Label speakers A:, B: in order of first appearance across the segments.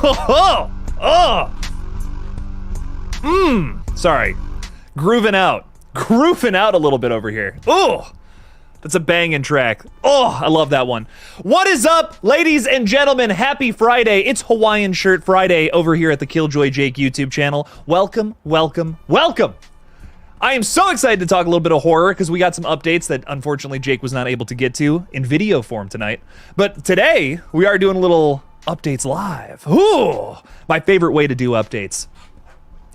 A: Oh, oh. Sorry. Grooving out a little bit over here. Oh, that's a banging track. Oh, I love that one. What is up, ladies and gentlemen? Happy Friday. It's Hawaiian Shirt Friday over here at the KillJoy Jake YouTube channel. Welcome, welcome, welcome. I am so excited to talk a little bit of horror because we got some updates that unfortunately Jake was not able to get to in video form tonight. But today, we are doing a little updates live. Ooh, my favorite way to do updates.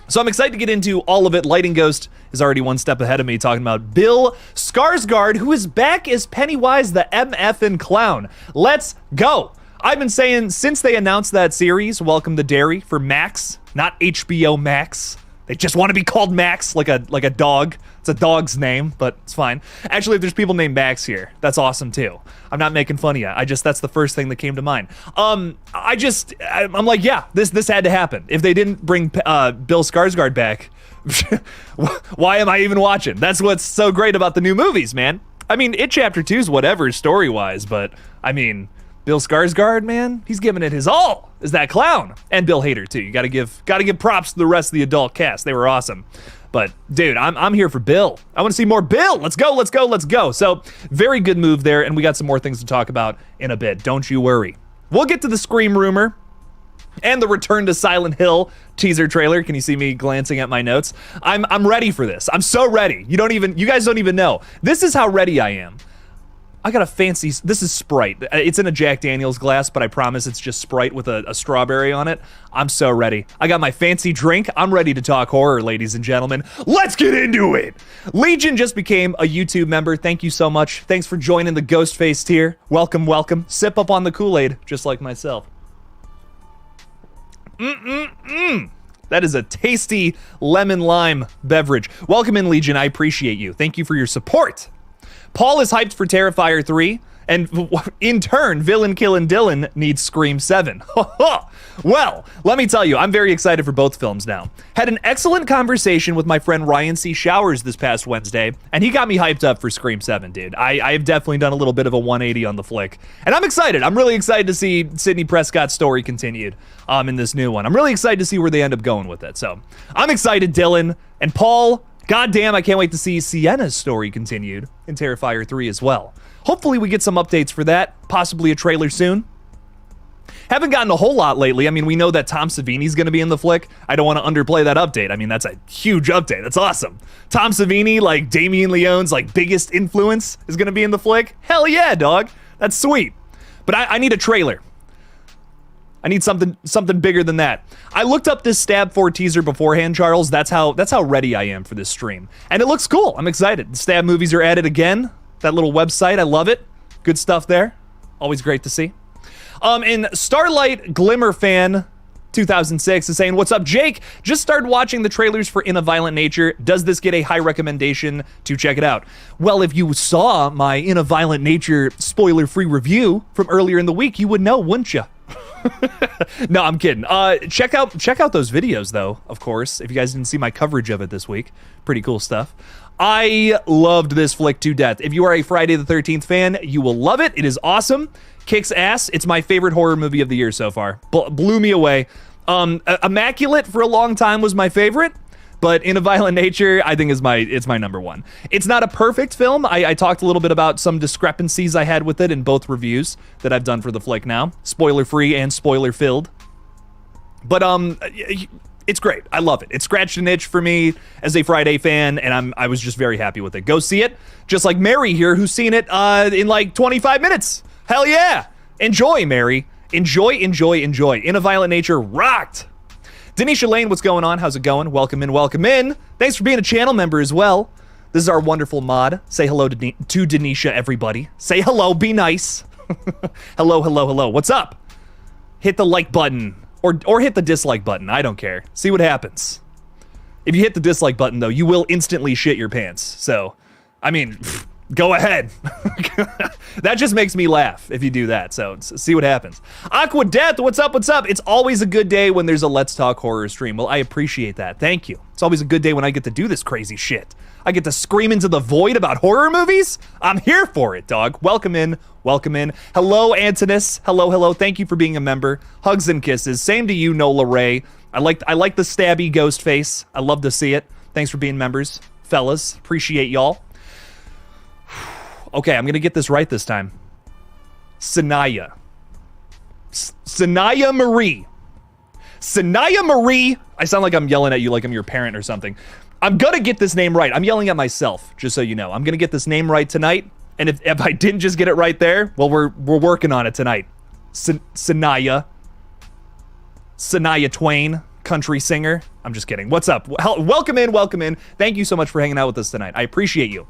A: So I'm excited to get into all of it. Lighting Ghost is already one step ahead of me, talking about Bill Skarsgård, who is back as Pennywise the MFing clown. Let's go. I've been saying since they announced that series, Welcome to Derry, for Max, not HBO Max. They just want to be called Max, like a dog. It's a dog's name, but it's fine. Actually, if there's people named Max here, that's awesome too. I'm not making fun of you. That's the first thing that came to mind. I'm like, yeah, this had to happen. If they didn't bring Bill Skarsgård back, why am I even watching? That's what's so great about the new movies, man. I mean, It Chapter 2's whatever story-wise, but I mean, Bill Skarsgård, man, he's giving it his all as that clown. And Bill Hader too. You gotta give props to the rest of the adult cast. They were awesome. But dude, I'm here for Bill. I want to see more Bill. Let's go, let's go, let's go. So very good move there, and we got some more things to talk about in a bit. Don't you worry. We'll get to the Scream rumor and the Return to Silent Hill teaser trailer. Can you see me glancing at my notes? I'm ready for this. I'm so ready. You guys don't even know. This is how ready I am. I got a fancy, this is Sprite. It's in a Jack Daniels glass, but I promise it's just Sprite with a strawberry on it. I'm so ready. I got my fancy drink. I'm ready to talk horror, ladies and gentlemen. Let's get into it. Legion just became a YouTube member. Thank you so much. Thanks for joining the Ghostface tier. Welcome, welcome. Sip up on the Kool-Aid, just like myself. That is a tasty lemon lime beverage. Welcome in, Legion. I appreciate you. Thank you for your support. Paul is hyped for Terrifier 3, and in turn, Villain Killin' Dylan needs Scream 7. Well, let me tell you, I'm very excited for both films now. Had an excellent conversation with my friend Ryan C. Showers this past Wednesday, and he got me hyped up for Scream 7, dude. I've definitely done a little bit of a 180 on the flick, and I'm excited. I'm really excited to see Sidney Prescott's story continued in this new one. I'm really excited to see where they end up going with it, so I'm excited, Dylan, and Paul. God damn, I can't wait to see Sienna's story continued in Terrifier 3 as well. Hopefully we get some updates for that, possibly a trailer soon. Haven't gotten a whole lot lately. I mean, we know that Tom Savini's gonna be in the flick. I don't want to underplay that update. I mean, that's a huge update. That's awesome. Tom Savini, like Damien Leone's biggest influence, is gonna be in the flick. Hell yeah, dog. That's sweet. But I need a trailer. I need something bigger than that. I looked up this Stab 4 teaser beforehand, Charles. That's how ready I am for this stream. And it looks cool. I'm excited. The Stab movies are added again. That little website, I love it. Good stuff there. Always great to see. And Starlight Glimmer Fan 2006 is saying, what's up, Jake? Just started watching the trailers for In a Violent Nature. Does this get a high recommendation to check it out? Well, if you saw my In a Violent Nature spoiler-free review from earlier in the week, you would know, wouldn't you? No, I'm kidding. Check out those videos, though, of course, if you guys didn't see my coverage of it this week. Pretty cool stuff. I loved this flick to death. If you are a Friday the 13th fan, you will love it. It is awesome. Kicks ass. It's my favorite horror movie of the year so far. Blew me away. Immaculate for a long time was my favorite, but In a Violent Nature, I think it's my number one. It's not a perfect film. I talked a little bit about some discrepancies I had with it in both reviews that I've done for the flick now. Spoiler-free and spoiler-filled. But, it's great. I love it. It scratched an itch for me as a Friday fan, and I was just very happy with it. Go see it, just like Mary here, who's seen it in like 25 minutes. Hell yeah! Enjoy, Mary. Enjoy, enjoy, enjoy. In a Violent Nature rocked. Denisha Lane, what's going on? How's it going? Welcome in, welcome in. Thanks for being a channel member as well. This is our wonderful mod. Say hello to Denisha, everybody. Say hello, be nice. Hello, hello, hello. What's up? Hit the like button. Or hit the dislike button. I don't care. See what happens. If you hit the dislike button, though, you will instantly shit your pants. So, I mean, go ahead. That just makes me laugh if you do that, so see what happens. Aqua Death, what's up, what's up? It's always a good day when there's a Let's Talk Horror stream. Well, I appreciate that, thank you. It's always a good day when I get to do this crazy shit. I get to scream into the void about horror movies? I'm here for it, dog. Welcome in, welcome in. Hello, Antinous, hello, hello, thank you for being a member. Hugs and kisses, same to you, Nola Ray. I like the stabby ghost face. I love to see it. Thanks for being members, fellas, appreciate y'all. Okay, I'm gonna get this right this time. Sanaya. Sanaya Marie. Sanaya Marie. I sound like I'm yelling at you like I'm your parent or something. I'm gonna get this name right. I'm yelling at myself, just so you know. I'm gonna get this name right tonight. And if I didn't just get it right there, well, we're working on it tonight. Sanaya. Sanaya Twain, country singer. I'm just kidding. What's up? Welcome in, welcome in. Thank you so much for hanging out with us tonight. I appreciate you.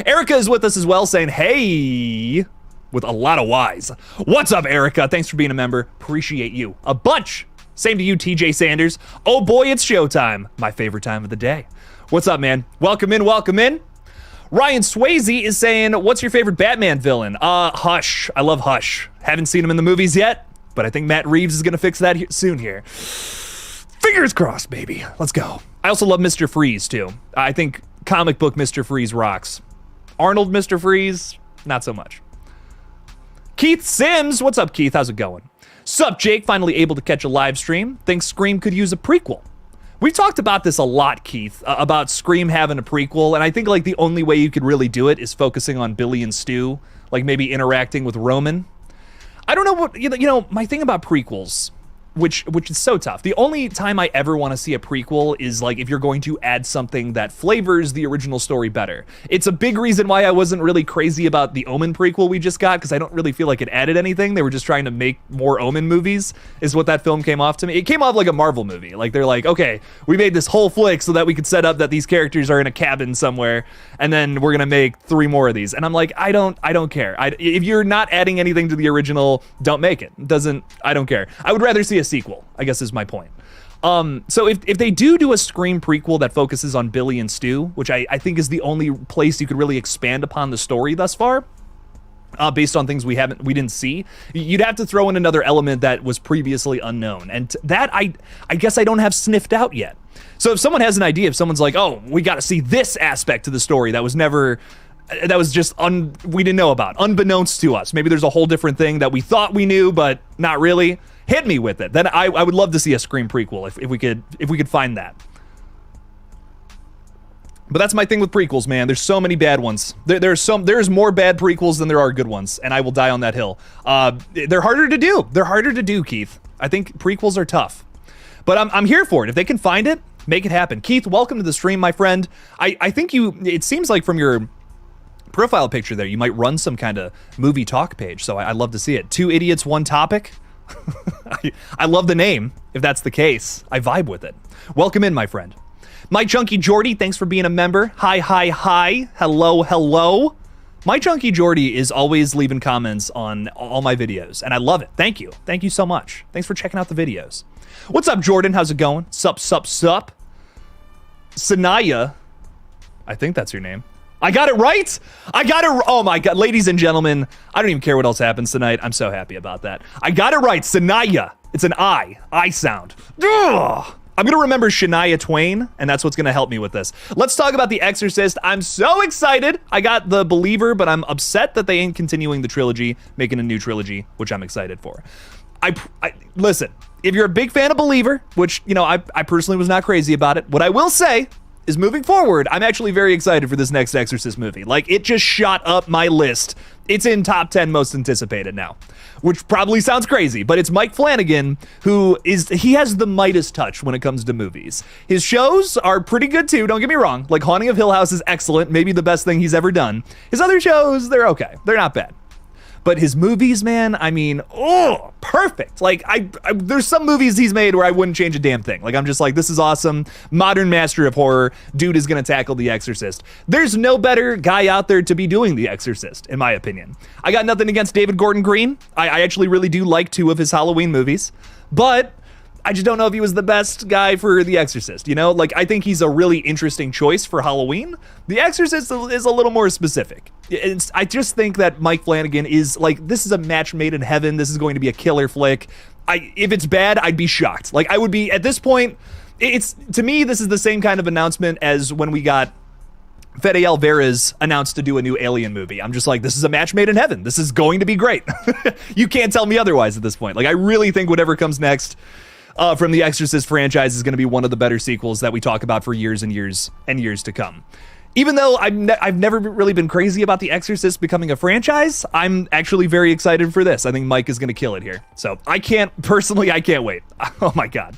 A: Erica is with us as well, saying, hey, with a lot of Y's. What's up, Erica? Thanks for being a member. Appreciate you a bunch. Same to you, TJ Sanders. Oh boy, it's showtime. My favorite time of the day. What's up, man? Welcome in, welcome in. Ryan Swayze is saying, what's your favorite Batman villain? Hush. I love Hush. Haven't seen him in the movies yet, but I think Matt Reeves is gonna fix that soon here. Fingers crossed, baby. Let's go. I also love Mr. Freeze, too. I think comic book Mr. Freeze rocks. Arnold Mr. Freeze, not so much. Keith Sims, what's up, Keith? How's it going? Sup, Jake? Finally able to catch a live stream. Think Scream could use a prequel. We talked about this a lot, Keith, about Scream having a prequel, and I think like the only way you could really do it is focusing on Billy and Stu, like maybe interacting with Roman. I don't know what, you know, my thing about prequels, which is so tough. The only time I ever want to see a prequel is like if you're going to add something that flavors the original story better. It's a big reason why I wasn't really crazy about the Omen prequel we just got, because I don't really feel like it added anything. They were just trying to make more Omen movies, is what that film came off to me. It came off like a Marvel movie. Like they're like, okay, we made this whole flick so that we could set up that these characters are in a cabin somewhere, and then we're gonna make 3 more of these. And I'm like, I don't care. If you're not adding anything to the original, don't make it. I don't care. I would rather see a sequel, I guess is my point. So if they do a Scream prequel that focuses on Billy and Stu, which I think is the only place you could really expand upon the story thus far, based on things we didn't see, you'd have to throw in another element that was previously unknown, and that I guess I don't have sniffed out yet. So if someone has an idea, if someone's like, oh, we got to see this aspect to the story that was just we didn't know about, unbeknownst to us. Maybe there's a whole different thing that we thought we knew, but not really. Hit me with it. Then I would love to see a Scream prequel if we could find that. But that's my thing with prequels, man. There's so many bad ones. There's more bad prequels than there are good ones, and I will die on that hill. They're harder to do. They're harder to do, Keith. I think prequels are tough. But I'm here for it. If they can find it, make it happen. Keith, welcome to the stream, my friend. I think it seems like from your profile picture there, you might run some kind of movie talk page, so I love to see it. 2 idiots, 1 topic. I love the name, if that's the case. I vibe with it. Welcome in, my friend. My Chunky Jordy, thanks for being a member. Hi, hi, hi. Hello, hello. My Chunky Jordy is always leaving comments on all my videos, and I love it. Thank you. Thank you so much. Thanks for checking out the videos. What's up, Jordan? How's it going? Sup, sup, sup. Sanaya. I think that's your name. I got it right. Oh my God, ladies and gentlemen, I don't even care what else happens tonight. I'm so happy about that. I got it right, Sanaya. It's an I sound. Ugh. I'm gonna remember Shania Twain, and that's what's gonna help me with this. Let's talk about The Exorcist. I'm so excited. I got The Believer, but I'm upset that they ain't continuing the trilogy, making a new trilogy, which I'm excited for. Listen, if you're a big fan of Believer, which, you know, I personally was not crazy about it, what I will say is moving forward, I'm actually very excited for this next Exorcist movie. Like, it just shot up my list. It's in top 10 most anticipated now, which probably sounds crazy, but it's Mike Flanagan, he has the Midas touch when it comes to movies. His shows are pretty good too, don't get me wrong. Like, Haunting of Hill House is excellent, maybe the best thing he's ever done. His other shows, they're okay. They're not bad. But his movies, man, I mean, oh, perfect. Like, there's some movies he's made where I wouldn't change a damn thing. Like, I'm just like, this is awesome. Modern master of horror. Dude is gonna tackle The Exorcist. There's no better guy out there to be doing The Exorcist, in my opinion. I got nothing against David Gordon Green. I actually really do like 2 of his Halloween movies. But I just don't know if he was the best guy for The Exorcist, you know? Like, I think he's a really interesting choice for Halloween. The Exorcist is a little more specific. I just think that Mike Flanagan is, like, this is a match made in heaven. This is going to be a killer flick. If it's bad, I'd be shocked. Like, I would be, at this point, to me, this is the same kind of announcement as when we got Fede Alvarez announced to do a new Alien movie. I'm just like, this is a match made in heaven. This is going to be great. You can't tell me otherwise at this point. Like, I really think whatever comes next from the Exorcist franchise is going to be one of the better sequels that we talk about for years and years and years to come. Even though I've never really been crazy about The Exorcist becoming a franchise, I'm actually very excited for this. I think Mike is going to kill it here. So I can't wait. Oh my God.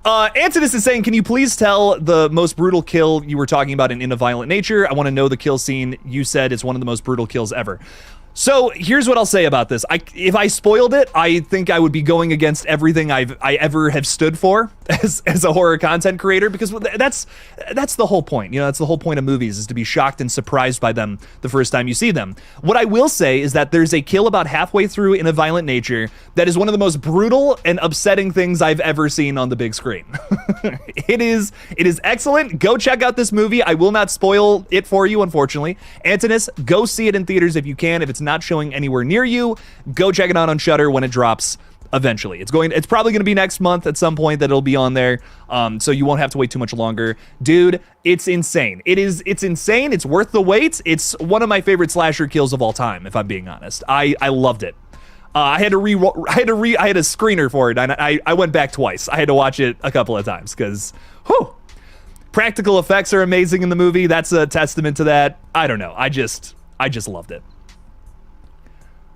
A: Antinous is saying, can you please tell the most brutal kill you were talking about in a Violent Nature? I want to know the kill scene. You said it's one of the most brutal kills ever. So here's what I'll say about this. If I spoiled it, I think I would be going against everything I ever have stood for as a horror content creator, because that's the whole point. You know, that's the whole point of movies, is to be shocked and surprised by them the first time you see them. What I will say is that there's a kill about halfway through in A Violent Nature that is one of the most brutal and upsetting things I've ever seen on the big screen. It is excellent. Go check out this movie. I will not spoil it for you, unfortunately. Antinous, go see it in theaters if you can. If it's not showing anywhere near you, go check it out on Shudder when it drops eventually. It's probably going to be next month at some point that it'll be on there, so you won't have to wait too much longer. Dude, it's insane. It's insane. It's worth the wait. It's one of my favorite slasher kills of all time, if I'm being honest. I loved it. I had a screener for it, and I went back twice. I had to watch it a couple of times because, whew, practical effects are amazing in the movie. That's a testament to that. I don't know. I just loved it.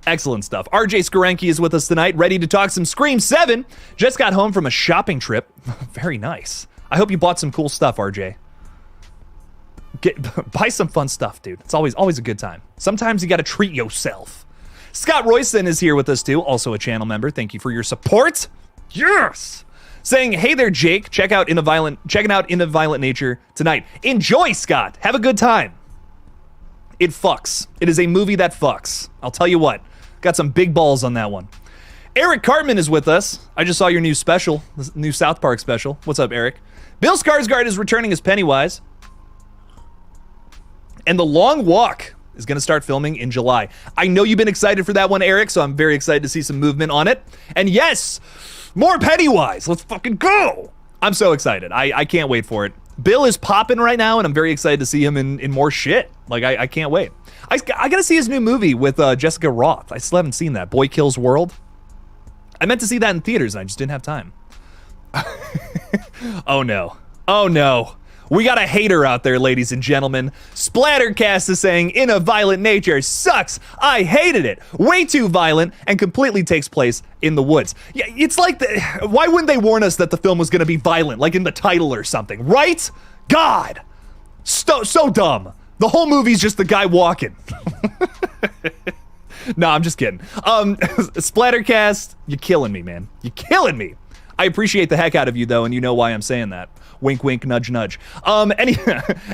A: Excellent stuff. RJ Skarenki is with us tonight, ready to talk some Scream 7. Just got home from a shopping trip. Very nice. I hope you bought some cool stuff, RJ. Buy some fun stuff, dude. It's always a good time. Sometimes you got to treat yourself. Scott Royson is here with us too, also a channel member. Thank you for your support. Yes. Saying, hey there, Jake. Checking out In a Violent Nature tonight. Enjoy, Scott. Have a good time. It fucks. It is a movie that fucks. I'll tell you what. Got some big balls on that one. Eric Cartman is with us. I just saw your new special, the new South Park special. What's up, Eric? Bill Skarsgård is returning as Pennywise. And The Long Walk is going to start filming in July. I know you've been excited for that one, Eric, so I'm very excited to see some movement on it. And yes, more Pennywise. Let's fucking go. I'm so excited. I can't wait for it. Bill is popping right now, and I'm very excited to see him in more shit. Like, I can't wait. I gotta see his new movie with Jessica Roth. I still haven't seen that. Boy Kills World. I meant to see that in theaters, and I just didn't have time. Oh, no. Oh, no. We got a hater out there, ladies and gentlemen. Splattercast is saying, In a Violent Nature sucks. I hated it. Way too violent and completely takes place in the woods. Yeah, it's like, why wouldn't they warn us that the film was going to be violent, like in the title or something, right? God. So dumb. The whole movie's just the guy walking. No, I'm just kidding. Splattercast, you're killing me, man. You're killing me. I appreciate the heck out of you, though, and you know why I'm saying that. Wink, wink, nudge, nudge.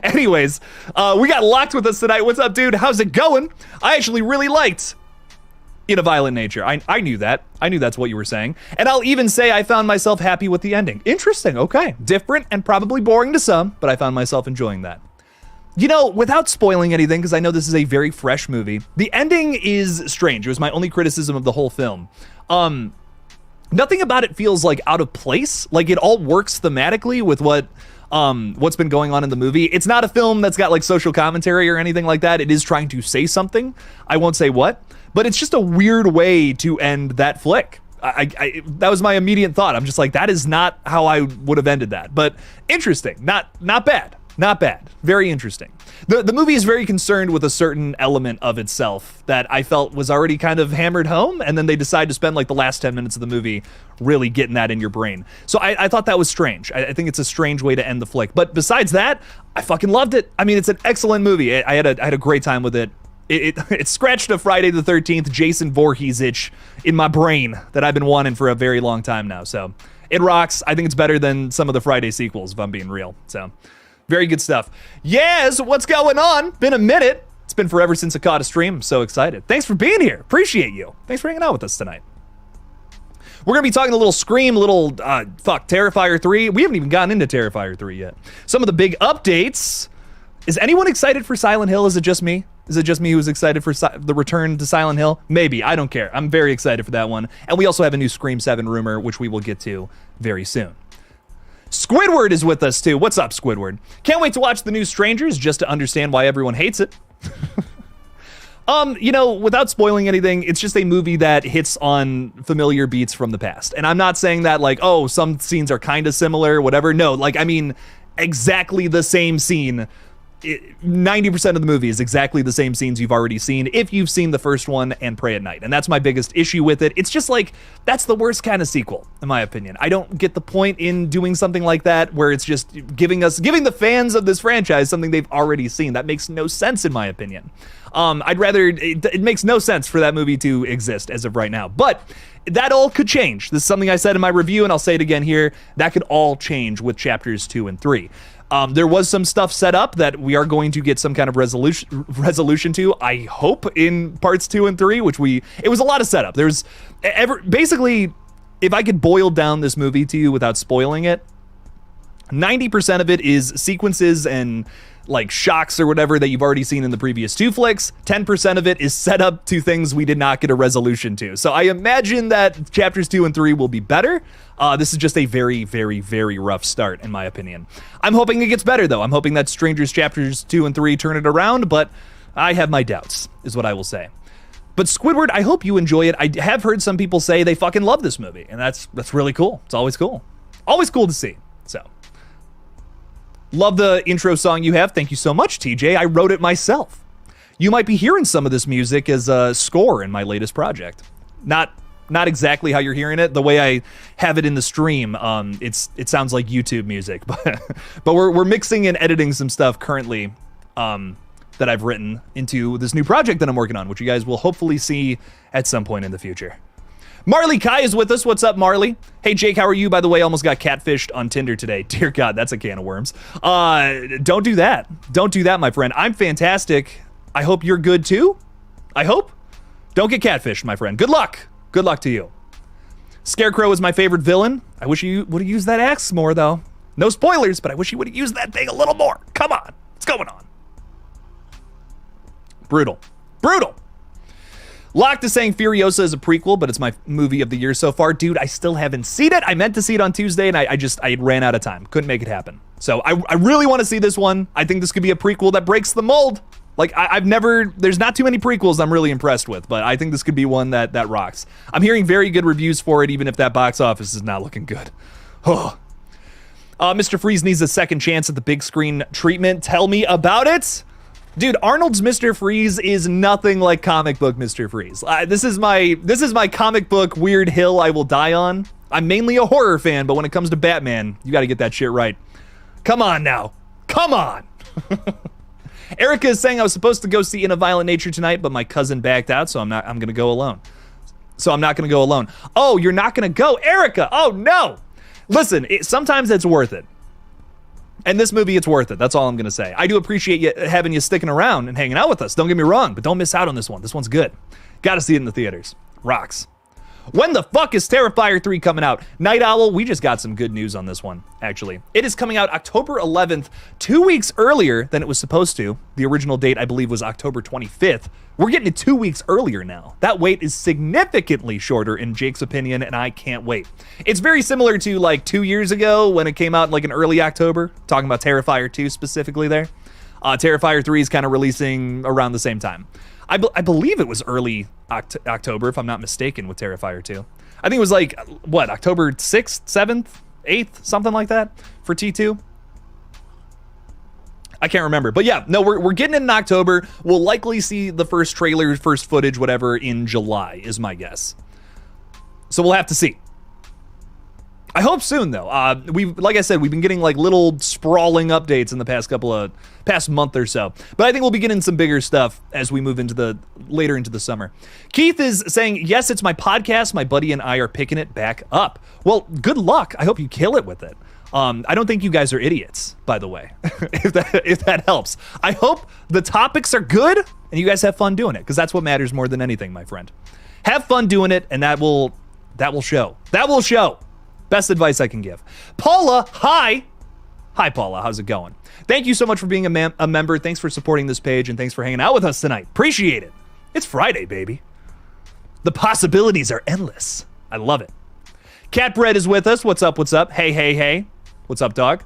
A: Anyways, we got Locked with us tonight. What's up, dude? How's it going? I actually really liked In a Violent Nature. I knew that. I knew that's what you were saying. And I'll even say I found myself happy with the ending. Interesting, okay. Different and probably boring to some, but I found myself enjoying that. You know, without spoiling anything, because I know this is a very fresh movie, the ending is strange. It was my only criticism of the whole film. Nothing about it feels like out of place. Like it all works thematically with what's been going on in the movie. It's not a film that's got like social commentary or anything like that. It is trying to say something. I won't say what, but it's just a weird way to end that flick. That was my immediate thought. I'm just like, that is not how I would have ended that. But interesting. Not bad. Not bad. Very interesting. The movie is very concerned with a certain element of itself that I felt was already kind of hammered home, and then they decide to spend like the last 10 minutes of the movie really getting that in your brain. So I thought that was strange. I think it's a strange way to end the flick. But besides that, I fucking loved it. I mean, it's an excellent movie. I had a great time with it. It scratched a Friday the 13th Jason Voorhees itch in my brain that I've been wanting for a very long time now. So it rocks. I think it's better than some of the Friday sequels, if I'm being real. So very good stuff. Yes, what's going on? Been a minute. It's been forever since I caught a stream. I'm so excited. Thanks for being here. Appreciate you. Thanks for hanging out with us tonight. We're going to be talking a little Scream, Terrifier 3. We haven't even gotten into Terrifier 3 yet. Some of the big updates. Is anyone excited for Silent Hill? Is it just me? Is it just me who's excited for the return to Silent Hill? Maybe. I don't care. I'm very excited for that one. And we also have a new Scream 7 rumor, which we will get to very soon. Squidward is with us, too. What's up, Squidward? Can't wait to watch the new Strangers just to understand why everyone hates it. Without spoiling anything, it's just a movie that hits on familiar beats from the past. And I'm not saying that like, oh, some scenes are kind of similar, whatever. No, like, I mean, exactly the same scene. 90% of the movie is exactly the same scenes you've already seen if you've seen the first one and Pray at Night. And that's my biggest issue with it. It's just like, that's the worst kind of sequel, in my opinion. I don't get the point in doing something like that where it's just giving the fans of this franchise something they've already seen. That makes no sense, in my opinion. It makes no sense for that movie to exist as of right now. But that all could change. This is something I said in my review, and I'll say it again here. That could all change with chapters 2 and 3. There was some stuff set up that we are going to get some kind of resolution to, I hope, in parts 2 and 3, it was a lot of setup. Basically, if I could boil down this movie to you without spoiling it, 90% of it is sequences and like shocks or whatever that you've already seen in the previous 2 flicks. 10% of it is set up to things we did not get a resolution to. So I imagine that chapters 2 and 3 will be better. This is just a very, very, very rough start, in my opinion. I'm hoping it gets better, though. I'm hoping that Strangers chapters 2 and 3 turn it around, but I have my doubts, is what I will say. But Squidward, I hope you enjoy it. I have heard some people say they fucking love this movie, and that's really cool. It's always cool. Always cool to see. So, love the intro song you have. Thank you so much, TJ. I wrote it myself. You might be hearing some of this music as a score in my latest project. Not exactly how you're hearing it. The way I have it in the stream, it sounds like YouTube music, but we're mixing and editing some stuff currently that I've written into this new project that I'm working on, which you guys will hopefully see at some point in the future. Marley Kai is with us. What's up, Marley? Hey, Jake, how are you? By the way, almost got catfished on Tinder today. Dear God, that's a can of worms. Don't do that. Don't do that, my friend. I'm fantastic. I hope you're good too. I hope. Don't get catfished, my friend. Good luck. Good luck to you. Scarecrow is my favorite villain. I wish you would have used that axe more, though. No spoilers, but I wish you would have used that thing a little more. Come on. What's going on? Brutal. Brutal. Locked is saying Furiosa is a prequel, but it's my movie of the year so far. Dude, I still haven't seen it. I meant to see it on Tuesday, and I ran out of time. Couldn't make it happen. So I really want to see this one. I think this could be a prequel that breaks the mold. Like, there's not too many prequels I'm really impressed with, but I think this could be one that rocks. I'm hearing very good reviews for it, even if that box office is not looking good. Oh. Mr. Freeze needs a second chance at the big screen treatment. Tell me about it. Dude, Arnold's Mr. Freeze is nothing like comic book Mr. Freeze. This is my comic book weird hill I will die on. I'm mainly a horror fan, but when it comes to Batman, you gotta get that shit right. Come on now. Come on. Erica is saying I was supposed to go see In a Violent Nature tonight, but my cousin backed out, so I'm gonna go alone. Oh, you're not gonna go, Erica. Oh no. Listen, sometimes it's worth it. And this movie, it's worth it. That's all I'm gonna say. I do appreciate having you sticking around and hanging out with us. Don't get me wrong, but don't miss out on this one. This one's good. Gotta see it in the theaters. Rocks. When the fuck is Terrifier 3 coming out? Night Owl, we just got some good news on this one, actually. It is coming out October 11th, 2 weeks earlier than it was supposed to. The original date, I believe, was October 25th. We're getting it 2 weeks earlier now. That wait is significantly shorter in Jake's opinion, and I can't wait. It's very similar to like 2 years ago when it came out like in early October, talking about Terrifier 2 specifically there. Terrifier 3 is kind of releasing around the same time. I believe it was early October, if I'm not mistaken, with Terrifier 2. I think it was like, what, October 6th, 7th, 8th, something like that for T2? I can't remember. But yeah, no, we're getting it in October. We'll likely see the first trailer, first footage, whatever, in July, is my guess. So we'll have to see. I hope soon, though. Like I said, we've been getting like little sprawling updates in the past month or so. But I think we'll be getting some bigger stuff as we move into later into the summer. Keith is saying, yes, it's my podcast. My buddy and I are picking it back up. Well, good luck. I hope you kill it with it. I don't think you guys are idiots, by the way, if that helps. I hope the topics are good and you guys have fun doing it, because that's what matters more than anything, my friend. Have fun doing it, and that will that will show. That will show. Best advice I can give. Paula, hi. Hi, Paula. How's it going? Thank you so much for being a member. Thanks for supporting this page, and thanks for hanging out with us tonight. Appreciate it. It's Friday, baby. The possibilities are endless. I love it. Catbread is with us. What's up? What's up? Hey, hey, hey. What's up, dog?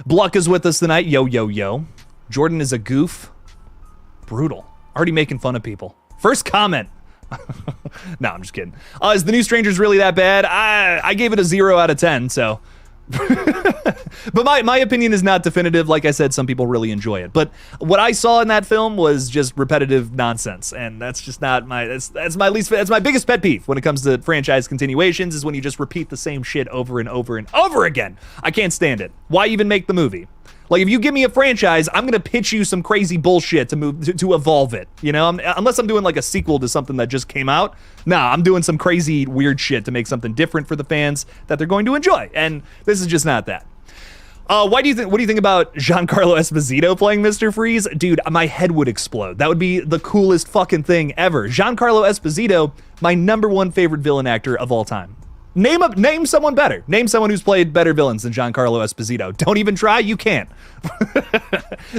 A: Bluck is with us tonight. Yo, yo, yo. Jordan is a goof. Brutal. Already making fun of people. First comment. No, I'm just kidding. Is The New Strangers really that bad? I gave it a 0 out of 10, so. But my opinion is not definitive. Like I said, some people really enjoy it. But what I saw in that film was just repetitive nonsense, and that's just not my that's my biggest pet peeve when it comes to franchise continuations, is when you just repeat the same shit over and over and over again. I can't stand it. Why even make the movie? Like, if you give me a franchise, I'm gonna pitch you some crazy bullshit to evolve it. You know, unless I'm doing like a sequel to something that just came out. Nah, I'm doing some crazy weird shit to make something different for the fans that they're going to enjoy. And this is just not that. What do you think about Giancarlo Esposito playing Mr. Freeze? Dude, my head would explode. That would be the coolest fucking thing ever. Giancarlo Esposito, my #1 favorite villain actor of all time. Name someone better. Name someone who's played better villains than Giancarlo Esposito. Don't even try, you can't.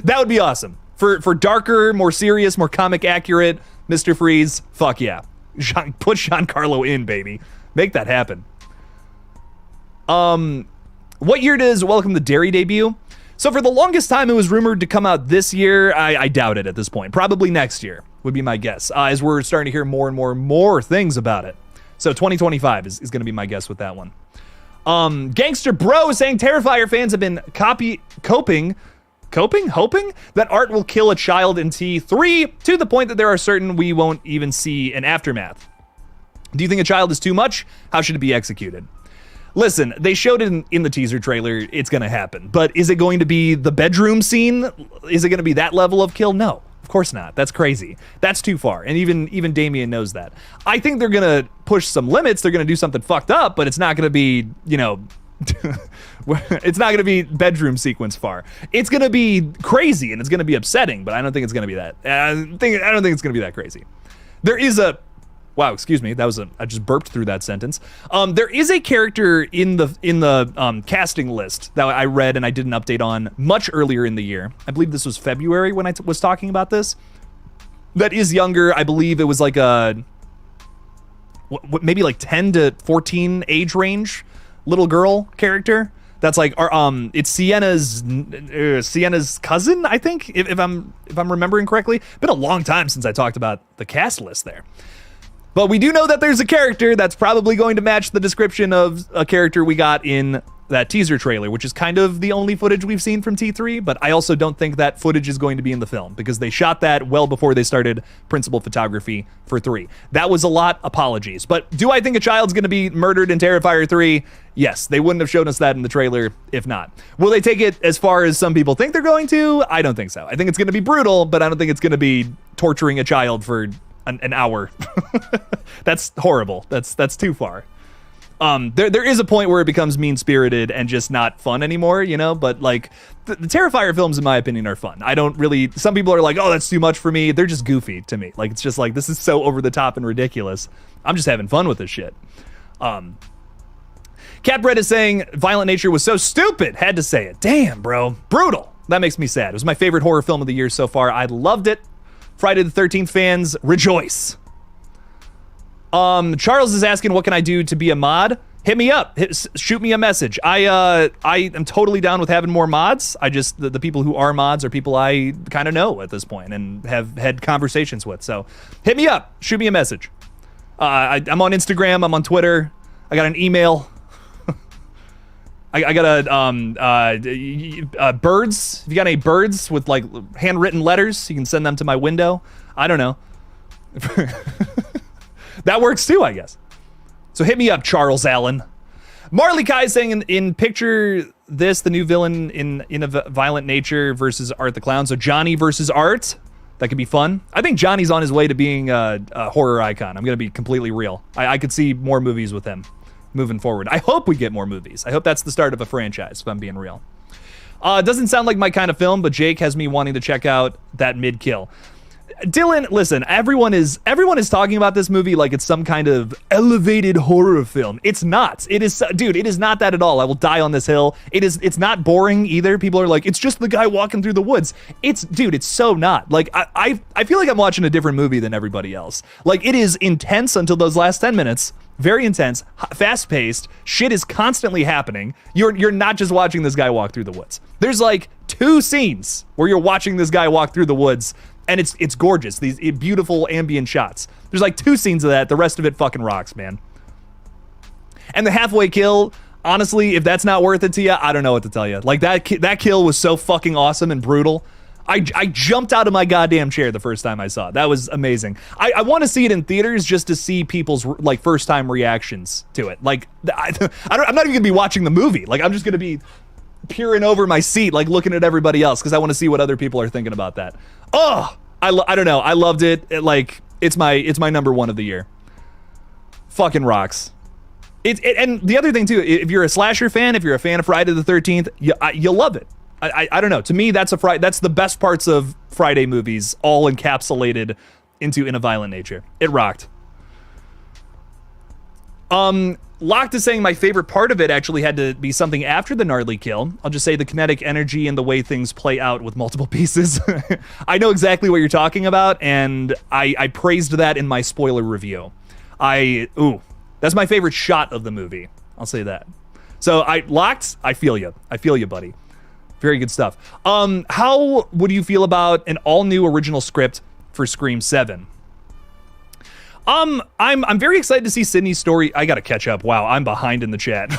A: That would be awesome. For darker, more serious, more comic accurate Mr. Freeze, fuck yeah. Put Giancarlo in, baby. Make that happen. What year does Welcome to Derry debut? So for the longest time, it was rumored to come out this year. I doubt it at this point. Probably next year would be my guess, as we're starting to hear more and more things about it. So 2025 is going to be my guess with that one. Gangster Bro is saying Terrifier fans have been hoping that art will kill a child in T3 to the point that there are certain we won't even see an aftermath. Do you think a child is too much? How should it be executed? Listen, they showed it in the teaser trailer. It's going to happen. But is it going to be the bedroom scene? Is it going to be that level of kill? No, of course not. That's crazy. That's too far. And even Damien knows that. I think they're going to push some limits. They're going to do something fucked up, but it's not going to be, you know, it's not going to be bedroom sequence far. It's going to be crazy and it's going to be upsetting, but I don't think it's going to be that. I don't think it's going to be that crazy. There is a Wow, excuse me. I just burped through that sentence. There is a character in the casting list that I read and I did an update on much earlier in the year. I believe this was February when I was talking about this. That is younger. I believe it was like maybe like 10 to 14 age range little girl character. That's like it's Sienna's cousin, I think, if I'm remembering correctly. Been a long time since I talked about the cast list there. But we do know that there's a character that's probably going to match the description of a character we got in that teaser trailer, which is kind of the only footage we've seen from T3, but I also don't think that footage is going to be in the film because they shot that well before they started principal photography for 3. That was a lot. Apologies. But do I think a child's going to be murdered in Terrifier 3? Yes, they wouldn't have shown us that in the trailer if not. Will they take it as far as some people think they're going to? I don't think so. I think it's going to be brutal, but I don't think it's going to be torturing a child for an hour. That's horrible. That's too far. There is a point where it becomes mean-spirited and just not fun anymore, you know, but like the Terrifier films, in my opinion, are fun. I don't really, some people are like, oh, that's too much for me. They're just goofy to me. Like, it's just like, this is so over the top and ridiculous. I'm just having fun with this shit. Catbread is saying Violent Nature was so stupid. Had to say it. Damn, bro. Brutal. That makes me sad. It was my favorite horror film of the year so far. I loved it. Friday the 13th fans, rejoice. Charles is asking, what can I do to be a mod? Hit me up. Shoot me a message. I am totally down with having more mods. I just, the people who are mods are people I kind of know at this point and have had conversations with. So hit me up. Shoot me a message. I'm on Instagram. I'm on Twitter. I got an email. I got birds. If you got any birds with like handwritten letters, you can send them to my window. I don't know. That works too, I guess. So hit me up, Charles Allen. Marley Kai saying in picture this, the new villain in a Violent Nature versus Art the Clown. So Johnny versus Art. That could be fun. I think Johnny's on his way to being a horror icon. I'm going to be completely real. I could see more movies with him moving forward. I hope we get more movies. I hope that's the start of a franchise, if I'm being real. It doesn't sound like my kind of film, but Jake has me wanting to check out that mid-kill. Dylan, listen, everyone is talking about this movie like it's some kind of elevated horror film. It's not. It is, dude, it is not that at all. I will die on this hill. It's not boring either. People are like, it's just the guy walking through the woods. Dude, it's so not. Like, I feel like I'm watching a different movie than everybody else. Like, it is intense until those last 10 minutes. Very intense, fast-paced. Shit is constantly happening. You're not just watching this guy walk through the woods. There's like 2 scenes where you're watching this guy walk through the woods, and it's gorgeous. These beautiful ambient shots. There's like 2 scenes of that. The rest of it fucking rocks, man. And the halfway kill, honestly, if that's not worth it to you, I don't know what to tell you. Like, that kill was so fucking awesome and brutal. I jumped out of my goddamn chair the first time I saw it. That was amazing. I want to see it in theaters just to see people's like first time reactions to it. Like, I'm not even gonna be watching the movie. Like, I'm just gonna be peering over my seat, like looking at everybody else, because I want to see what other people are thinking about that. Oh, I don't know. I loved it. It's my number 1 of the year. Fucking rocks. And the other thing too, if you're a slasher fan, if you're a fan of Friday the 13th, you'll love it. I don't know. To me, that's the best parts of Friday movies, all encapsulated into In a Violent Nature. It rocked. Locked is saying my favorite part of it actually had to be something after the gnarly kill. I'll just say the kinetic energy and the way things play out with multiple pieces. I know exactly what you're talking about, and I praised that in my spoiler review. That's my favorite shot of the movie. I'll say that. So Locked, I feel you. I feel you, buddy. Very good stuff. How would you feel about an all-new original script for Scream 7? I'm very excited to see Sydney's story. I gotta catch up. Wow, I'm behind in the chat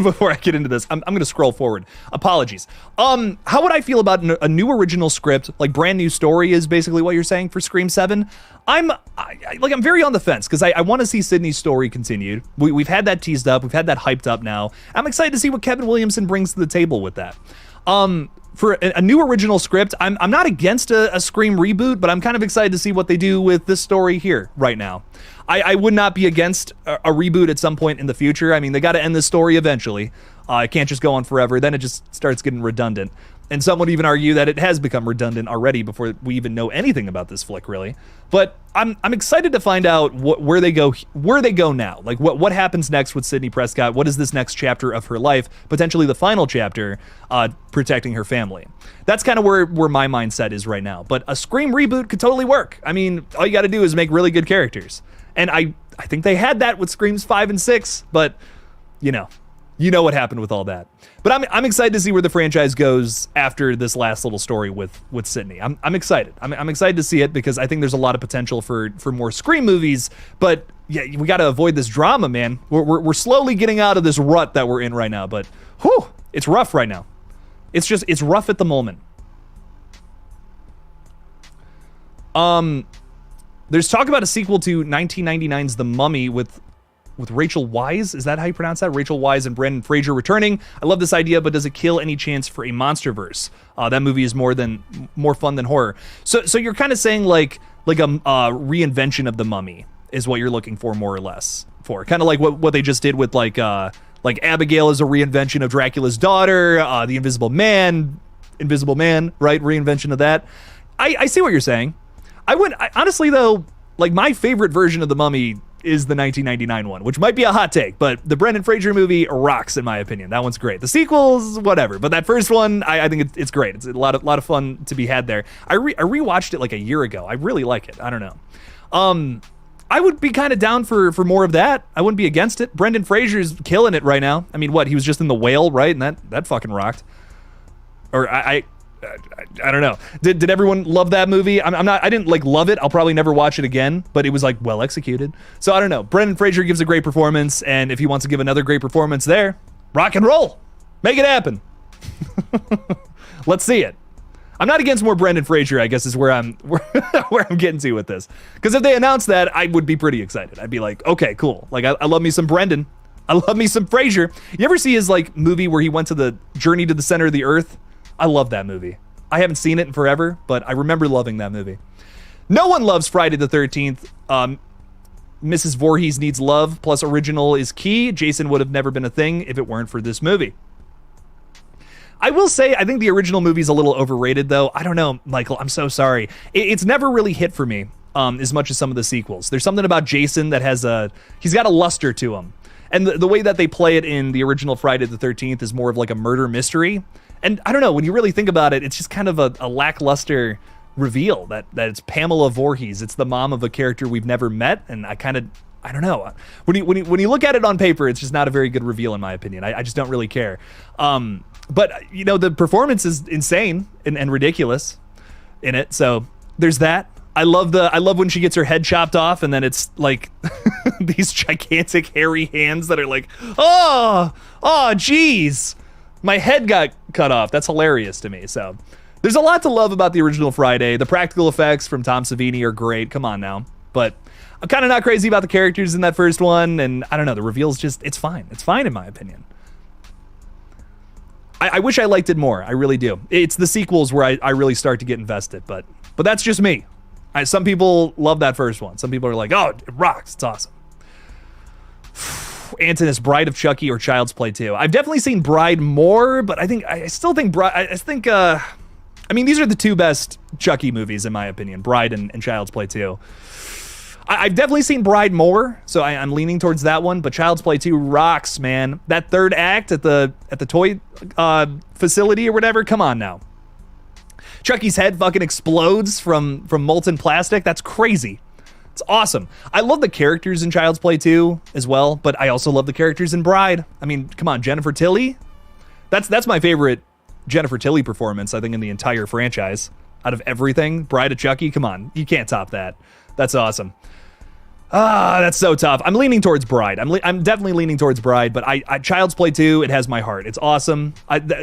A: before I get into this. I'm gonna scroll forward. Apologies. How would I feel about a new original script, like brand new story is basically what you're saying for Scream 7? I'm very on the fence because I want to see Sydney's story continued. We've had that teased up. We've had that hyped up now. I'm excited to see what Kevin Williamson brings to the table with that. For a new original script, I'm not against a Scream reboot, but I'm kind of excited to see what they do with this story here right now. I would not be against a reboot at some point in the future. I mean, they got to end this story eventually. It can't just go on forever. Then it just starts getting redundant. And some would even argue that it has become redundant already before we even know anything about this flick, really. But I'm excited to find out where they go now. Like what happens next with Sidney Prescott? What is this next chapter of her life? Potentially the final chapter, protecting her family. That's kind of where my mindset is right now. But a Scream reboot could totally work. I mean, all you got to do is make really good characters. And I think they had that with Screams 5 and 6, but you know what happened with all that. But I'm excited to see where the franchise goes after this last little story with Sydney. I'm excited. I'm excited to see it because I think there's a lot of potential for more Scream movies. But yeah, we got to avoid this drama, man. We're slowly getting out of this rut that we're in right now. But whew, it's rough right now. It's rough at the moment. There's talk about a sequel to 1999's The Mummy with Rachel Weisz. Is that how you pronounce that? Rachel Weisz and Brendan Fraser returning. I love this idea, but does it kill any chance for a MonsterVerse? That movie is more fun than horror. So you're kind of saying like a reinvention of The Mummy is what you're looking for, more or less. For kind of like what they just did with like Abigail is a reinvention of Dracula's daughter. The Invisible Man, right? Reinvention of that. I see what you're saying. Honestly though, like my favorite version of The Mummy is the 1999 one, which might be a hot take, but the Brendan Fraser movie rocks in my opinion. That one's great. The sequels, whatever, but that first one, I think it's great. It's a lot of fun to be had there. I rewatched it like a year ago. I really like it. I don't know. I would be kind of down for more of that. I wouldn't be against it. Brendan Fraser's killing it right now. I mean, he was just in The Whale, right? And that fucking rocked. Or I don't know. Did everyone love that movie? I didn't like love it. I'll probably never watch it again, but it was like well executed. So I don't know. Brendan Fraser gives a great performance, and if he wants to give another great performance there, rock and roll. Make it happen. Let's see it. I'm not against more Brendan Fraser, I guess is where I'm getting to with this. Because if they announce that, I would be pretty excited. I'd be like, okay, cool. Like I love me some Brendan. I love me some Fraser. You ever see his like movie where he went to the Journey to the Center of the Earth? I love that movie. I haven't seen it in forever, but I remember loving that movie. No one loves Friday the 13th. Mrs. Voorhees needs love, plus original is key. Jason would have never been a thing if it weren't for this movie. I will say, I think the original movie's a little overrated, though. I don't know, Michael. I'm so sorry. It's never really hit for me as much as some of the sequels. There's something about Jason that he's got a luster to him. And the way that they play it in the original Friday the 13th is more of like a murder mystery. And I don't know, when you really think about it, it's just kind of a lackluster reveal that it's Pamela Voorhees. It's the mom of a character we've never met. And I don't know. When you look at it on paper, it's just not a very good reveal, in my opinion. I just don't really care. But, you know, the performance is insane and ridiculous in it. So there's that. I love when she gets her head chopped off and then it's like these gigantic hairy hands that are like, oh, geez, my head got cut off. That's hilarious to me. So there's a lot to love about the original Friday. The practical effects from Tom Savini are great. Come on now. But I'm kind of not crazy about the characters in that first one. And I don't know, the reveal's just, it's fine. It's fine in my opinion. I wish I liked it more. I really do. It's the sequels where I really start to get invested, but that's just me. Some people love that first one. Some people are like, oh, it rocks. It's awesome. Antonis, Bride of Chucky or Child's Play 2. I've definitely seen Bride more, but I still think Bride, I mean, these are the two best Chucky movies in my opinion, Bride and Child's Play 2. I've definitely seen Bride more, so I'm leaning towards that one, but Child's Play 2 rocks, man. That third act at the toy facility or whatever, come on now. Chucky's head fucking explodes from molten plastic. That's crazy. It's awesome. I love the characters in Child's Play 2 as well, but I also love the characters in Bride. I mean, come on, Jennifer Tilly? That's my favorite Jennifer Tilly performance, I think, in the entire franchise. Out of everything, Bride of Chucky, come on. You can't top that. That's awesome. That's so tough. I'm leaning towards Bride. I'm definitely leaning towards Bride, but I Child's Play 2, it has my heart. It's awesome.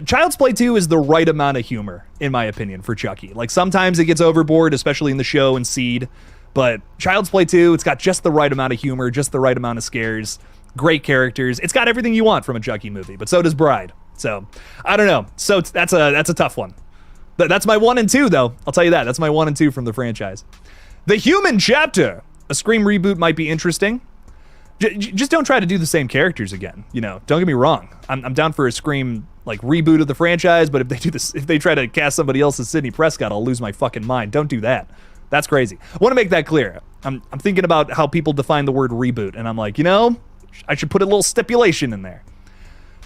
A: Child's Play 2 is the right amount of humor, in my opinion, for Chucky. Like, sometimes it gets overboard, especially in the show and Seed, but Child's Play 2, it's got just the right amount of humor, just the right amount of scares, great characters. It's got everything you want from a Chucky movie, but so does Bride. So, I don't know. So that's a tough one. That's my 1 and 2, though. I'll tell you that. That's my 1 and 2 from the franchise. The Human Chapter. A Scream reboot might be interesting. Just don't try to do the same characters again. You know, don't get me wrong. I'm down for a Scream like reboot of the franchise, but if they try to cast somebody else as Sidney Prescott, I'll lose my fucking mind. Don't do that. That's crazy. I want to make that clear. I'm thinking about how people define the word reboot, and I'm like, you know, I should put a little stipulation in there.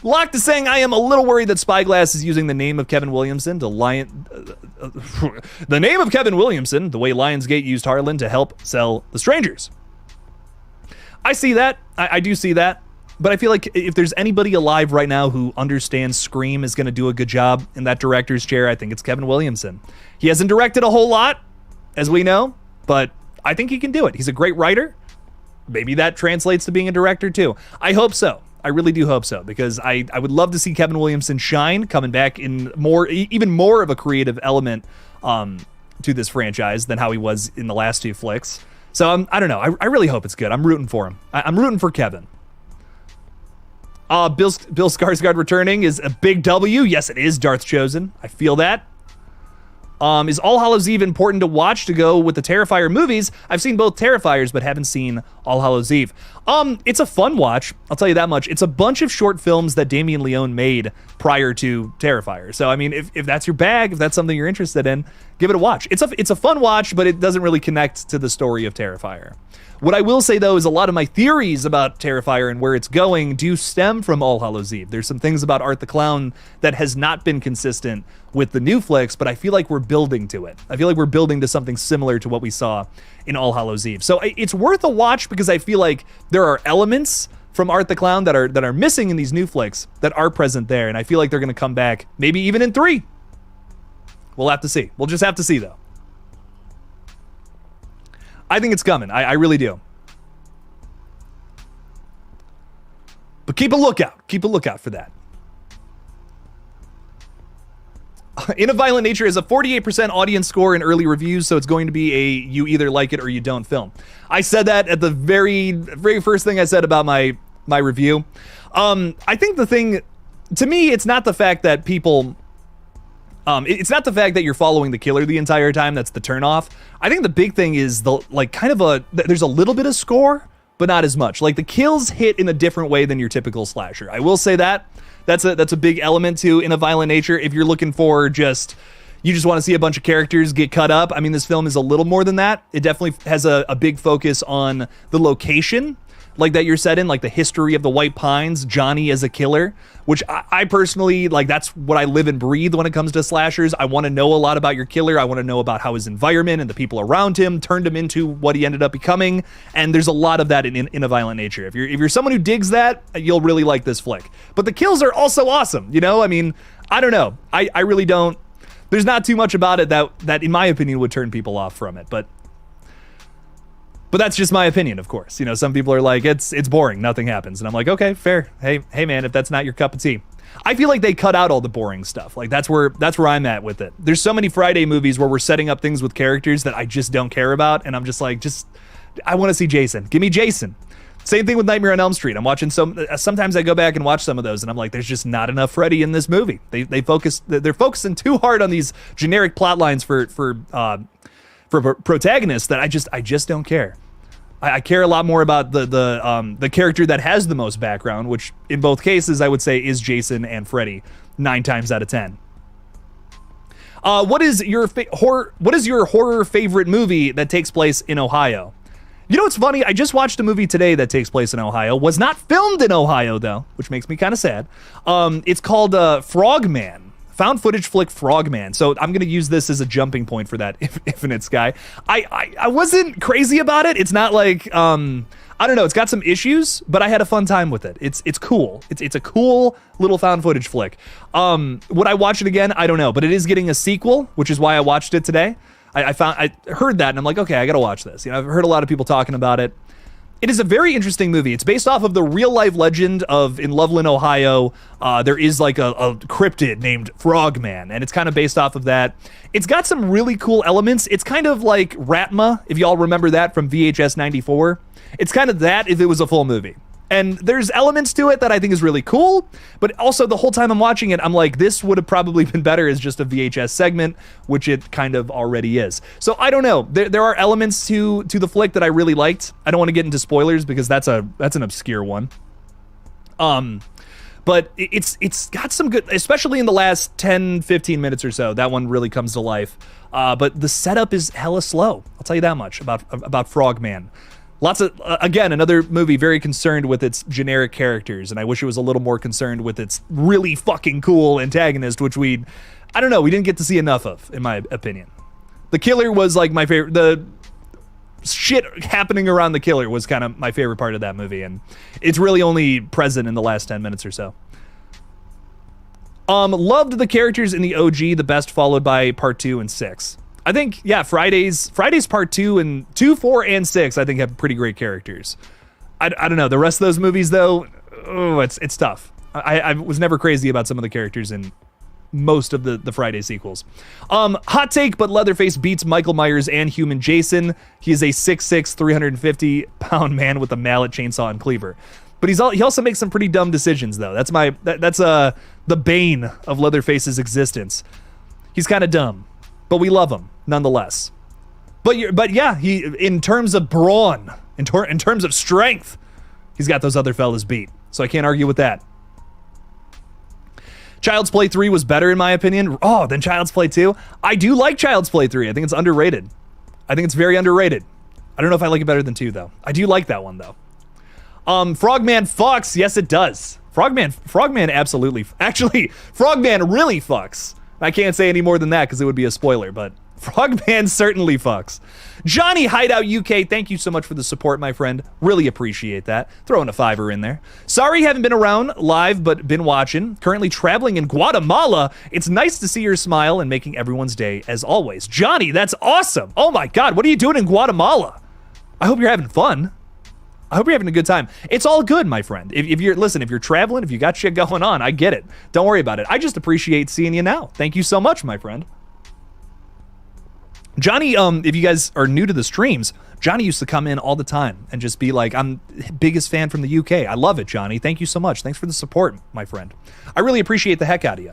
A: Locked is saying, I am a little worried that Spyglass is using the name of Kevin Williamson to the name of Kevin Williamson, the way Lionsgate used Harlan to help sell The Strangers. I see that. I do see that. But I feel like if there's anybody alive right now who understands Scream is going to do a good job in that director's chair, I think it's Kevin Williamson. He hasn't directed a whole lot, as we know, but I think he can do it. He's a great writer. Maybe that translates to being a director too. I hope so. I really do hope so, because I would love to see Kevin Williamson shine, coming back in even more of a creative element to this franchise than how he was in the last two flicks. So I don't know. I really hope it's good. I'm rooting for him. I'm rooting for Kevin. Bill Skarsgård returning is a big W. Yes, it is, Darth Chosen. I feel that. Is All Hallows Eve important to watch to go with the Terrifier movies? I've seen both Terrifiers, but haven't seen All Hallows Eve. It's a fun watch. I'll tell you that much. It's a bunch of short films that Damien Leone made prior to Terrifier. So, I mean, if that's your bag, if that's something you're interested in, give it a watch. It's a fun watch, but it doesn't really connect to the story of Terrifier. What I will say, though, is a lot of my theories about Terrifier and where it's going do stem from All Hallows Eve. There's some things about Art the Clown that has not been consistent with the new flicks, but I feel like we're building to it. I feel like we're building to something similar to what we saw in All Hallows Eve. So it's worth a watch, because I feel like there are elements from Art the Clown that are missing in these new flicks that are present there, and I feel like they're going to come back, maybe even in 3. We'll have to see. We'll just have to see, though. I think it's coming. I really do. But keep a lookout. Keep a lookout for that. In a Violent Nature is a 48% audience score in early reviews, so it's going to be a you either like it or you don't film. I said that at the very first thing I said about my review. I think the thing, to me, it's not the fact that people... it's not the fact that you're following the killer the entire time that's the turnoff. I think the big thing is there's a little bit of score, but not as much. Like, the kills hit in a different way than your typical slasher. I will say that. That's a big element to In a Violent Nature. If you're looking for you just want to see a bunch of characters get cut up, I mean, this film is a little more than that. It definitely has a big focus on the location, like that you're set in, like the history of the White Pines, Johnny as a killer, which I personally, like, that's what I live and breathe when it comes to slashers. I want to know a lot about your killer. I want to know about how his environment and the people around him turned him into what he ended up becoming. And there's a lot of that in A Violent Nature. If you're someone who digs that, you'll really like this flick. But the kills are also awesome. You know, I mean, I don't know. I really don't. There's not too much about it that in my opinion would turn people off from it. But that's just my opinion, of course. You know, some people are like, it's boring, nothing happens. And I'm like, okay, fair. Hey man, if that's not your cup of tea. I feel like they cut out all the boring stuff. Like that's where I'm at with it. There's so many Friday movies where we're setting up things with characters that I just don't care about. And I'm just like, I want to see Jason. Give me Jason. Same thing with Nightmare on Elm Street. I'm watching sometimes I go back and watch some of those and I'm like, there's just not enough Freddy in this movie. They're focusing too hard on these generic plot lines for protagonists that I just don't care. I care a lot more about the character that has the most background, which in both cases I would say is Jason and Freddy 9 times out of 10. What is your horror favorite movie that takes place in Ohio? You know what's funny? I just watched a movie today that takes place in Ohio. Was not filmed in Ohio though, which makes me kind of sad. It's called Frogman. Found footage flick Frogman. So I'm going to use this as a jumping point for that Infinite Sky. I wasn't crazy about it. It's not like, I don't know. It's got some issues, but I had a fun time with it. It's cool. It's a cool little found footage flick. Would I watch it again? I don't know, but it is getting a sequel, which is why I watched it today. I heard that and I'm like, okay, I got to watch this. You know, I've heard a lot of people talking about it. It is a very interesting movie. It's based off of the real life legend of in Loveland, Ohio. There is like a cryptid named Frogman, and it's kind of based off of that. It's got some really cool elements. It's kind of like Ratma, if y'all remember that from VHS 94. It's kind of that if it was a full movie. And there's elements to it that I think is really cool, but also the whole time I'm watching it, I'm like, this would have probably been better as just a VHS segment, which it kind of already is. So I don't know. There are elements to the flick that I really liked. I don't want to get into spoilers because that's an obscure one. But it's got some good, especially in the last 10, 15 minutes or so. That one really comes to life. But the setup is hella slow. I'll tell you that much about Frogman. Lots of, again, another movie very concerned with its generic characters, and I wish it was a little more concerned with its really fucking cool antagonist, which we didn't get to see enough of, in my opinion. The killer was like my favorite, the shit happening around the killer was kind of my favorite part of that movie, and it's really only present in the last 10 minutes or so. Loved the characters in the OG the best, followed by part 2 and 6. I think, yeah, Friday's part 2 and 2, 4, and 6, I think have pretty great characters. I don't know. The rest of those movies, though, it's tough. I was never crazy about some of the characters in most of the Friday sequels. Hot take, but Leatherface beats Michael Myers and Human Jason. He is a 6'6", 350-pound man with a mallet, chainsaw, and cleaver. But he also makes some pretty dumb decisions, though. That's the bane of Leatherface's existence. He's kind of dumb. But we love him nonetheless. But yeah, he in terms of brawn, in terms of strength, he's got those other fellas beat. So I can't argue with that. Child's Play 3 was better in my opinion. Oh, than Child's Play 2. I do like Child's Play 3. I think it's underrated. I think it's very underrated. I don't know if I like it better than 2 though. I do like that one though. Frogman fucks. Yes, it does. Frogman absolutely. Actually, Frogman really fucks. I can't say any more than that because it would be a spoiler, but Frogman certainly fucks. Johnny Hideout UK, thank you so much for the support, my friend. Really appreciate that. Throwing a $5 in there. Sorry haven't been around live, but been watching. Currently traveling in Guatemala. It's nice to see your smile and making everyone's day as always. Johnny, that's awesome. Oh my God, what are you doing in Guatemala? I hope you're having fun. I hope you're having a good time. It's all good, my friend. If you're traveling, if you got shit going on, I get it. Don't worry about it. I just appreciate seeing you now. Thank you so much, my friend. Johnny, if you guys are new to the streams, Johnny used to come in all the time and just be like, I'm biggest fan from the UK. I love it, Johnny. Thank you so much. Thanks for the support, my friend. I really appreciate the heck out of you.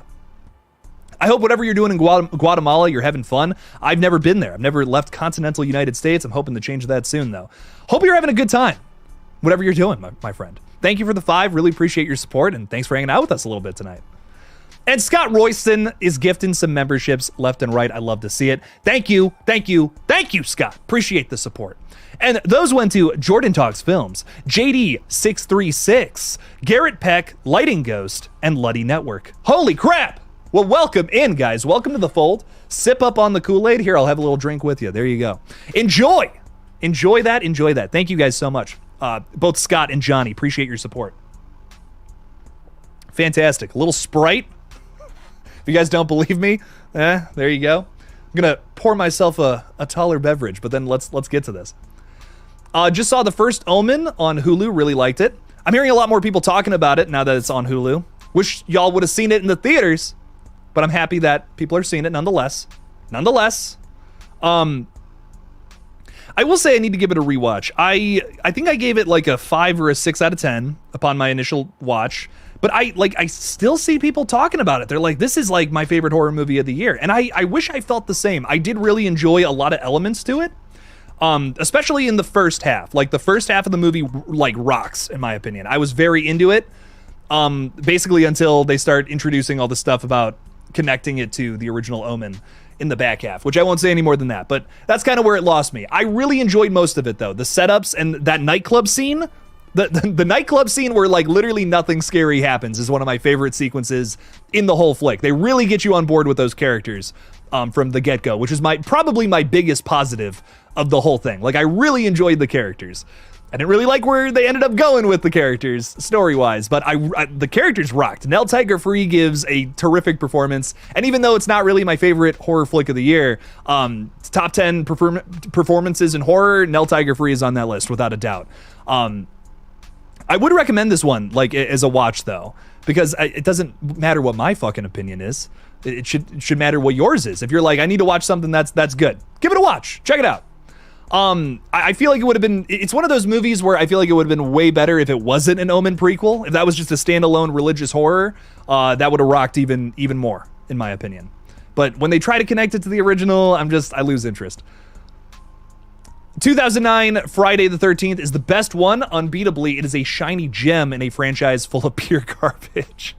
A: I hope whatever you're doing in Guatemala, you're having fun. I've never been there. I've never left continental United States. I'm hoping to change that soon, though. Hope you're having a good time. Whatever you're doing, my friend. thank you for the 5. Really appreciate your support, and thanks for hanging out with us a little bit tonight. And Scott Royston is gifting some memberships left and right. I love to see it. Thank you, Scott. Appreciate the support. And those went to Jordan Talks Films, JD636, Garrett Peck, Lighting Ghost, and Luddy Network. Holy crap! Well, welcome in, guys. Welcome to the fold. Sip up on the Kool-Aid. Here, I'll have a little drink with you. There you go. Enjoy. Enjoy that. Thank you guys so much. Both Scott and Johnny, appreciate your support. Fantastic. A little Sprite. If you guys don't believe me, there you go. I'm gonna pour myself a taller beverage, but then let's get to this. Just saw The First Omen on Hulu, really liked it. I'm hearing a lot more people talking about it now that it's on Hulu. Wish y'all would have seen it in the theaters, but I'm happy that people are seeing it nonetheless. I will say I need to give it a rewatch. I think I gave it like a 5 or a 6 out of 10 upon my initial watch, but I still see people talking about it. They're like, this is like my favorite horror movie of the year. And I wish I felt the same. I did really enjoy a lot of elements to it. Especially in the first half. Like the first half of the movie like rocks, in my opinion. I was very into it. Basically until they start introducing all the stuff about connecting it to the original Omen in the back half, which I won't say any more than that, but that's kind of where it lost me. I really enjoyed most of it though. The setups and that nightclub scene, the nightclub scene where like literally nothing scary happens is one of my favorite sequences in the whole flick. They really get you on board with those characters from the get-go, which is probably my biggest positive of the whole thing. Like I really enjoyed the characters. I didn't really like where they ended up going with the characters story-wise, but the characters rocked. Nell Tiger Free gives a terrific performance, and even though it's not really my favorite horror flick of the year, top 10 performances in horror, Nell Tiger Free is on that list without a doubt. I would recommend this one like as a watch though, because it doesn't matter what my fucking opinion is. It should matter what yours is. If you're like, I need to watch something that's good, give it a watch. Check it out. I feel like it would have been, it's one of those movies where I feel like it would have been way better if it wasn't an Omen prequel. If that was just a standalone religious horror, that would have rocked even more, in my opinion. But when they try to connect it to the original, I lose interest. 2009 Friday the 13th is the best one, unbeatably. It is a shiny gem in a franchise full of pure garbage.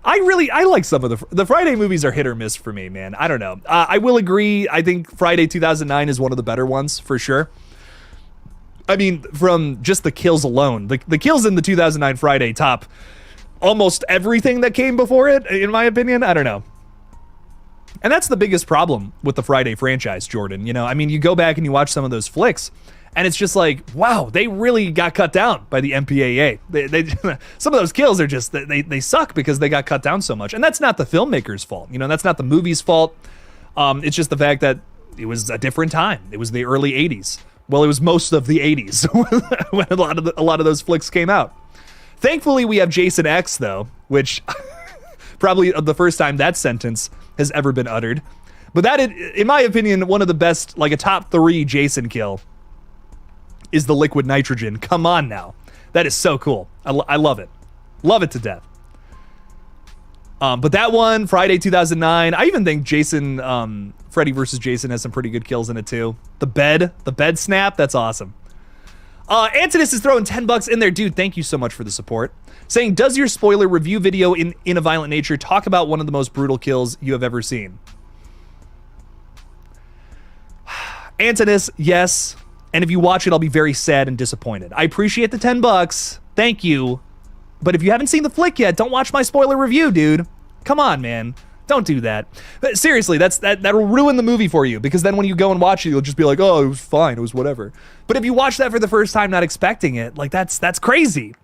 A: I like some of the Friday movies are hit or miss for me, man. I don't know. I will agree. I think Friday 2009 is one of the better ones for sure. I mean, from just the kills alone, the kills in the 2009 Friday top almost everything that came before it, in my opinion. I don't know. And that's the biggest problem with the Friday franchise, Jordan. You know, I mean, you go back and you watch some of those flicks, and it's just like, wow, they really got cut down by the MPAA. They some of those kills are just, they suck because they got cut down so much. And that's not the filmmaker's fault. You know, that's not the movie's fault. It's just the fact that it was a different time. It was the early 80s. Well, it was most of the 80s when a lot of those flicks came out. Thankfully, we have Jason X, though, which probably the first time that sentence has ever been uttered. But that, in my opinion, one of the best, like a top 3 Jason kill is the liquid nitrogen. Come on now. That is so cool. I love it. Love it to death. But that one, Friday 2009, I even think Jason, Freddy vs. Jason has some pretty good kills in it too. The bed snap, that's awesome. Antinous is throwing $10 in there. Dude, thank you so much for the support. Saying, does your spoiler review video in a Violent Nature talk about one of the most brutal kills you have ever seen? Antinous, yes. And if you watch it, I'll be very sad and disappointed. I appreciate the $10. Thank you. But if you haven't seen the flick yet, don't watch my spoiler review, dude. Come on, man. Don't do that. But seriously, that'll ruin the movie for you, because then when you go and watch it, you'll just be like, oh, it was fine. It was whatever. But if you watch that for the first time, not expecting it, like that's crazy.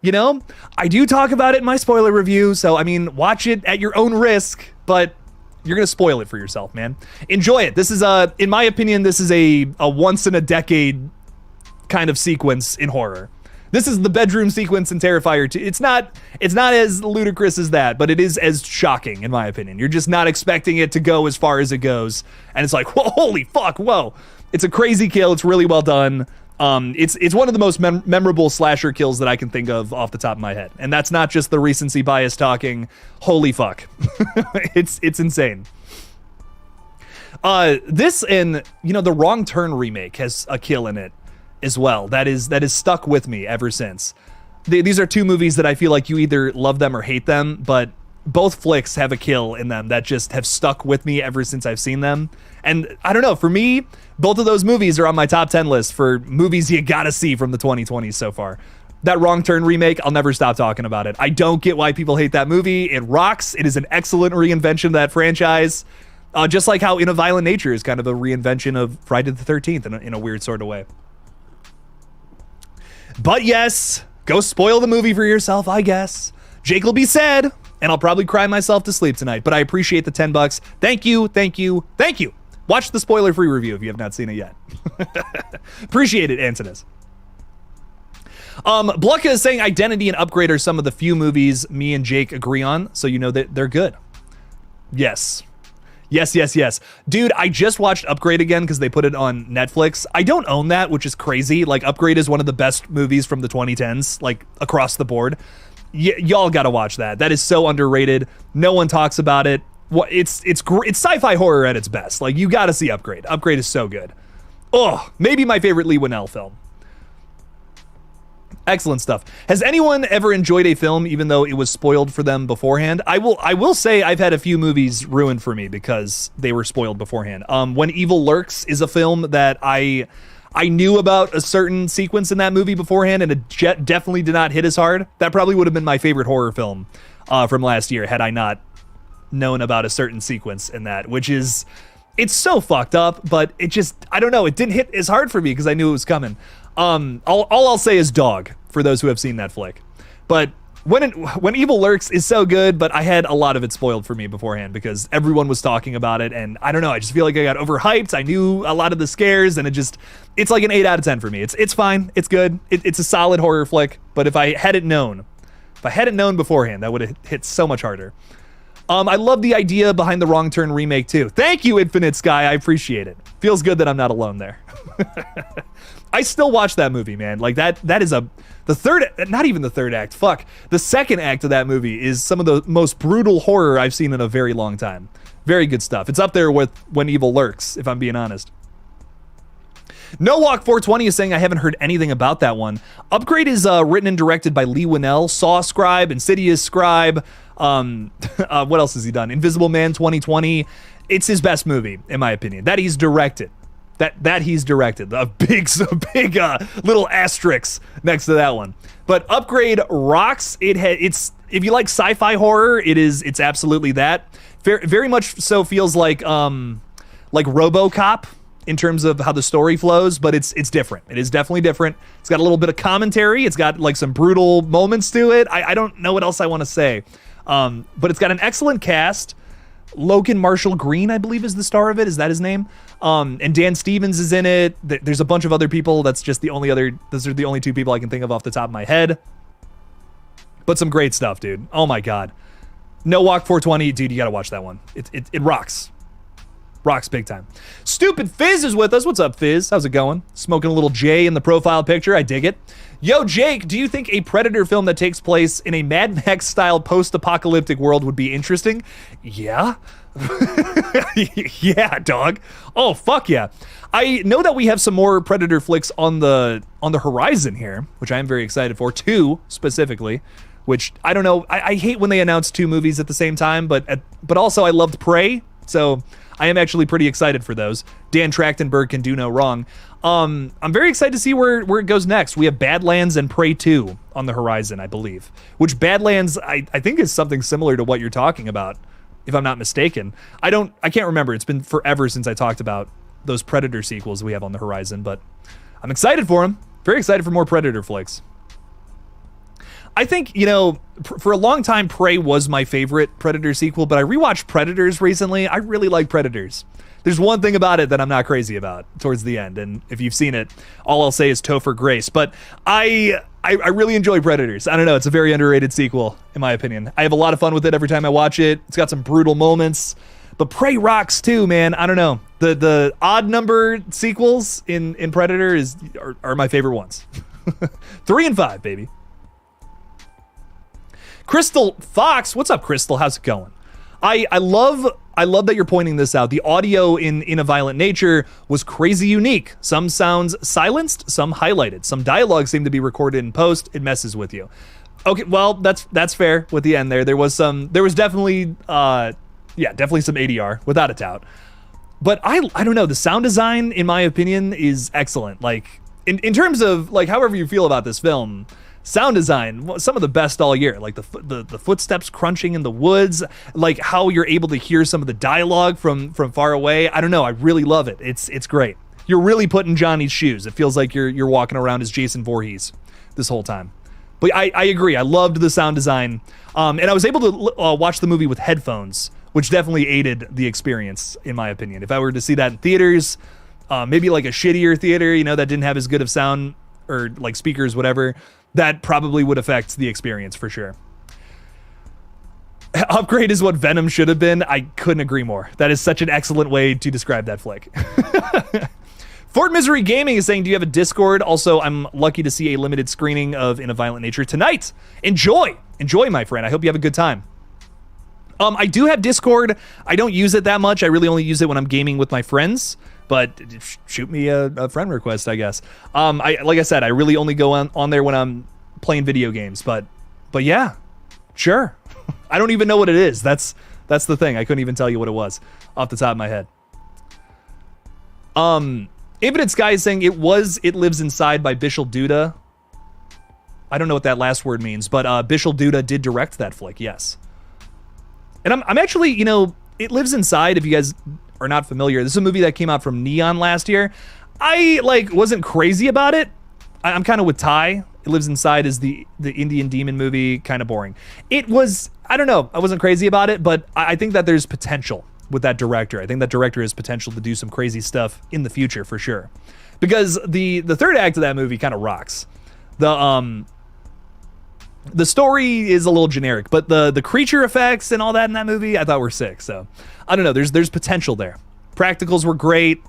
A: You know? I do talk about it in my spoiler review, so I mean, watch it at your own risk, but you're gonna spoil it for yourself, man. Enjoy it. This is in my opinion, this is a once in a decade kind of sequence in horror. This is the bedroom sequence in Terrifier 2. It's not as ludicrous as that, but it is as shocking in my opinion. You're just not expecting it to go as far as it goes, and it's like, whoa, holy fuck, whoa. It's a crazy kill. It's really well done. It's one of the most memorable slasher kills that I can think of off the top of my head. And that's not just the recency bias talking. Holy fuck. It's insane. This and, you know, the Wrong Turn remake has a kill in it as well. That is stuck with me ever since. these are two movies that I feel like you either love them or hate them, but both flicks have a kill in them that just have stuck with me ever since I've seen them. And I don't know, for me, both of those movies are on my top 10 list for movies you gotta see from the 2020s so far. That Wrong Turn remake, I'll never stop talking about it. I don't get why people hate that movie. It rocks. It is an excellent reinvention of that franchise. Just like how In a Violent Nature is kind of a reinvention of Friday the 13th in a weird sort of way. But yes, go spoil the movie for yourself, I guess. Jake will be sad, and I'll probably cry myself to sleep tonight, but I appreciate the $10. Thank you, thank you, thank you. Watch the spoiler-free review if you have not seen it yet. Appreciate it, Antonis. Blucka is saying Identity and Upgrade are some of the few movies me and Jake agree on, so you know that they're good. Yes. Yes. Dude, I just watched Upgrade again because they put it on Netflix. I don't own that, which is crazy. Like, Upgrade is one of the best movies from the 2010s, like, across the board. Y'all gotta watch that. That is so underrated. No one talks about it. It's sci-fi horror at its best. Like, you gotta see Upgrade. Upgrade is so good. Oh, maybe my favorite Lee Winnell film. Excellent stuff. Has anyone ever enjoyed a film even though it was spoiled for them beforehand? I will say I've had a few movies ruined for me because they were spoiled beforehand. When Evil Lurks is a film that I knew about a certain sequence in that movie beforehand, and it definitely did not hit as hard. That probably would have been my favorite horror film from last year had I not known about a certain sequence in that, which is, it's so fucked up, but it just, I don't know, it didn't hit as hard for me because I knew it was coming. All I'll say is dog for those who have seen that flick. But when Evil Lurks is so good, but I had a lot of it spoiled for me beforehand because everyone was talking about it, and I don't know, I just feel like I got overhyped. I knew a lot of the scares, and it's like an 8 out of 10 for me. It's fine, it's good, it's a solid horror flick, but if I hadn't known beforehand, that would have hit so much harder. I love the idea behind the Wrong Turn remake too. Thank you, Infinite Sky, I appreciate it. Feels good that I'm not alone there. I still watch that movie, man. Like that is not even the third act. Fuck. The second act of that movie is some of the most brutal horror I've seen in a very long time. Very good stuff. It's up there with When Evil Lurks, if I'm being honest. No Walk 420 is saying I haven't heard anything about that one. Upgrade is written and directed by Lee Winnell, Saw Scribe, Insidious Scribe. What else has he done? Invisible Man 2020. It's his best movie, in my opinion. That he's directed. That he's directed. A big little asterisk next to that one. But Upgrade rocks. It's if you like sci-fi horror, it's absolutely that. Very much so feels like RoboCop in terms of how the story flows, but it's different. It is definitely different. It's got a little bit of commentary. It's got like some brutal moments to it. I don't know what else I want to say. But it's got an excellent cast. Logan Marshall Green, I believe, is the star of it. Is that his name? And Dan Stevens is in it. There's a bunch of other people. Those are the only two people I can think of off the top of my head. But some great stuff, dude. Oh my God. No Walk 420, dude, you gotta watch that one. It rocks. Rocks big time. Stupid Fizz is with us. What's up, Fizz? How's it going? Smoking a little J in the profile picture. I dig it. Yo, Jake, do you think a Predator film that takes place in a Mad Max-style post-apocalyptic world would be interesting? Yeah. Yeah, dog. Oh, fuck yeah. I know that we have some more Predator flicks on the horizon here, which I am very excited for. 2, specifically, which, I don't know, I hate when they announce 2 movies at the same time, but also I loved Prey, so I am actually pretty excited for those. Dan Trachtenberg can do no wrong. I'm very excited to see where it goes next. We have Badlands and Prey 2 on the horizon, I believe. Which Badlands, I think is something similar to what you're talking about, if I'm not mistaken. I can't remember. It's been forever since I talked about those Predator sequels we have on the horizon, but I'm excited for them. Very excited for more Predator flicks. I think, for a long time, Prey was my favorite Predator sequel, but I rewatched Predators recently. I really like Predators. There's one thing about it that I'm not crazy about towards the end, and if you've seen it, all I'll say is Topher Grace. But I really enjoy Predators. I don't know, it's a very underrated sequel, in my opinion. I have a lot of fun with it every time I watch it. It's got some brutal moments, but Prey rocks too, man. I don't know. The odd number sequels in Predator are my favorite ones. 3 and 5, baby. Crystal Fox, what's up, Crystal? How's it going? I love that you're pointing this out. The audio in A Violent Nature was crazy unique. Some sounds silenced, some highlighted. Some dialogue seemed to be recorded in post. It messes with you. Okay, well, that's fair with the end there. There was definitely definitely some ADR, without a doubt. But I don't know, the sound design, in my opinion, is excellent. Like, in terms of, like, however you feel about this film, sound design, some of the best all year. Like the footsteps crunching in the woods, like how you're able to hear some of the dialogue from far away. I don't know, I really love it. It's great. You're really put in Johnny's shoes. It feels like you're walking around as Jason Voorhees this whole time. But I agree, I loved the sound design. And I was able to watch the movie with headphones, which definitely aided the experience, in my opinion. If I were to see that in theaters, maybe like a shittier theater, you know, that didn't have as good of sound or like speakers, whatever, that probably would affect the experience for sure. Upgrade is what Venom should have been. I couldn't agree more. That is such an excellent way to describe that flick. Fort Misery Gaming is saying, do you have a Discord? Also, I'm lucky to see a limited screening of In a Violent Nature tonight. Enjoy, my friend. I hope you have a good time. I do have Discord. I don't use it that much. I really only use it when I'm gaming with my friends. But shoot me a friend request, I guess. Like I said, I really only go on there when I'm playing video games. But yeah, sure. I don't even know what it is. That's the thing. I couldn't even tell you what it was off the top of my head. Infinite Sky is saying it Lives Inside by Bishal Duda. I don't know what that last word means, but Bishal Duda did direct that flick, yes. And I'm actually, you know, It Lives Inside, if you guys are not familiar, this is a movie that came out from Neon last year. I wasn't crazy about it. I'm kind of with Ty. It Lives Inside is the Indian demon movie, kind of boring. It was, I don't know, I wasn't crazy about it, but I think that there's potential with that director. I think that director has potential to do some crazy stuff in the future for sure. Because the third act of that movie kind of rocks. The story is a little generic, but the creature effects and all that in that movie I thought were sick. So I don't know, there's potential there. Practicals were great.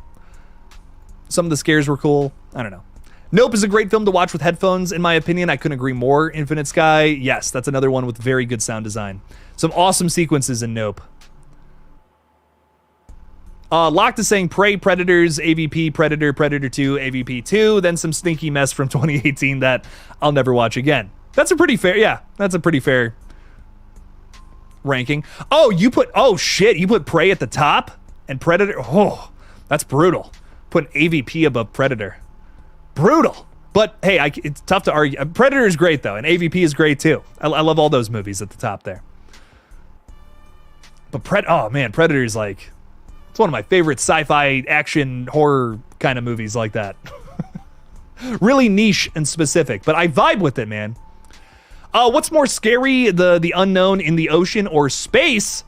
A: Some of the scares were cool. I don't know. Nope is a great film to watch with headphones, in my opinion. I couldn't agree more. Infinite Sky, yes, that's another one with very good sound design. Some awesome sequences in Nope. Locked is saying Prey, Predators, AVP, Predator, Predator 2, AVP 2, then some stinky mess from 2018 that I'll never watch again. That's a pretty fair ranking. Oh, you put Prey at the top and Predator. Oh, that's brutal. Put AVP above Predator. Brutal. But hey, it's tough to argue. Predator is great though, and AVP is great too. I love all those movies at the top there. But Predator is like, it's one of my favorite sci-fi action horror kind of movies like that. Really niche and specific, but I vibe with it, man. What's more scary, the unknown in the ocean or space?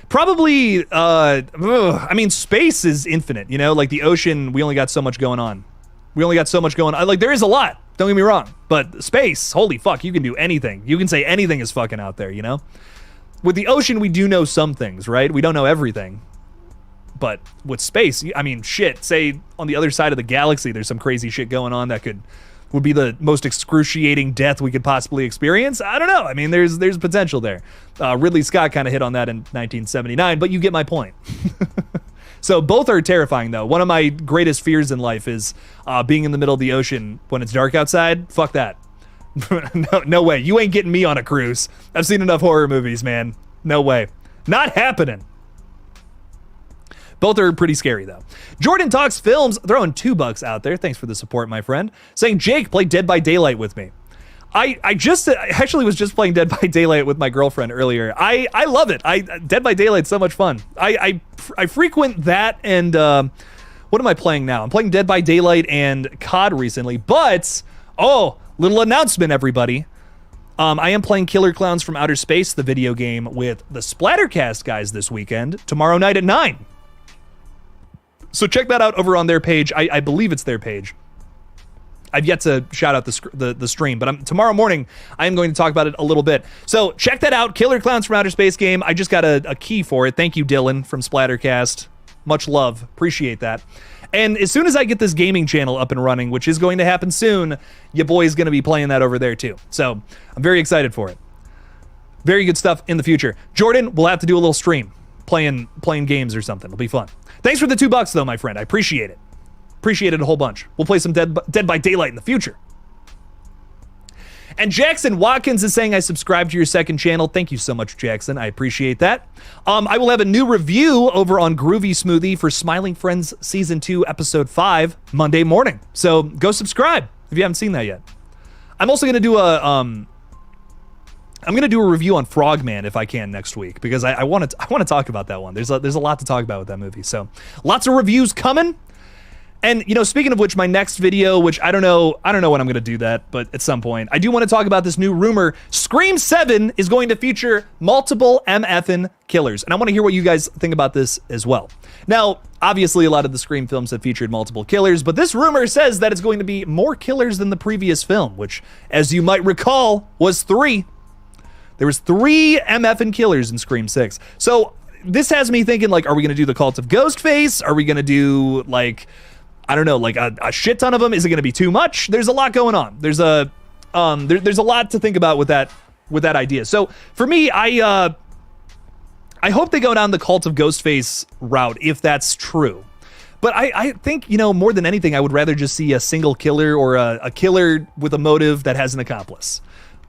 A: Probably, I mean, space is infinite, you know? Like the ocean, we only got so much going on. Like, there is a lot, don't get me wrong. But space, holy fuck, you can do anything. You can say anything is fucking out there, you know? With the ocean, we do know some things, right? We don't know everything. But with space, I mean, shit, say on the other side of the galaxy, there's some crazy shit going on that would be the most excruciating death we could possibly experience. I don't know. I mean, there's potential there. Ridley Scott kind of hit on that in 1979, but you get my point. So both are terrifying, though. One of my greatest fears in life is being in the middle of the ocean when it's dark outside. Fuck that. No way. You ain't getting me on a cruise. I've seen enough horror movies, man. No way. Not happening. Both are pretty scary, though. Jordan Talks Films, throwing $2 out there. Thanks for the support, my friend. Saying, Jake, play Dead by Daylight with me. I actually was just playing Dead by Daylight with my girlfriend earlier. I love it. Dead by Daylight's so much fun. I frequent that, and what am I playing now? I'm playing Dead by Daylight and COD recently, but, little announcement, everybody. I am playing Killer Clowns from Outer Space, the video game, with the Splattercast guys this weekend, tomorrow night at 9. So check that out over on their page. I believe it's their page. I've yet to shout out the stream, but tomorrow morning, I am going to talk about it a little bit. So check that out, Killer Clowns from Outer Space game. I just got a key for it. Thank you, Dylan from Splattercast. Much love. Appreciate that. And as soon as I get this gaming channel up and running, which is going to happen soon, your boy is going to be playing that over there too. So I'm very excited for it. Very good stuff in the future. Jordan, we'll have to do a little stream playing games or something. It'll be fun. Thanks for the $2 though, my friend. I appreciate it. Appreciate it a whole bunch. We'll play some Dead by Daylight in the future. And Jackson Watkins is saying, I subscribed to your second channel. Thank you so much, Jackson. I appreciate that. I will have a new review over on Groovy Smoothie for Smiling Friends Season 2, Episode 5, Monday morning. So go subscribe if you haven't seen that yet. I'm also going to do a review on Frogman if I can next week, because I want to talk about that one. There's a lot to talk about with that movie. So lots of reviews coming. And, you know, speaking of which, my next video, which I don't know when I'm going to do that, but at some point, I do want to talk about this new rumor. Scream 7 is going to feature multiple MFing killers. And I want to hear what you guys think about this as well. Now, obviously, a lot of the Scream films have featured multiple killers, but this rumor says that it's going to be more killers than the previous film, which, as you might recall, was 3. There was 3 MFing killers in Scream 6. So this has me thinking, like, are we going to do the Cult of Ghostface? Are we going to do, like, I don't know, like a shit ton of them? Is it going to be too much? There's a lot going on. There's a lot to think about with that idea. So for me, I hope they go down the Cult of Ghostface route if that's true. But I think, you know, more than anything, I would rather just see a single killer or a killer with a motive that has an accomplice.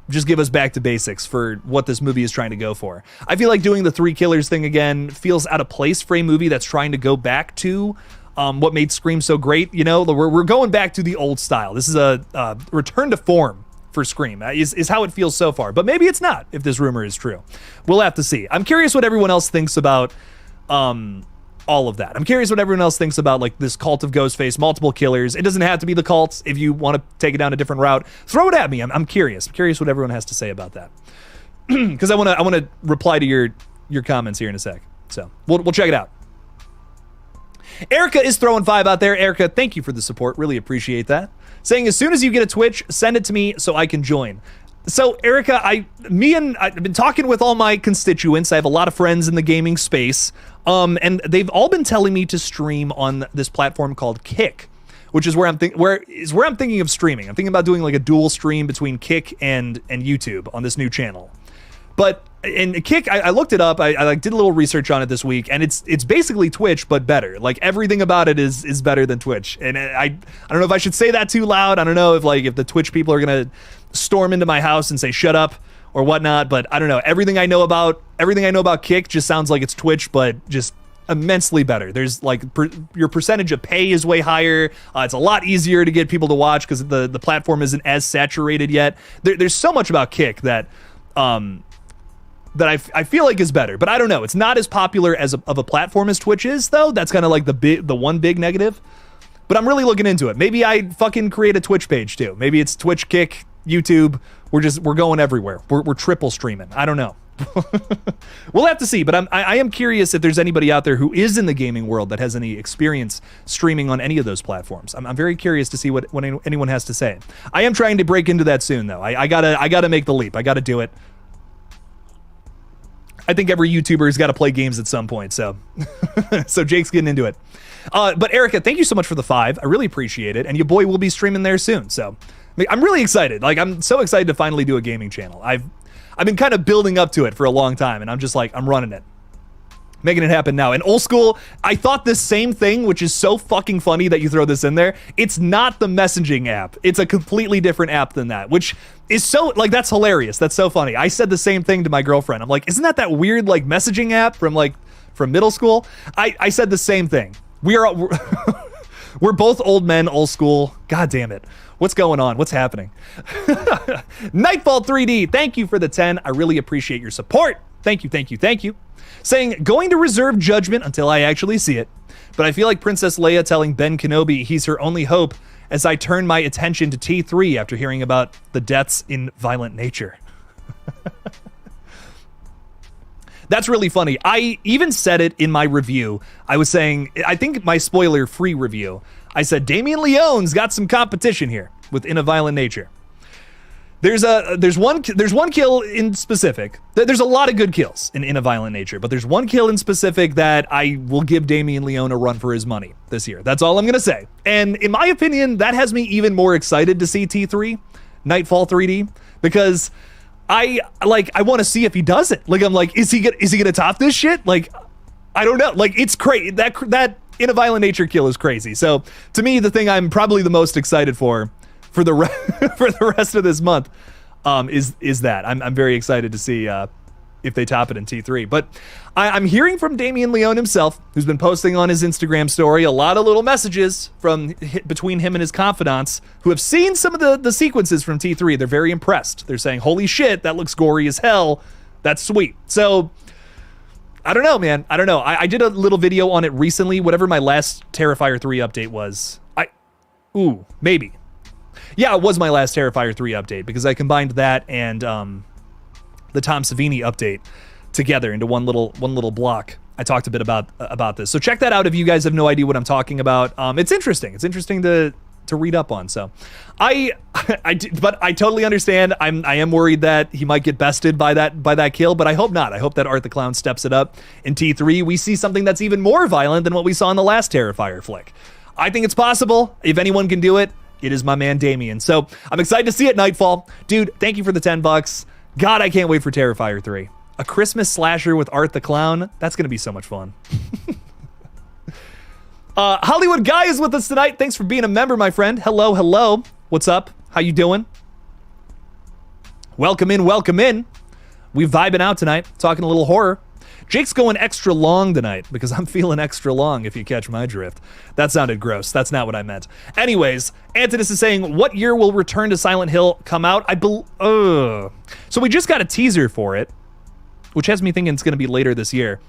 A: Just give us back to basics for what this movie is trying to go for. I feel like doing the 3 killers thing again feels out of place for a movie that's trying to go back to what made Scream so great. You know, we're going back to the old style. This is a return to form for Scream, is how it feels so far. But maybe it's not, if this rumor is true. We'll have to see. I'm curious what everyone else thinks about all of that. I'm curious what everyone else thinks about, like, this Cult of Ghostface, multiple killers. It doesn't have to be the cult. If you want to take it down a different route, throw it at me. I'm curious. I'm curious what everyone has to say about that. Because I want to reply to your comments here in a sec. So we'll check it out. Erica is throwing 5 out there. Erica, thank you for the support. Really appreciate that. Saying, as soon as you get a Twitch, send it to me so I can join. So, Erica, I've been talking with all my constituents. I have a lot of friends in the gaming space, and they've all been telling me to stream on this platform called Kick, which is where I'm thinking of streaming. I'm thinking about doing like a dual stream between Kick and YouTube on this new channel. But in Kick, I looked it up. I did a little research on it this week, and it's basically Twitch but better. Like, everything about it is better than Twitch. And I don't know if I should say that too loud. I don't know if the Twitch people are gonna storm into my house and say shut up or whatnot. But I don't know. Everything I know about Kick just sounds like it's Twitch, but just immensely better. There's like your percentage of pay is way higher. It's a lot easier to get people to watch because the platform isn't as saturated yet. There's so much about Kick that I feel like is better, but I don't know. It's not as popular of a platform as Twitch is, though. That's kind of like the one big negative. But I'm really looking into it. Maybe I fucking create a Twitch page too. Maybe it's Twitch, Kick, YouTube. We're going everywhere. We're triple streaming. I don't know. We'll have to see. But I am curious if there's anybody out there who is in the gaming world that has any experience streaming on any of those platforms. I'm very curious to see what anyone has to say. I am trying to break into that soon, though. I gotta make the leap. I gotta do it. I think every YouTuber's got to play games at some point, so so Jake's getting into it. But Erica, thank you so much for the 5. I really appreciate it, and your boy will be streaming there soon. So I'm really excited. Like, I'm so excited to finally do a gaming channel. I've been kind of building up to it for a long time, and I'm just like, I'm running it. Making it happen now. And Old School, I thought this same thing, which is so fucking funny that you throw this in there. It's not the messaging app. It's a completely different app than that, which is so, like, that's hilarious. That's so funny. I said the same thing to my girlfriend. I'm like, isn't that weird, like, messaging app from middle school? I said the same thing. We're both old men, Old School. God damn it. What's going on? What's happening? Nightfall 3D, thank you for the 10. I really appreciate your support. Thank you, thank you, thank you. Saying, going to reserve judgment until I actually see it, but I feel like Princess Leia telling Ben Kenobi he's her only hope as I turn my attention to T3 after hearing about the deaths in Violent Nature. That's really funny. I even said it in my review. I was saying, I think my spoiler-free review, I said, Damien Leone's got some competition here with In a Violent Nature. There's one kill in specific. There's a lot of good kills in A Violent Nature, but there's one kill in specific that I will give Damien Leone a run for his money this year. That's all I'm gonna say. And in my opinion, that has me even more excited to see T3, Nightfall 3D, because I want to see if he does it. Like, I'm like, is he gonna top this shit? Like, I don't know. Like, it's crazy. That in a violent nature kill is crazy. So to me, the thing I'm probably the most excited for the for the rest of this month is that I'm very excited to see if they top it in T3. But I'm hearing from Damien Leone himself, who's been posting on his Instagram story a lot of little messages between him and his confidants who have seen some of the sequences from T3. They're very impressed. They're saying, holy shit, that looks gory as hell. That's sweet. So I don't know, man. I don't know. I did a little video on it recently, whatever my last Terrifier 3 update was. Maybe. Yeah, it was my last Terrifier 3 update because I combined that and the Tom Savini update together into one little block. I talked a bit about this. So check that out if you guys have no idea what I'm talking about. It's interesting. It's interesting to read up on. So but I totally understand. I am worried that he might get bested by that kill, but I hope not. I hope that Art the Clown steps it up. In T3, we see something that's even more violent than what we saw in the last Terrifier flick. I think it's possible. If anyone can do it, it is my man Damien. So I'm excited to see it, Nightfall. Dude, thank you for the $10. God, I can't wait for Terrifier 3. A Christmas slasher with Art the Clown. That's going to be so much fun. Hollywood Guy is with us tonight. Thanks for being a member, my friend. Hello. What's up? How you doing? Welcome in. We vibing out tonight, talking a little horror. Jake's going extra long tonight because I'm feeling extra long, if you catch my drift. That sounded gross. That's not what I meant. Anyways, Antidus is saying, what year will Return to Silent Hill come out? So we just got a teaser for it, which has me thinking it's going to be later this year.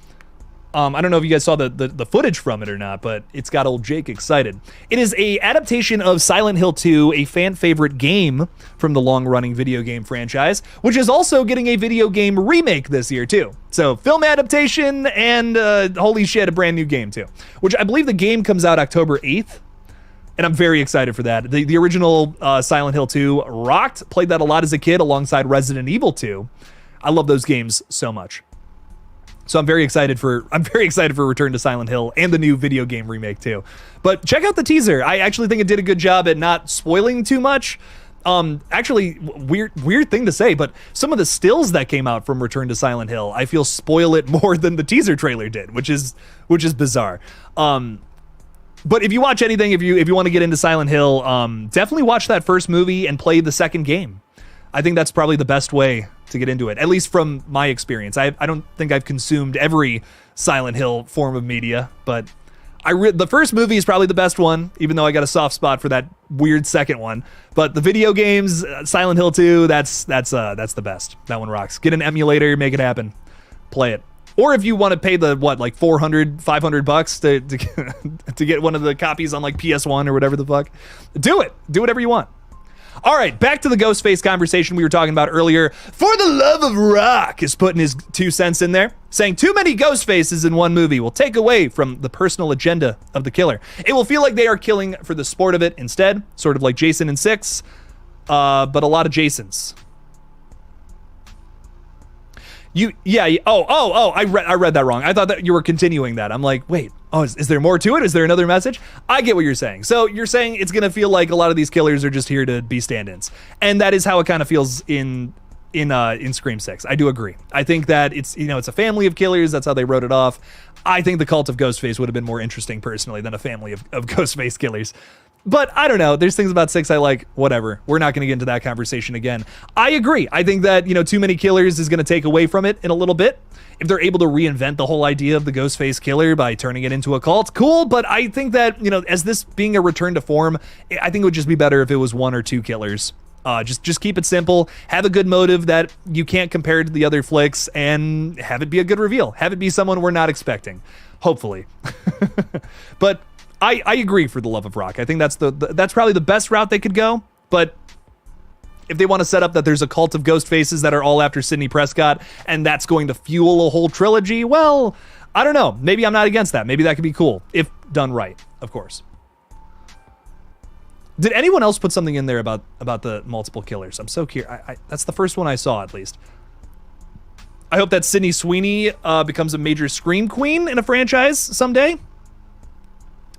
A: I don't know if you guys saw the footage from it or not, but it's got old Jake excited. It is a adaptation of Silent Hill 2, a fan favorite game from the long-running video game franchise, which is also getting a video game remake this year too. So film adaptation and holy shit, a brand new game too, which I believe the game comes out October 8th. And I'm very excited for that. The original Silent Hill 2 rocked, played that a lot as a kid alongside Resident Evil 2. I love those games so much. So I'm very excited for Return to Silent Hill and the new video game remake too. But check out the teaser. I actually think it did a good job at not spoiling too much. Actually, weird thing to say, but some of the stills that came out from Return to Silent Hill, I feel spoil it more than the teaser trailer did, which is bizarre. But if you watch anything, if you want to get into Silent Hill, definitely watch that first movie and play the second game. I think that's probably the best way to get into it, at least from my experience. I don't think I've consumed every Silent Hill form of media, but the first movie is probably the best one, even though I got a soft spot for that weird second one. But the video games, Silent Hill 2, that's the best. That one rocks. Get an emulator, make it happen, play it. Or if you want to pay the like $400-$500 to get one of the copies on like PS1 or whatever the fuck, do it. Do whatever you want. All right, back to the Ghostface conversation we were talking about earlier. For the Love of Rock is putting his 2 cents in there, saying too many Ghostfaces in one movie will take away from the personal agenda of the killer. It will feel like they are killing for the sport of it instead, sort of like Jason in 6, but a lot of Jasons. I read that wrong. I thought that you were continuing that. I'm like, wait, is there more to it? Is there another message? I get what you're saying. So you're saying it's gonna feel like a lot of these killers are just here to be stand-ins, and that is how it kind of feels in Scream 6. I do agree. I think that it's a family of killers. That's how they wrote it off. I think the Cult of Ghostface would have been more interesting personally than a family of Ghostface killers. But I don't know. There's things about 6 I like. Whatever. We're not going to get into that conversation again. I agree. I think that, too many killers is going to take away from it in a little bit. If they're able to reinvent the whole idea of the Ghostface killer by turning it into a cult, cool. But I think that, as this being a return to form, I think it would just be better if it was 1 or 2 killers. Just keep it simple. Have a good motive that you can't compare to the other flicks, and have it be a good reveal. Have it be someone we're not expecting. Hopefully. But I agree for the Love of Rock. I think that's probably the best route they could go. But if they want to set up that there's a cult of ghost faces that are all after Sidney Prescott, and that's going to fuel a whole trilogy, well, I don't know. Maybe I'm not against that. Maybe that could be cool if done right, of course. Did anyone else put something in there about the multiple killers? I'm so curious. That's the first one I saw, at least. I hope that Sydney Sweeney becomes a major Scream queen in a franchise someday.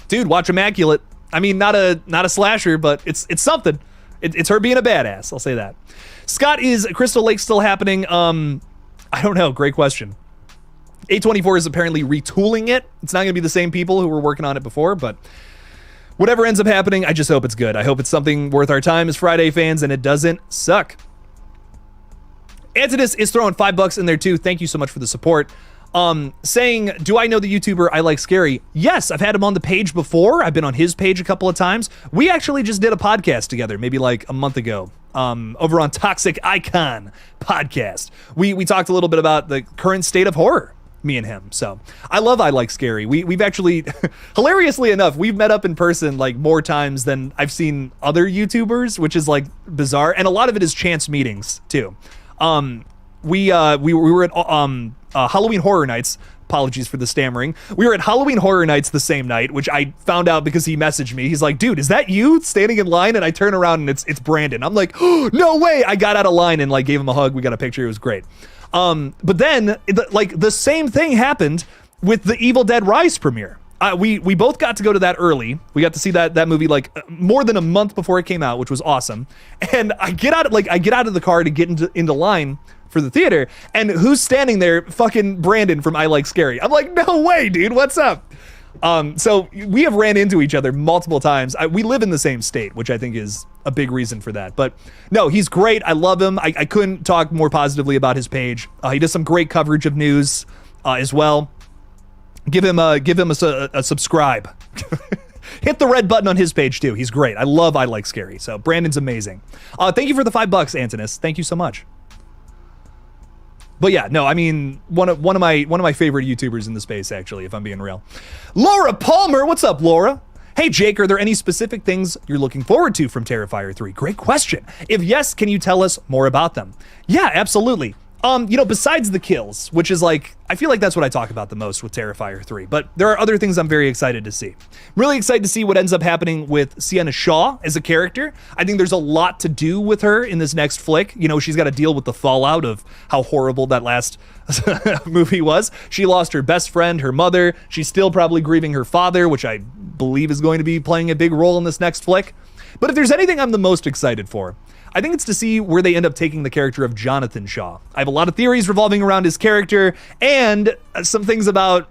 A: Dude, watch Immaculate. I mean, not a slasher, but it's something. It's her being a badass. I'll say that. Scott, is Crystal Lake still happening? I don't know. Great question. A24 is apparently retooling it. It's not going to be the same people who were working on it before, but whatever ends up happening, I just hope it's good. I hope it's something worth our time as Friday fans and it doesn't suck. Antidus is throwing $5 in there too. Thank you so much for the support. Saying, do I know the YouTuber I Like Scary? Yes, I've had him on the page before. I've been on his page a couple of times. We actually just did a podcast together, maybe like a month ago, over on Toxic Icon podcast. We talked a little bit about the current state of horror, me and him. So I love I Like Scary. We've actually, hilariously enough, we've met up in person like more times than I've seen other YouTubers, which is like bizarre. And a lot of it is chance meetings too. We were at Halloween Horror Nights. Apologies for the stammering. We were at Halloween Horror Nights the same night, which I found out because he messaged me. He's like, dude, is that you standing in line? And I turn around and it's Brandon. I'm like, oh, no way. I got out of line and like gave him a hug. We got a picture. It was great. But then like the same thing happened with the Evil Dead Rise premiere. We both got to go to that early. We got to see that movie like more than a month before it came out, which was awesome. And I get out of the car to get into line for the theater, and who's standing there? Fucking Brandon from I Like Scary. I'm like, no way, dude. What's up? So we have ran into each other multiple times. We live in the same state, which I think is a big reason for that. But no, he's great. I love him. I couldn't talk more positively about his page. He does some great coverage of news as well. Give him a subscribe. Hit the red button on his page too. He's great. I love I Like Scary. So Brandon's amazing. Thank you for the $5, Antinous. Thank you so much. But yeah, no, I mean, one of my favorite YouTubers in the space, actually, if I'm being real. Laura Palmer, what's up, Laura? Hey, Jake, are there any specific things you're looking forward to from Terrifier 3? Great question. If yes, can you tell us more about them? Yeah, absolutely. Besides the kills, which is like, I feel like that's what I talk about the most with Terrifier 3, but there are other things I'm very excited to see. Really excited to see what ends up happening with Sienna Shaw as a character. I think there's a lot to do with her in this next flick. You know, she's got to deal with the fallout of how horrible that last movie was. She lost her best friend, her mother. She's still probably grieving her father, which I believe is going to be playing a big role in this next flick. But if there's anything I'm the most excited for, I think it's to see where they end up taking the character of Jonathan Shaw. I have a lot of theories revolving around his character and some things about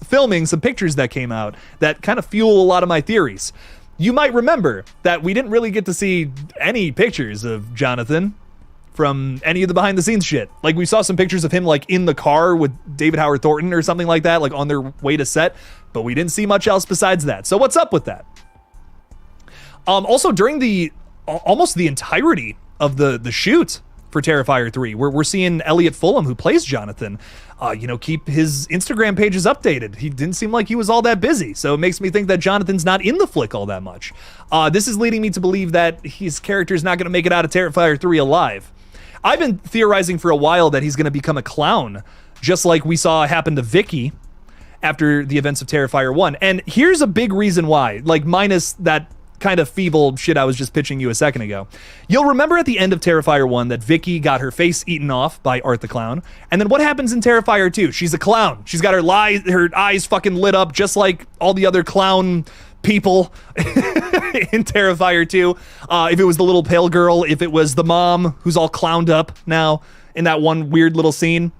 A: filming, some pictures that came out that kind of fuel a lot of my theories. You might remember that we didn't really get to see any pictures of Jonathan from any of the behind the scenes shit. Like we saw some pictures of him like in the car with David Howard Thornton or something like that, like on their way to set, but we didn't see much else besides that. So what's up with that? Also during almost the entirety of the shoot for Terrifier 3, we're seeing Elliot Fulham, who plays Jonathan, keep his Instagram pages updated. He didn't seem like he was all that busy, so it makes me think that Jonathan's not in the flick all that much. This is leading me to believe that his character is not going to make it out of Terrifier 3 alive. I've been theorizing for a while that he's going to become a clown, just like we saw happen to Vicky after the events of Terrifier 1. And here's a big reason why, like minus that kind of feeble shit I was just pitching you a second ago. You'll remember at the end of Terrifier 1 that Vicky got her face eaten off by Art the Clown. And then what happens in Terrifier 2? She's a clown. She's got her eyes fucking lit up just like all the other clown people in Terrifier 2. If it was the little pale girl, if it was the mom who's all clowned up now in that one weird little scene.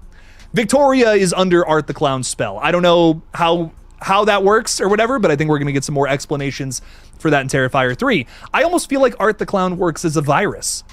A: Victoria is under Art the Clown's spell. I don't know how that works or whatever, but I think we're going to get some more explanations for that in Terrifier 3. I almost feel like Art the Clown works as a virus.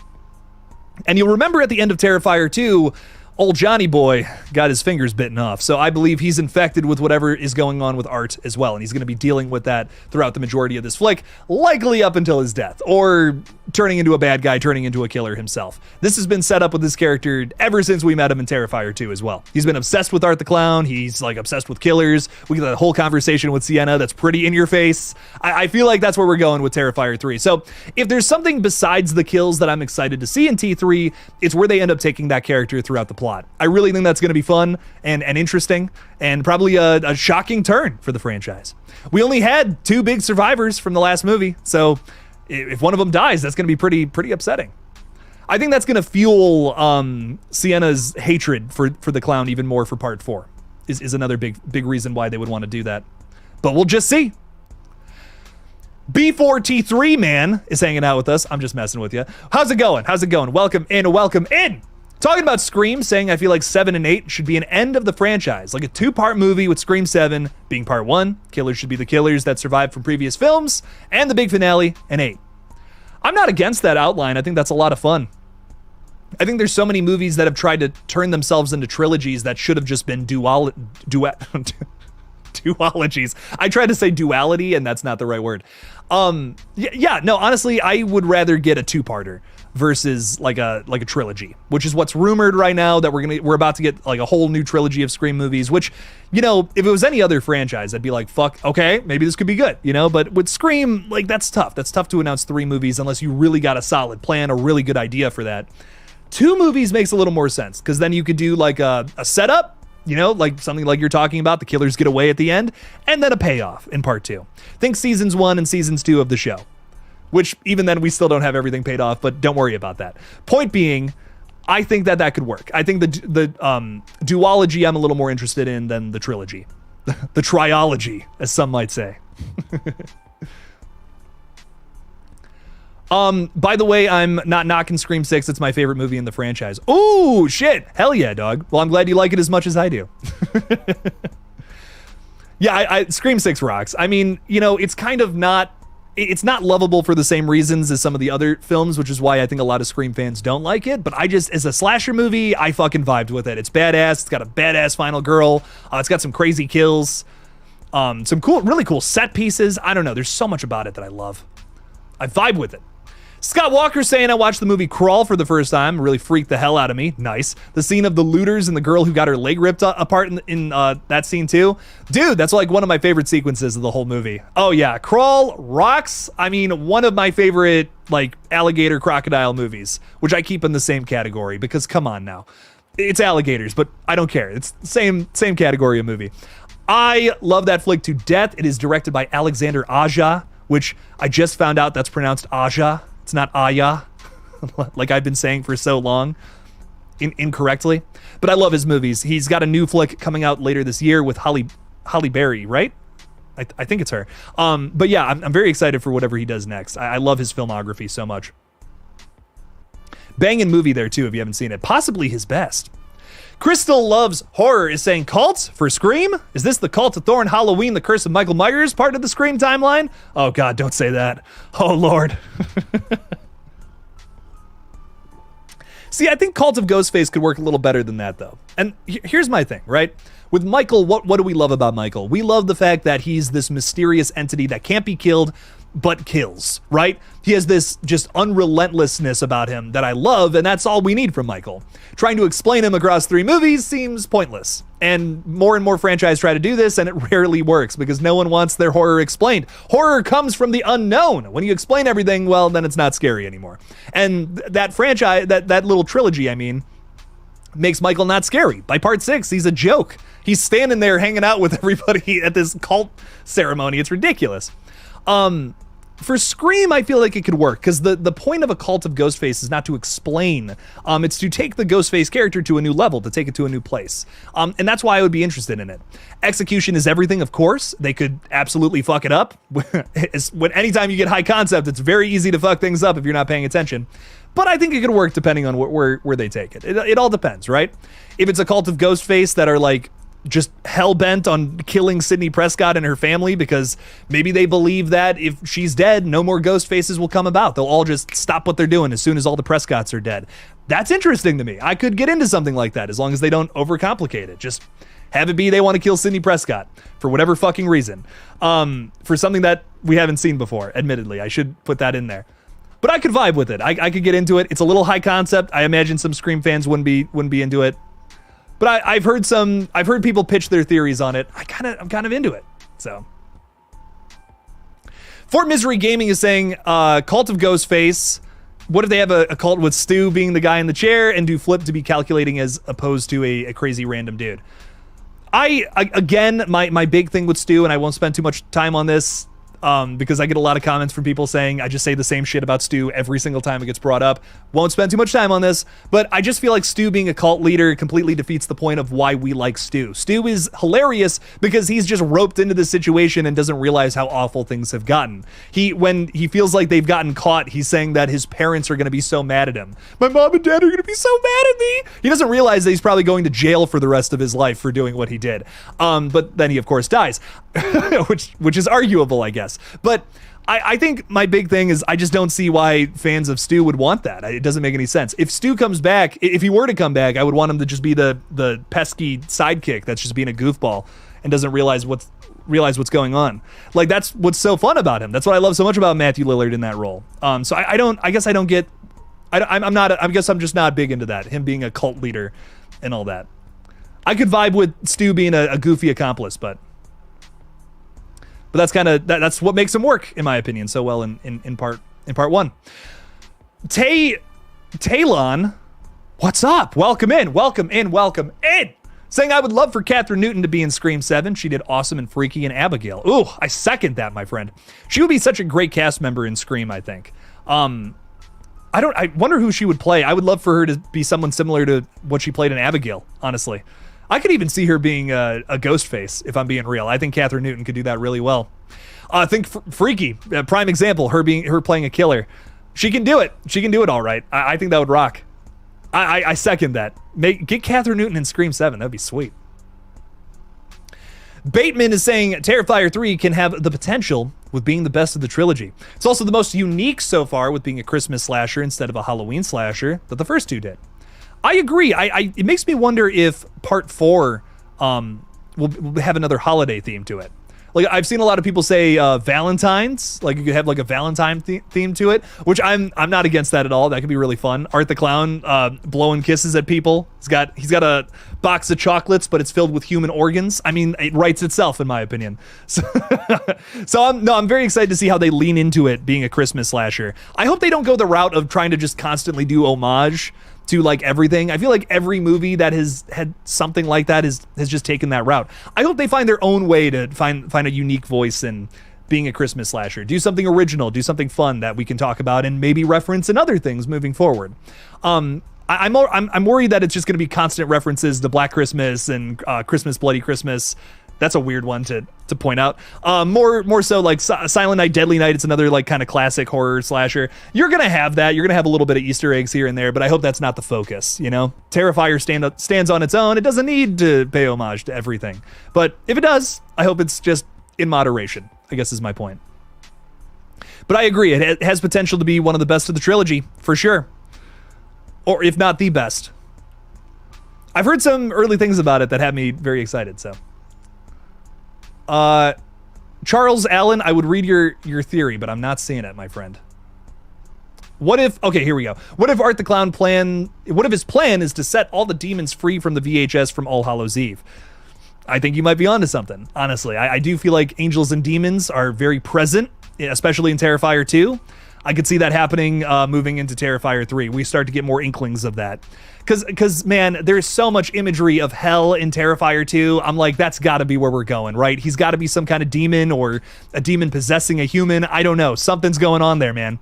A: And you'll remember at the end of Terrifier 2, old Johnny boy got his fingers bitten off. So I believe he's infected with whatever is going on with Art as well. And he's going to be dealing with that throughout the majority of this flick, likely up until his death, or turning into a bad guy, turning into a killer himself. This has been set up with this character ever since we met him in Terrifier 2 as well. He's been obsessed with Art the Clown. He's like obsessed with killers. We get that whole conversation with Sienna that's pretty in your face. I feel like that's where we're going with Terrifier 3. So if there's something besides the kills that I'm excited to see in T3, it's where they end up taking that character throughout the plot. I really think that's going to be fun and interesting and probably a shocking turn for the franchise. We only had 2 big survivors from the last movie, so if one of them dies, that's going to be pretty upsetting. I think that's going to fuel Sienna's hatred for the clown even more for part 4 is another big reason why they would want to do that. But we'll just see. B4T3 man is hanging out with us. I'm just messing with you. How's it going? How's it going? Welcome in, welcome in. Talking about Scream, saying I feel like 7 and 8 should be an end of the franchise, like a 2-part movie with Scream 7 being part 1, killers should be the killers that survived from previous films, and the big finale in 8. I'm not against that outline. I think that's a lot of fun. I think there's so many movies that have tried to turn themselves into trilogies that should have just been duologies. I tried to say duality, and that's not the right word. No, honestly, I would rather get a 2-parter versus like a trilogy, which is what's rumored right now, that we're about to get like a whole new trilogy of Scream movies, which, you know, if it was any other franchise, I'd be like, fuck, okay, maybe this could be good, you know, but with Scream, like, that's tough. That's tough to announce 3 movies unless you really got a solid plan, a really good idea for that. 2 movies makes a little more sense, because then you could do like a setup, you know, like something like you're talking about, the killers get away at the end, and then a payoff in part 2. Think seasons 1 and seasons 2 of the show. Which, even then, we still don't have everything paid off, but don't worry about that. Point being, I think that could work. I think the duology I'm a little more interested in than the trilogy. The triology, as some might say. By the way, I'm not knocking Scream 6. It's my favorite movie in the franchise. Ooh, shit. Hell yeah, dog. Well, I'm glad you like it as much as I do. Yeah, Scream 6 rocks. I mean, you know, it's kind of not... It's not lovable for the same reasons as some of the other films, which is why I think a lot of Scream fans don't like it. But I just, as a slasher movie, I fucking vibed with it. It's badass. It's got a badass final girl. It's got some crazy kills. Some cool, really cool set pieces. I don't know. There's so much about it that I love. I vibe with it. Scott Walker saying I watched the movie Crawl for the first time. Really freaked the hell out of me. Nice. The scene of the looters and the girl who got her leg ripped apart in that scene too. Dude, that's like one of my favorite sequences of the whole movie. Oh yeah, Crawl rocks. I mean, one of my favorite like alligator crocodile movies, which I keep in the same category because come on now. It's alligators, but I don't care. It's the same category of movie. I love that flick to death. It is directed by Alexander Aja, which I just found out that's pronounced Aja. It's not Aya, like I've been saying for so long, incorrectly. But I love his movies. He's got a new flick coming out later this year with Halle Berry, right? I think it's her. But yeah, I'm very excited for whatever he does next. I love his filmography so much. Banging movie there too, if you haven't seen it. Possibly his best. Crystal Loves Horror is saying, cult for Scream? Is this the Cult of Thorn, Halloween, The Curse of Michael Myers part of the Scream timeline? Oh God, don't say that. Oh Lord. See, I think Cult of Ghostface could work a little better than that though. And here's my thing, right? With Michael, what do we love about Michael? We love the fact that he's this mysterious entity that can't be killed, but kills, right? He has this just unrelentlessness about him that I love, and that's all we need from Michael. Trying to explain him across 3 movies seems pointless. And more franchises try to do this, and it rarely works because no one wants their horror explained. Horror comes from the unknown. When you explain everything, well, then it's not scary anymore. And that franchise, that little trilogy, I mean, makes Michael not scary. By part 6, he's a joke. He's standing there hanging out with everybody at this cult ceremony. It's ridiculous. For Scream, I feel like it could work because the point of a Cult of Ghostface is not to explain. It's to take the Ghostface character to a new level, to take it to a new place. And that's why I would be interested in it. Execution is everything, of course. They could absolutely fuck it up. Anytime you get high concept, it's very easy to fuck things up if you're not paying attention. But I think it could work depending on where they take it. It all depends, right? If it's a Cult of Ghostface that are like just hell-bent on killing Sidney Prescott and her family because maybe they believe that if she's dead, no more ghost faces will come about. They'll all just stop what they're doing as soon as all the Prescotts are dead. That's interesting to me. I could get into something like that as long as they don't overcomplicate it. Just have it be they want to kill Sidney Prescott for whatever fucking reason. For something that we haven't seen before, admittedly. I should put that in there. But I could vibe with it. I could get into it. It's a little high concept. I imagine some Scream fans wouldn't be into it. But I've heard people pitch their theories on it. I'm kind of into it. So Fort Misery Gaming is saying, Cult of Ghostface. What if they have a cult with Stu being the guy in the chair and do Flip to be calculating as opposed to a crazy random dude? Again, my big thing with Stu, and I won't spend too much time on this, because I get a lot of comments from people saying I just say the same shit about Stu every single time it gets brought up. Won't spend too much time on this, but I just feel like Stu being a cult leader completely defeats the point of why we like Stu. Stu is hilarious because he's just roped into this situation and doesn't realize how awful things have gotten. When he feels like they've gotten caught, he's saying that his parents are going to be so mad at him. My mom and dad are going to be so mad at me. He doesn't realize that he's probably going to jail for the rest of his life for doing what he did. But then he, of course, dies, which is arguable, I guess. But I think my big thing is I just don't see why fans of Stu would want that. It doesn't make any sense. If Stu comes back, if he were to come back, I would want him to just be the pesky sidekick that's just being a goofball and doesn't realize what's going on. Like, that's what's so fun about him. That's what I love so much about Matthew Lillard in that role. So I guess I'm just not big into that, him being a cult leader and all that. I could vibe with Stu being a goofy accomplice, but that's what makes him work, in my opinion, so well in part one. Talon, what's up? Welcome in. Saying I would love for Catherine Newton to be in Scream 7. She did awesome and Freaky and Abigail. Ooh, I second that, my friend. She would be such a great cast member in Scream, I think. I wonder who she would play. I would love for her to be someone similar to what she played in Abigail, honestly. I could even see her being a Ghostface, if I'm being real. I think Catherine Newton could do that really well. I think Freaky, prime example, her playing a killer. She can do it. She can do it all right. I think that would rock. I second that. Get Catherine Newton in Scream 7. That'd be sweet. Bateman is saying Terrifier 3 can have the potential with being the best of the trilogy. It's also the most unique so far with being a Christmas slasher instead of a Halloween slasher that the first two did. I agree. It makes me wonder if part 4 will have another holiday theme to it. Like, I've seen a lot of people say Valentine's, like you could have like a Valentine theme to it, which I'm not against that at all. That could be really fun. Art the Clown blowing kisses at people. He's got a box of chocolates, but it's filled with human organs. I mean, it writes itself, in my opinion. So I'm very excited to see how they lean into it being a Christmas slasher. I hope they don't go the route of trying to just constantly do homage to like everything. I feel like every movie that has had something like that has just taken that route. I hope they find their own way to find a unique voice in being a Christmas slasher. Do something original, do something fun that we can talk about and maybe reference in other things moving forward. I'm worried that it's just going to be constant references to Black Christmas and Christmas Bloody Christmas. That's a weird one to point out. More so like Silent Night, Deadly Night. It's another like kind of classic horror slasher. You're gonna have that. You're gonna have a little bit of Easter eggs here and there, but I hope that's not the focus. You know, Terrifier stands on its own. It doesn't need to pay homage to everything, but if it does, I hope it's just in moderation, I guess is my point. But I agree, it has potential to be one of the best of the trilogy for sure, or if not the best. I've heard some early things about it that have me very excited. So. Charles Allen, I would read your theory, but I'm not seeing it, my friend. Okay, here we go. What if Art the Clown what if his plan is to set all the demons free from the VHS from All Hallows Eve? I think you might be onto something, honestly. I do feel like angels and demons are very present, especially in Terrifier 2. I could see that happening moving into Terrifier 3. We start to get more inklings of that. Because, man, there's so much imagery of hell in Terrifier 2. I'm like, that's got to be where we're going, right? He's got to be some kind of demon or a demon possessing a human. I don't know. Something's going on there, man.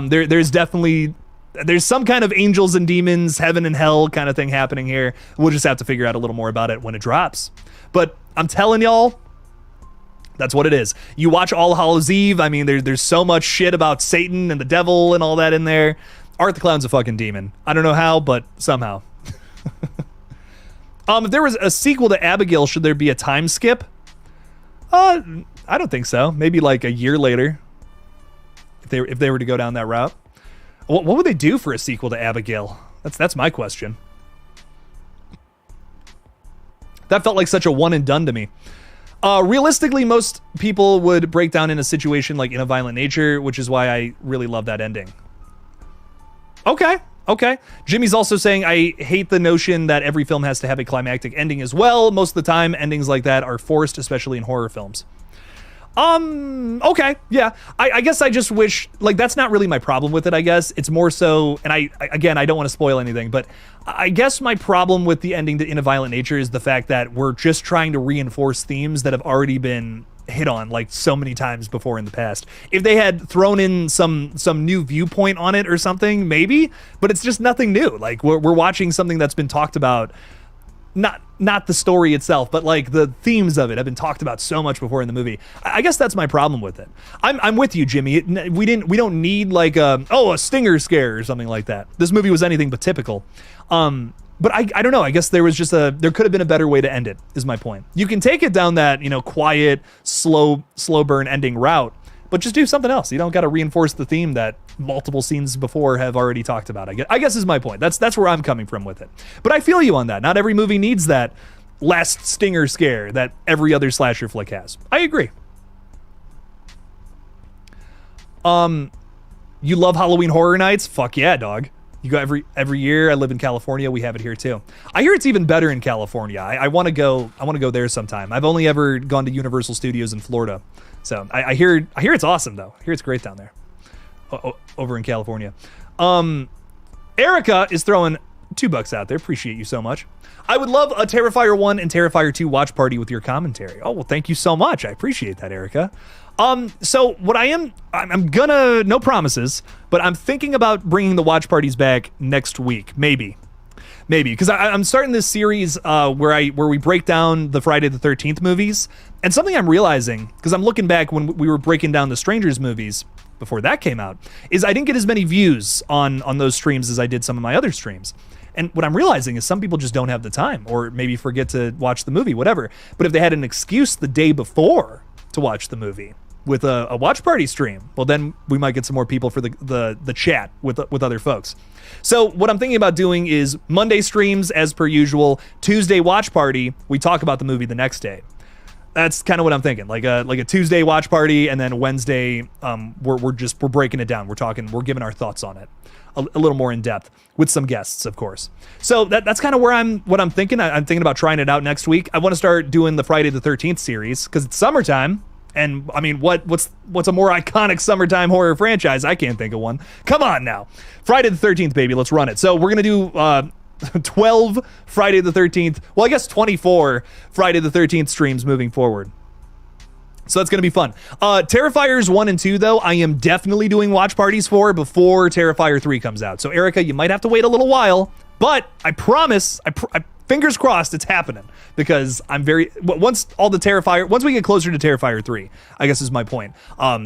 A: There's some kind of angels and demons, heaven and hell kind of thing happening here. We'll just have to figure out a little more about it when it drops. But I'm telling y'all, that's what it is. You watch All Hallows Eve. I mean, there's so much shit about Satan and the devil and all that in there. Art the Clown's a fucking demon. I don't know how, but somehow. If there was a sequel to Abigail, should there be a time skip? I don't think so. Maybe like a year later, if they were to go down that route. What would they do for a sequel to Abigail? That's my question. That felt like such a one and done to me. Realistically, most people would break down in a situation like In a Violent Nature, which is why I really love that ending. Okay. Jimmy's also saying, I hate the notion that every film has to have a climactic ending as well. Most of the time, endings like that are forced, especially in horror films. Okay, yeah. I guess I just wish, like, that's not really my problem with it, I guess. It's more so, and I don't want to spoil anything, but I guess my problem with the ending to In a Violent Nature is the fact that we're just trying to reinforce themes that have already been hit on like so many times before in the past. If they had thrown in some new viewpoint on it or something, maybe, but it's just nothing new. Like we're watching something that's been talked about, not the story itself, but like the themes of it have been talked about so much before in the movie. I guess that's my problem with it. I'm with you, Jimmy. We don't need like a stinger scare or something like that. This movie was anything but typical. But I don't know. I guess there could have been a better way to end it, is my point. You can take it down that, quiet, slow burn ending route, but just do something else. You don't got to reinforce the theme that multiple scenes before have already talked about. I guess is my point. That's where I'm coming from with it. But I feel you on that. Not every movie needs that last stinger scare that every other slasher flick has. I agree. You love Halloween Horror Nights? Fuck yeah, dog. You go every year. I live in California. We have it here too. I hear it's even better in California. I want to go there sometime. I've only ever gone to Universal Studios in Florida, so I hear it's awesome though. I hear it's great down there, over in California. Erica is throwing $2 out there. Appreciate you so much. I would love a Terrifier 1 and Terrifier 2 watch party with your commentary. Oh well, thank you so much. I appreciate that, Erica. So what I'm gonna, no promises, but I'm thinking about bringing the watch parties back next week, maybe, because I'm starting this series where we break down the Friday the 13th movies, and something I'm realizing, because I'm looking back when we were breaking down the Strangers movies before that came out, is I didn't get as many views on those streams as I did some of my other streams. And what I'm realizing is some people just don't have the time, or maybe forget to watch the movie, whatever. But if they had an excuse the day before to watch the movie with a watch party stream, well, then we might get some more people for the chat with other folks. So what I'm thinking about doing is Monday streams as per usual, Tuesday watch party, we talk about the movie the next day. That's kind of what I'm thinking, like a Tuesday watch party, and then Wednesday we're breaking it down. We're giving our thoughts on it a little more in depth with some guests, of course. So that's kind of what I'm thinking. I'm thinking about trying it out next week. I want to start doing the Friday the 13th series because it's summertime. And I mean, what's a more iconic summertime horror franchise? I can't think of one. Come on now. Friday the 13th, baby. Let's run it. So we're going to do 12 Friday the 13th. Well, I guess 24 Friday the 13th streams moving forward. So that's going to be fun. Terrifiers 1 and 2, though, I am definitely doing watch parties for before Terrifier 3 comes out. So, Erica, you might have to wait a little while, but I promise, fingers crossed it's happening, because I'm once we get closer to Terrifier 3, I guess is my point.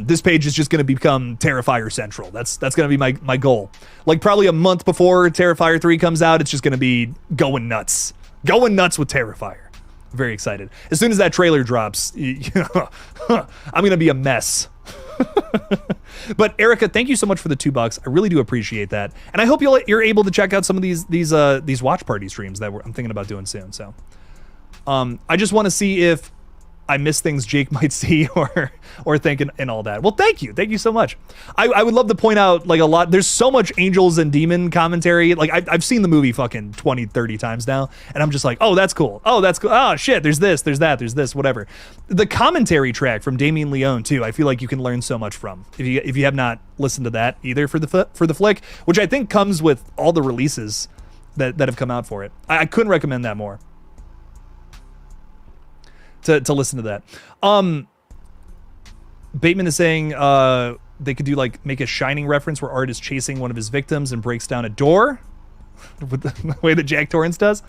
A: This page is just going to become Terrifier Central. That's going to be my goal. Like probably a month before Terrifier 3 comes out, it's just going to be going nuts with Terrifier. Very excited. As soon as that trailer drops, I'm going to be a mess. But Erica, thank you so much for the $2. I really do appreciate that. And I hope you're able to check out some of these watch party streams that I'm thinking about doing soon. So I just want to see if I miss things Jake might see or think and all that. Well, thank you so much. I would love to point out like a lot. There's so much angels and demon commentary. Like I've seen the movie fucking 20-30 times now, and I'm just like, oh, that's cool. Oh shit, there's this, there's that, there's this, whatever. The commentary track from Damien Leone too, I feel like you can learn so much from if you have not listened to that either for the flick, which I think comes with all the releases that have come out for it. I couldn't recommend that more. To listen to that. Bateman is saying they could do like make a Shining reference where Art is chasing one of his victims and breaks down a door with the way that Jack Torrance does.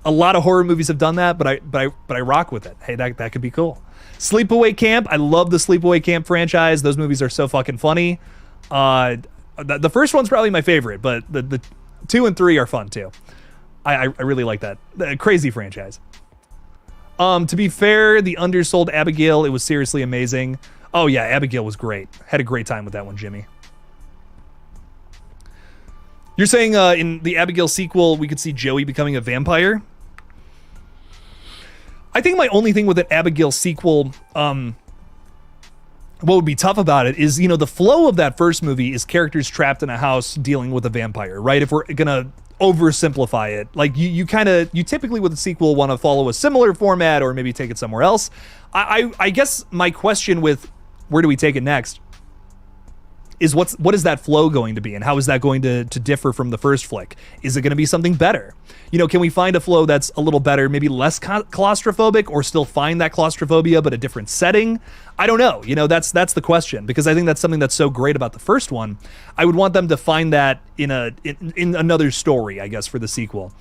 A: A lot of horror movies have done that, but I rock with it. Hey, that could be cool. Sleepaway Camp. I love the Sleepaway Camp franchise. Those movies are so fucking funny. The first one's probably my favorite, but the 2 and 3 are fun too. I really like that. Crazy franchise. To be fair, the undersold Abigail, it was seriously amazing. Oh yeah, Abigail was great. Had a great time with that one, Jimmy. You're saying in the Abigail sequel, we could see Joey becoming a vampire? I think my only thing with an Abigail sequel, what would be tough about it is, the flow of that first movie is characters trapped in a house dealing with a vampire, right? If we're gonna oversimplify it, like you typically with a sequel want to follow a similar format or maybe take it somewhere else. I guess my question with where do we take it next is what is that flow going to be, and how is that going to differ from the first flick? Is it going to be something better? You know, can we find a flow that's a little better, maybe less claustrophobic, or still find that claustrophobia but a different setting? I don't know. You know, that's the question, because I think that's something that's so great about the first one. I would want them to find that in another story, I guess, for the sequel.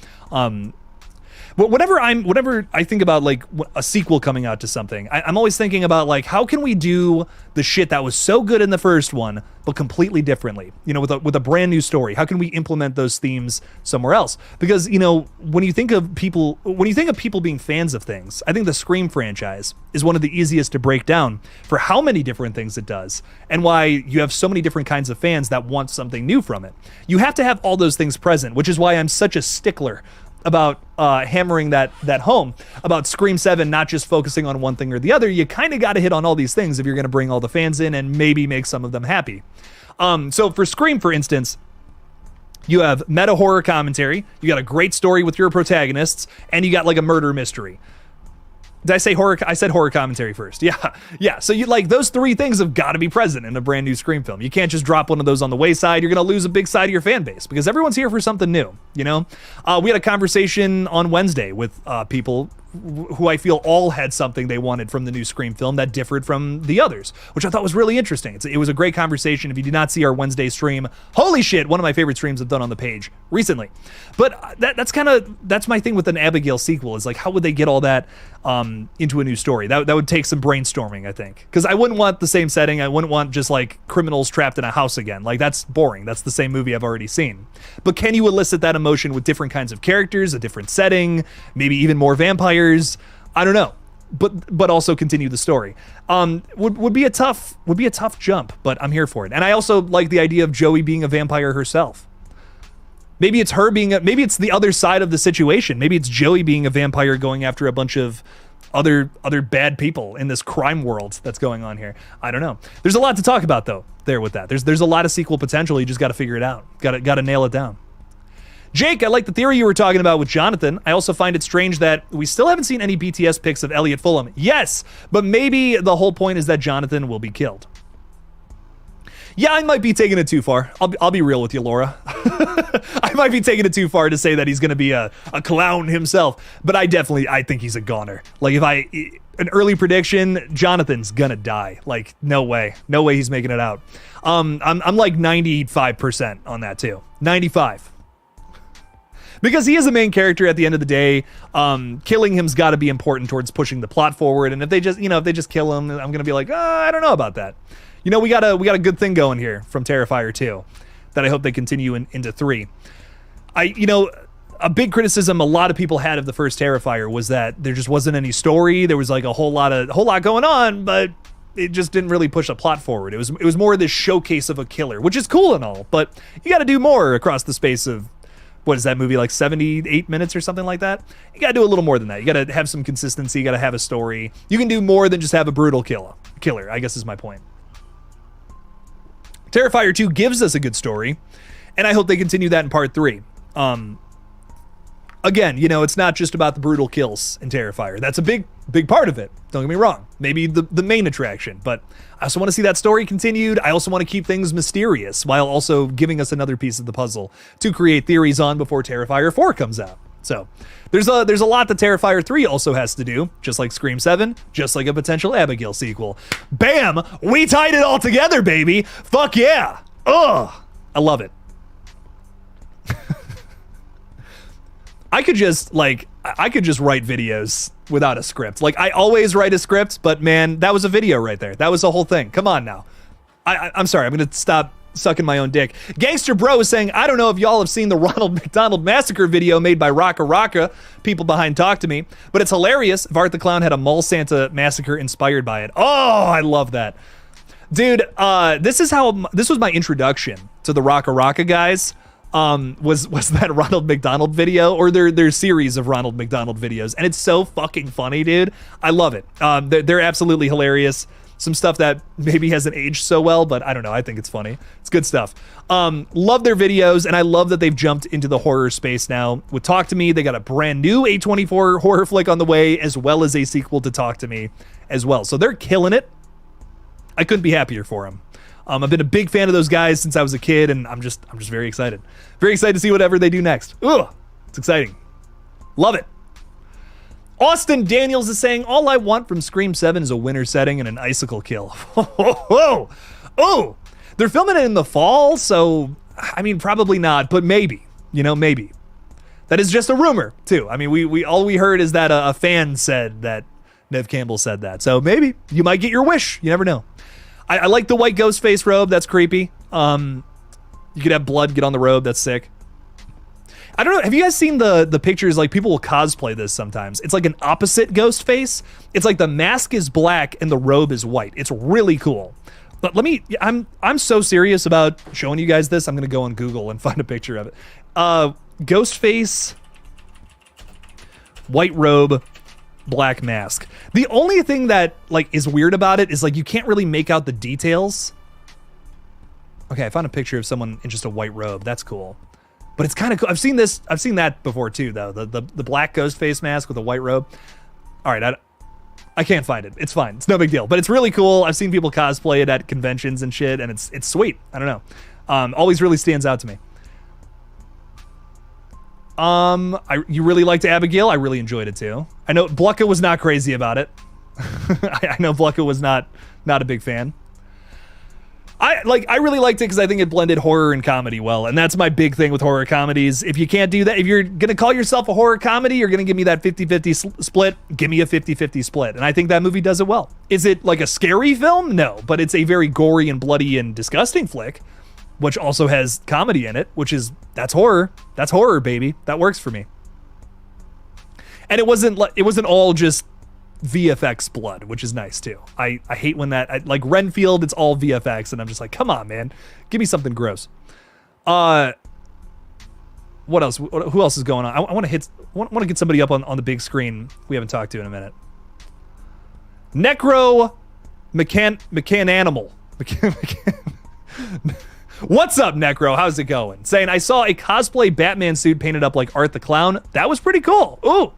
A: Whenever I think about like a sequel coming out to something, I'm always thinking about like, how can we do the shit that was so good in the first one but completely differently, you know, with a brand new story? How can we implement those themes somewhere else? Because, you know, when you think of people being fans of things, I think the Scream franchise is one of the easiest to break down for how many different things it does, and why you have so many different kinds of fans that want something new from it. You have to have all those things present, which is why I'm such a stickler about hammering that home about Scream 7 not just focusing on one thing or the other. You kind of got to hit on all these things if you're going to bring all the fans in and maybe make some of them happy. So for Scream, for instance, you have meta horror commentary, you got a great story with your protagonists, and you got like a murder mystery. Did I say horror? I said horror commentary first. Yeah. So you like those three things have got to be present in a brand new Scream film. You can't just drop one of those on the wayside. You're going to lose a big side of your fan base, because everyone's here for something new. You know, we had a conversation on Wednesday with people who I feel all had something they wanted from the new Scream film that differed from the others, which I thought was really interesting. It was a great conversation. If you did not see our Wednesday stream, holy shit, one of my favorite streams I've done on the page recently. But that's my thing with an Abigail sequel, is like, how would they get all that into a new story? That would take some brainstorming, I think, because I wouldn't want the same setting. I wouldn't want just like criminals trapped in a house again. Like, that's boring. That's the same movie I've already seen. But can you elicit that emotion with different kinds of characters, a different setting, maybe even more vampires? I don't know, but also continue the story. Would be a tough jump, but I'm here for it. And I also like the idea of Joey being a vampire herself. Maybe it's her maybe it's the other side of the situation. Maybe it's Joey being a vampire going after a bunch of other bad people in this crime world that's going on here. I don't know. There's a lot to talk about though there with that. There's a lot of sequel potential. You just got to figure it out. Got to nail it down. Jake, I like the theory you were talking about with Jonathan. I also find it strange that we still haven't seen any BTS pics of Elliot Fulham. Yes, but maybe the whole point is that Jonathan will be killed. Yeah, I might be taking it too far. I'll be real with you, Laura. I might be taking it too far to say that he's going to be a clown himself, but I think he's a goner. Like, an early prediction, Jonathan's gonna die. Like, no way he's making it out. I'm like 95% on that too. 95. Because he is a main character at the end of the day. Killing him's got to be important towards pushing the plot forward. And if they just kill him, I'm gonna be like, I don't know about that. You know, we got a good thing going here from Terrifier 2 that I hope they continue into 3. A big criticism a lot of people had of the first Terrifier was that there just wasn't any story. There was like a whole lot going on, but it just didn't really push the plot forward. It was more this showcase of a killer, which is cool and all, but you got to do more across the space of, what is that movie, like 78 minutes or something like that? You gotta do a little more than that. You gotta have some consistency, you gotta have a story. You can do more than just have a brutal killer, I guess is my point. Terrifier 2 gives us a good story, and I hope they continue that in part 3. Again, you know, it's not just about the brutal kills in Terrifier. That's a big part of it. Don't get me wrong. Maybe the main attraction, but I also want to see that story continued. I also want to keep things mysterious while also giving us another piece of the puzzle to create theories on before Terrifier 4 comes out. So there's a lot that Terrifier 3 also has to do, just like Scream 7, just like a potential Abigail sequel. Bam! We tied it all together, baby! Fuck yeah! Ugh! I love it. I could just write videos without a script. Like, I always write a script, but man, that was a video right there. That was the whole thing. Come on now. I'm sorry, I'm gonna stop sucking my own dick. Gangster Bro is saying, I don't know if y'all have seen the Ronald McDonald Massacre video made by Rocka Rocka, people behind Talk to Me, but it's hilarious if Art the Clown had a Mall Santa massacre inspired by it. Oh, I love that. Dude, this was my introduction to the Rocka Rocka guys. Was that Ronald McDonald video, or their series of Ronald McDonald videos, and it's so fucking funny, dude. I love it. They're absolutely hilarious. Some stuff that maybe hasn't aged so well, but I don't know. I think it's funny. It's good stuff. Love their videos, and I love that they've jumped into the horror space now. With Talk to Me, they got a brand new A24 horror flick on the way, as well as a sequel to Talk to Me as well. So they're killing it. I couldn't be happier for them. I've been a big fan of those guys since I was a kid, and I'm just very excited. Very excited to see whatever they do next. Ugh, it's exciting. Love it. Austin Daniels is saying, all I want from Scream 7 is a winter setting and an icicle kill. Whoa. Oh, they're filming it in the fall, so, I mean, probably not, but maybe. Maybe. That is just a rumor, too. I mean, we all we heard is that a fan said that Nev Campbell said that. So maybe you might get your wish. You never know. I like the white ghost face robe. That's creepy. You could have blood get on the robe. That's sick. I don't know. Have you guys seen the pictures? Like, people will cosplay this sometimes. It's like an opposite ghost face. It's like the mask is black and the robe is white. It's really cool. But I'm so serious about showing you guys this. I'm going to go on Google and find a picture of it. Ghost face, white robe, black mask. The only thing that is weird about it is you can't really make out the details. Okay, I found a picture of someone in just a white robe. That's cool. But it's kind of cool. I've seen that before too, though. The black ghost face mask with a white robe. All right, I can't find it. It's fine. It's no big deal. But it's really cool. I've seen people cosplay it at conventions and shit, and it's sweet. I don't know. Always really stands out to me. You really liked Abigail. I really enjoyed it too. I know Blucka was not crazy about it. I know Blucka was not a big fan. I really liked it because I think it blended horror and comedy well, and that's my big thing with horror comedies. If you can't do that, if you're gonna call yourself a horror comedy, you're gonna give me that 50-50 split. Give me a 50-50 split, and I think that movie does it well. Is it like a scary film? No, but it's a very gory and bloody and disgusting flick, which also has comedy in it, that's horror. That's horror, baby. That works for me. And it wasn't all just VFX blood, which is nice too. I hate when like Renfield, it's all VFX, and I'm just like, come on, man, give me something gross. What else? Who else is going on? I want to get somebody up on the big screen we haven't talked to in a minute. Necro Mechanimal. What's up, Necro? How's it going? Saying, I saw a cosplay Batman suit painted up like Art the Clown. That was pretty cool. Ooh.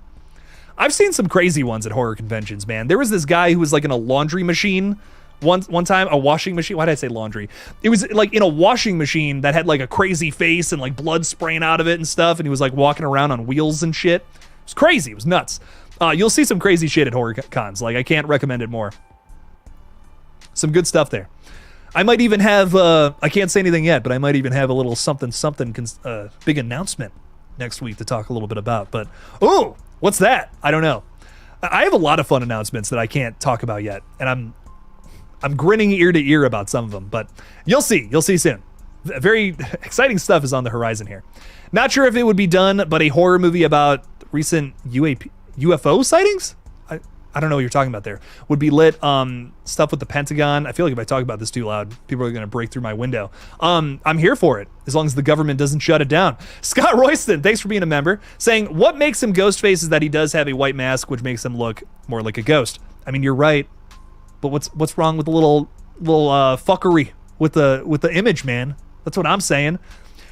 A: I've seen some crazy ones at horror conventions, man. There was this guy who was in a laundry machine one time, a washing machine. Why did I say laundry? It was in a washing machine that had a crazy face and blood spraying out of it and stuff, and he was walking around on wheels and shit. It was crazy. It was nuts. You'll see some crazy shit at horror cons. I can't recommend it more. Some good stuff there. I might even have, I can't say anything yet, but I might even have a little something big announcement next week to talk a little bit about. But, ooh, what's that? I don't know. I have a lot of fun announcements that I can't talk about yet, and I'm grinning ear to ear about some of them, but you'll see soon. Very exciting stuff is on the horizon here. Not sure if it would be done, but a horror movie about recent UFO sightings? I don't know what you're talking about there. Would be lit. Stuff with the Pentagon. I feel like if I talk about this too loud, people are going to break through my window. I'm here for it, as long as the government doesn't shut it down. Scott Royston, thanks for being a member, saying, what makes him Ghostface is that he does have a white mask, which makes him look more like a ghost. I mean, you're right, but what's wrong with the little fuckery with the image, man? That's what I'm saying.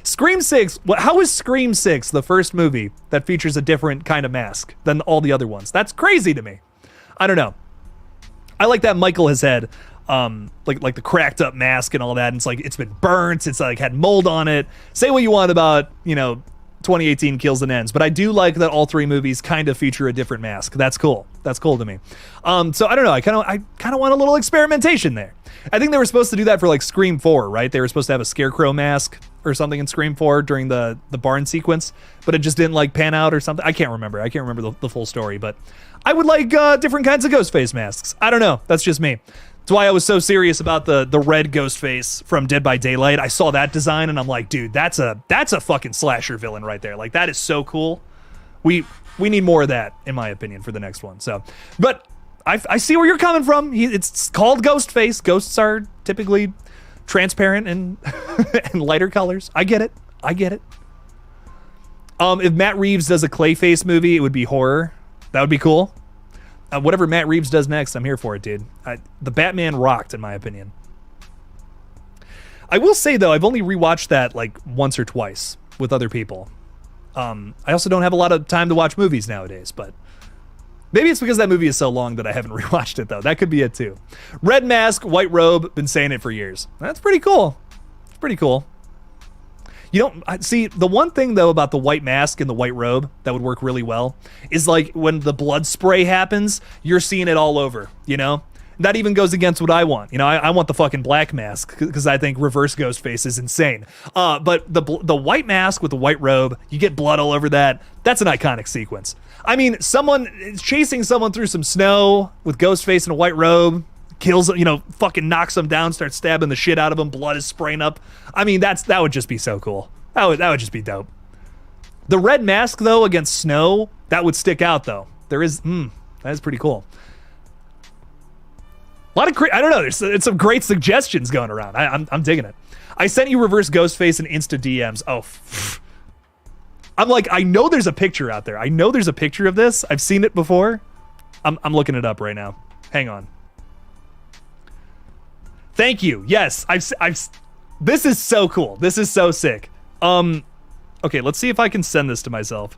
A: Scream 6, how is Scream 6 the first movie that features a different kind of mask than all the other ones? That's crazy to me. I don't know. I like that Michael has had like the cracked up mask and all that, and it's been burnt, it's had mold on it. Say what you want about 2018 Kills and Ends, but I do like that all three movies kind of feature a different mask. That's cool. That's cool to me. So I don't know, I kind of want a little experimentation there. I think they were supposed to do that for Scream 4, right? They were supposed to have a scarecrow mask or something in Scream 4 during the barn sequence, but it just didn't pan out or something. I can't remember the full story, but I would like different kinds of Ghostface masks. I don't know. That's just me. That's why I was so serious about the red Ghostface from Dead by Daylight. I saw that design and I'm like, dude, that's a fucking slasher villain right there. That is so cool. We need more of that, in my opinion, for the next one. So, but I see where you're coming from. It's called Ghostface. Ghosts are typically transparent and and lighter colors. I get it. If Matt Reeves does a Clayface movie, it would be horror. That would be cool. Whatever Matt Reeves does next, I'm here for it, dude. The Batman rocked, in my opinion. I will say, though, I've only rewatched that once or twice with other people. I also don't have a lot of time to watch movies nowadays, but Maybe it's because that movie is so long that I haven't rewatched it, though. That could be it, too. Red mask, white robe, been saying it for years. That's pretty cool. It's pretty cool. You don't see the one thing though about the white mask and the white robe that would work really well is like when the blood spray happens, you're seeing it all over, you know? That even goes against what I want. You know, I want the fucking black mask because I think reverse Ghostface is insane. But the white mask with the white robe, you get blood all over that. That's an iconic sequence. I mean, someone is chasing someone through some snow with Ghostface in a white robe. Kills, you know, fucking knocks them down, starts stabbing the shit out of them, blood is spraying up. I mean, that would just be so cool. That would just be dope. The red mask, though, against snow, that would stick out, though. That is pretty cool. A lot of, I don't know, there's some great suggestions going around. I'm digging it. I sent you reverse Ghostface and Insta DMs. Oh, I'm like, I know there's a picture out there. I know there's a picture of this. I've seen it before. I'm looking it up right now. Hang on. Thank you. Yes, this is so cool. This is so sick. Okay, let's see if I can send this to myself.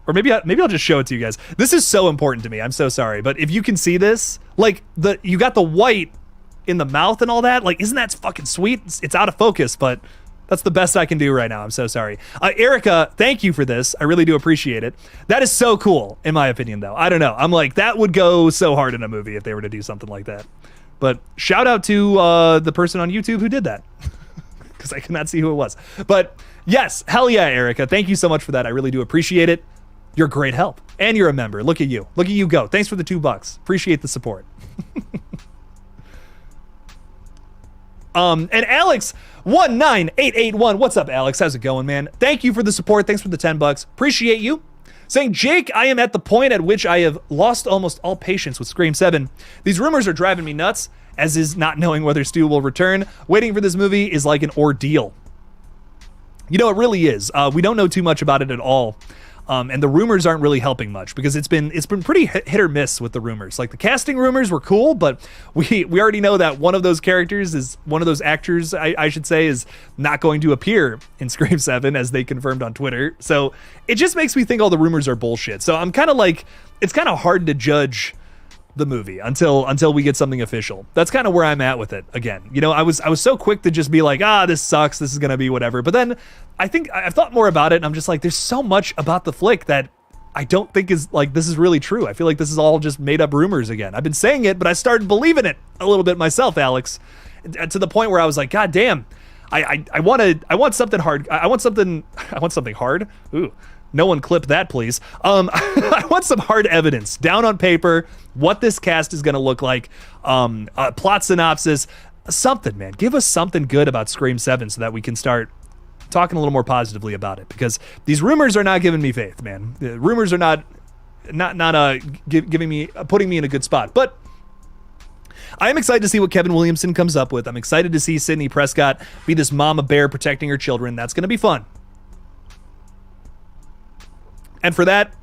A: Or maybe I'll just show it to you guys. This is so important to me. I'm so sorry, but if you can see this, like you got the white in the mouth and all that, like isn't that fucking sweet? It's out of focus, but that's the best I can do right now. I'm so sorry. Erica, thank you for this. I really do appreciate it. That is so cool, in my opinion, though. I don't know. I'm like, that would go so hard in a movie if they were to do something like that. But shout out to the person on YouTube who did that. Because I cannot see who it was. But yes, hell yeah, Erica. Thank you so much for that. I really do appreciate it. You're great help. And you're a member. Look at you. Look at you go. Thanks for the $2. Appreciate the support. And Alex 19881. What's up, Alex? How's it going, man? Thank you for the support. Thanks for the $10. Appreciate you. Saying, Jake, I am at the point at which I have lost almost all patience with Scream 7. These rumors are driving me nuts, as is not knowing whether Stu will return. Waiting for this movie is like an ordeal. You know, it really is. We don't know too much about it at all. And the rumors aren't really helping much because it's been pretty hit or miss with the rumors. Like the casting rumors were cool, but we already know that one of those characters is one of those actors, I should say, is not going to appear in Scream 7 as they confirmed on Twitter. So it just makes me think all the rumors are bullshit. So I'm kind of like, it's kind of hard to judge the movie until we get something official. That's kind of where I'm at with it. Again, you know, I was so quick to just be like, this sucks, this is gonna be whatever. But then I think I've thought more about it and I'm just like, there's so much about the flick that I don't think is like, this is really true. I feel like this is all just made up rumors again. I've been saying it, but I started believing it a little bit myself, Alex, to the point where I was like, God damn, I want something hard. I want something hard. Ooh. No one clip that, please. I want some hard evidence down on paper, what this cast is going to look like, plot synopsis, something, man. Give us something good about Scream 7 so that we can start talking a little more positively about it, because these rumors are not giving me faith, man. The rumors are not putting me in a good spot. But I am excited to see what Kevin Williamson comes up with. I'm excited to see Sidney Prescott be this mama bear protecting her children. That's going to be fun. And for that,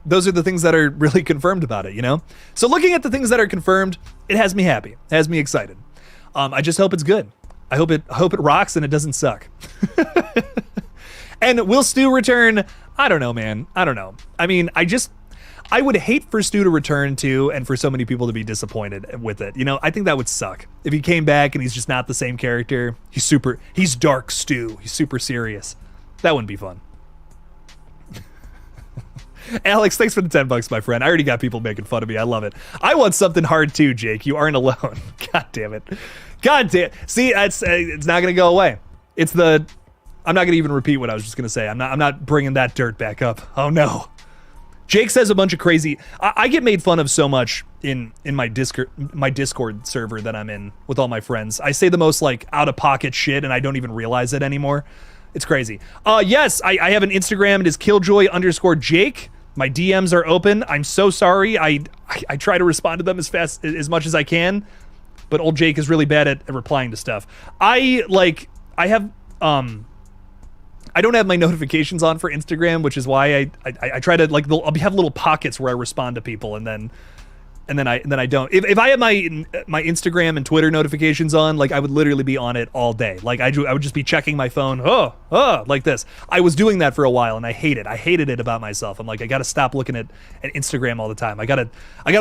A: those are the things that are really confirmed about it, you know? So looking at the things that are confirmed, it has me happy. It has me excited. I just hope it's good. I hope it rocks and it doesn't suck. And will Stu return? I don't know, man. I don't know. I mean, I would hate for Stu to return too, and for so many people to be disappointed with it. You know, I think that would suck. If he came back and he's just not the same character, he's dark Stu. He's super serious. That wouldn't be fun. Alex, thanks for the $10, my friend. I already got people making fun of me. I love it. I want something hard too, Jake. You aren't alone. God damn it. God damn. See, it's not going to go away. I'm not going to even repeat what I was just going to say. I'm not bringing that dirt back up. Oh no. Jake says a bunch of crazy. I get made fun of so much in my Discord server that I'm in with all my friends. I say the most like out of pocket shit and I don't even realize it anymore. It's crazy. Yes, I have an Instagram. It is KillJoy_Jake. My DMs are open. I'm so sorry. I try to respond to them as much as I can, but old Jake is really bad at replying to stuff. I don't have my notifications on for Instagram, which is why I try to like, I'll have little pockets where I respond to people, and then and then I don't. If I had my Instagram and Twitter notifications on, like I would literally be on it all day. Like I would just be checking my phone, like this. I was doing that for a while, and I hated it about myself. I'm like, I gotta stop looking at Instagram all the time. I gotta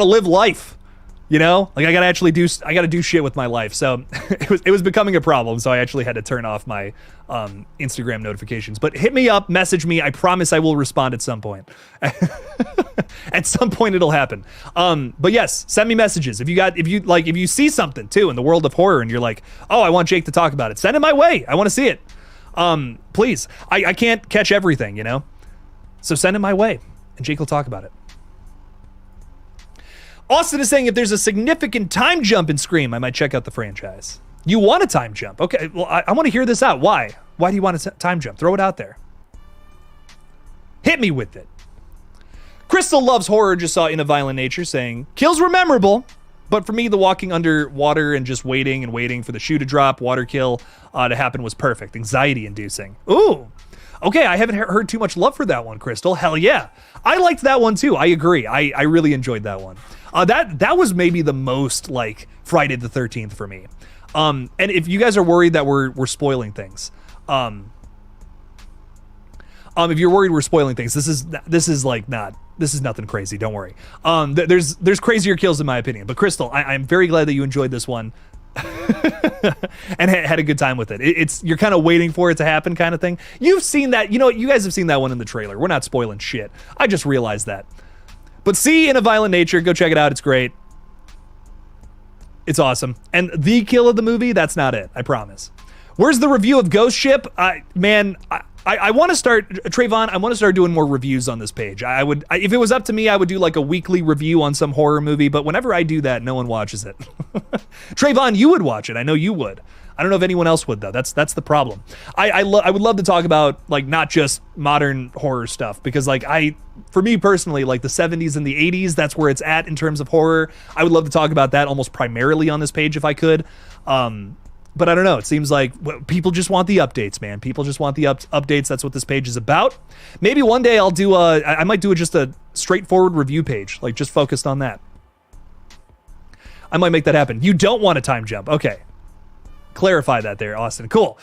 A: live life. You know, like I gotta do shit with my life. So it was becoming a problem. So I actually had to turn off my Instagram notifications. But hit me up, message me. I promise I will respond at some point. At some point it'll happen. But yes, send me messages if you see something too in the world of horror and you're like, oh, I want Jake to talk about it. Send it my way. I want to see it. Please. I can't catch everything, you know. So send it my way, and Jake will talk about it. Austin is saying if there's a significant time jump in Scream, I might check out the franchise. You want a time jump? Okay, well, I want to hear this out. Why? Why do you want a time jump? Throw it out there. Hit me with it. Crystal loves horror, just saw In a Violent Nature saying, kills were memorable, but for me, the walking underwater and just waiting for the shoe to drop, water kill to happen was perfect. Anxiety inducing. Ooh. Okay, I haven't heard too much love for that one, Crystal. Hell yeah. I liked that one too. I agree. I really enjoyed that one. That was maybe the most like Friday the 13th for me. And if you guys are worried that we're spoiling things, if you're worried we're spoiling things, this is nothing crazy. Don't worry. There's crazier kills in my opinion. But Crystal, I'm very glad that you enjoyed this one. And had a good time with it. You're kind of waiting for it to happen kind of thing. You've seen that, you guys have seen that one in the trailer. We're not spoiling shit. I just realized that. But see In a Violent Nature, go check it out. It's great. It's awesome. And the kill of the movie, that's not it. I promise. Where's the review of Ghost Ship? Man, I want to start, Trayvon, I want to start doing more reviews on this page. If it was up to me, I would do like a weekly review on some horror movie, but whenever I do that, no one watches it. Trayvon, you would watch it. I know you would. I don't know if anyone else would though. That's the problem. I would love to talk about like not just modern horror stuff, because like for me personally, like the 70s and the 80s, that's where it's at in terms of horror. I would love to talk about that almost primarily on this page if I could. But I don't know. It seems like people just want the updates, man. People just want the updates. That's what this page is about. Maybe one day I might do just a straightforward review page, like just focused on that. I might make that happen. You don't want a time jump. Okay. Clarify that there, Austin. Cool.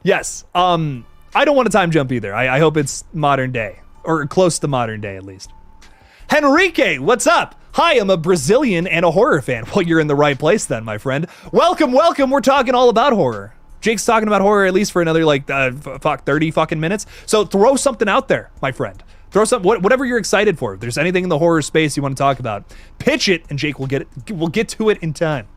A: Yes. I don't want a time jump either. I hope it's modern day, or close to modern day at least. Henrique, what's up? Hi, I'm a Brazilian and a horror fan. Well, you're in the right place then, my friend. Welcome. We're talking all about horror. Jake's talking about horror at least for another 30 fucking minutes. So throw something out there, my friend. Throw something, whatever you're excited for. If there's anything in the horror space you want to talk about, pitch it, and Jake will get it. We'll get to it in time.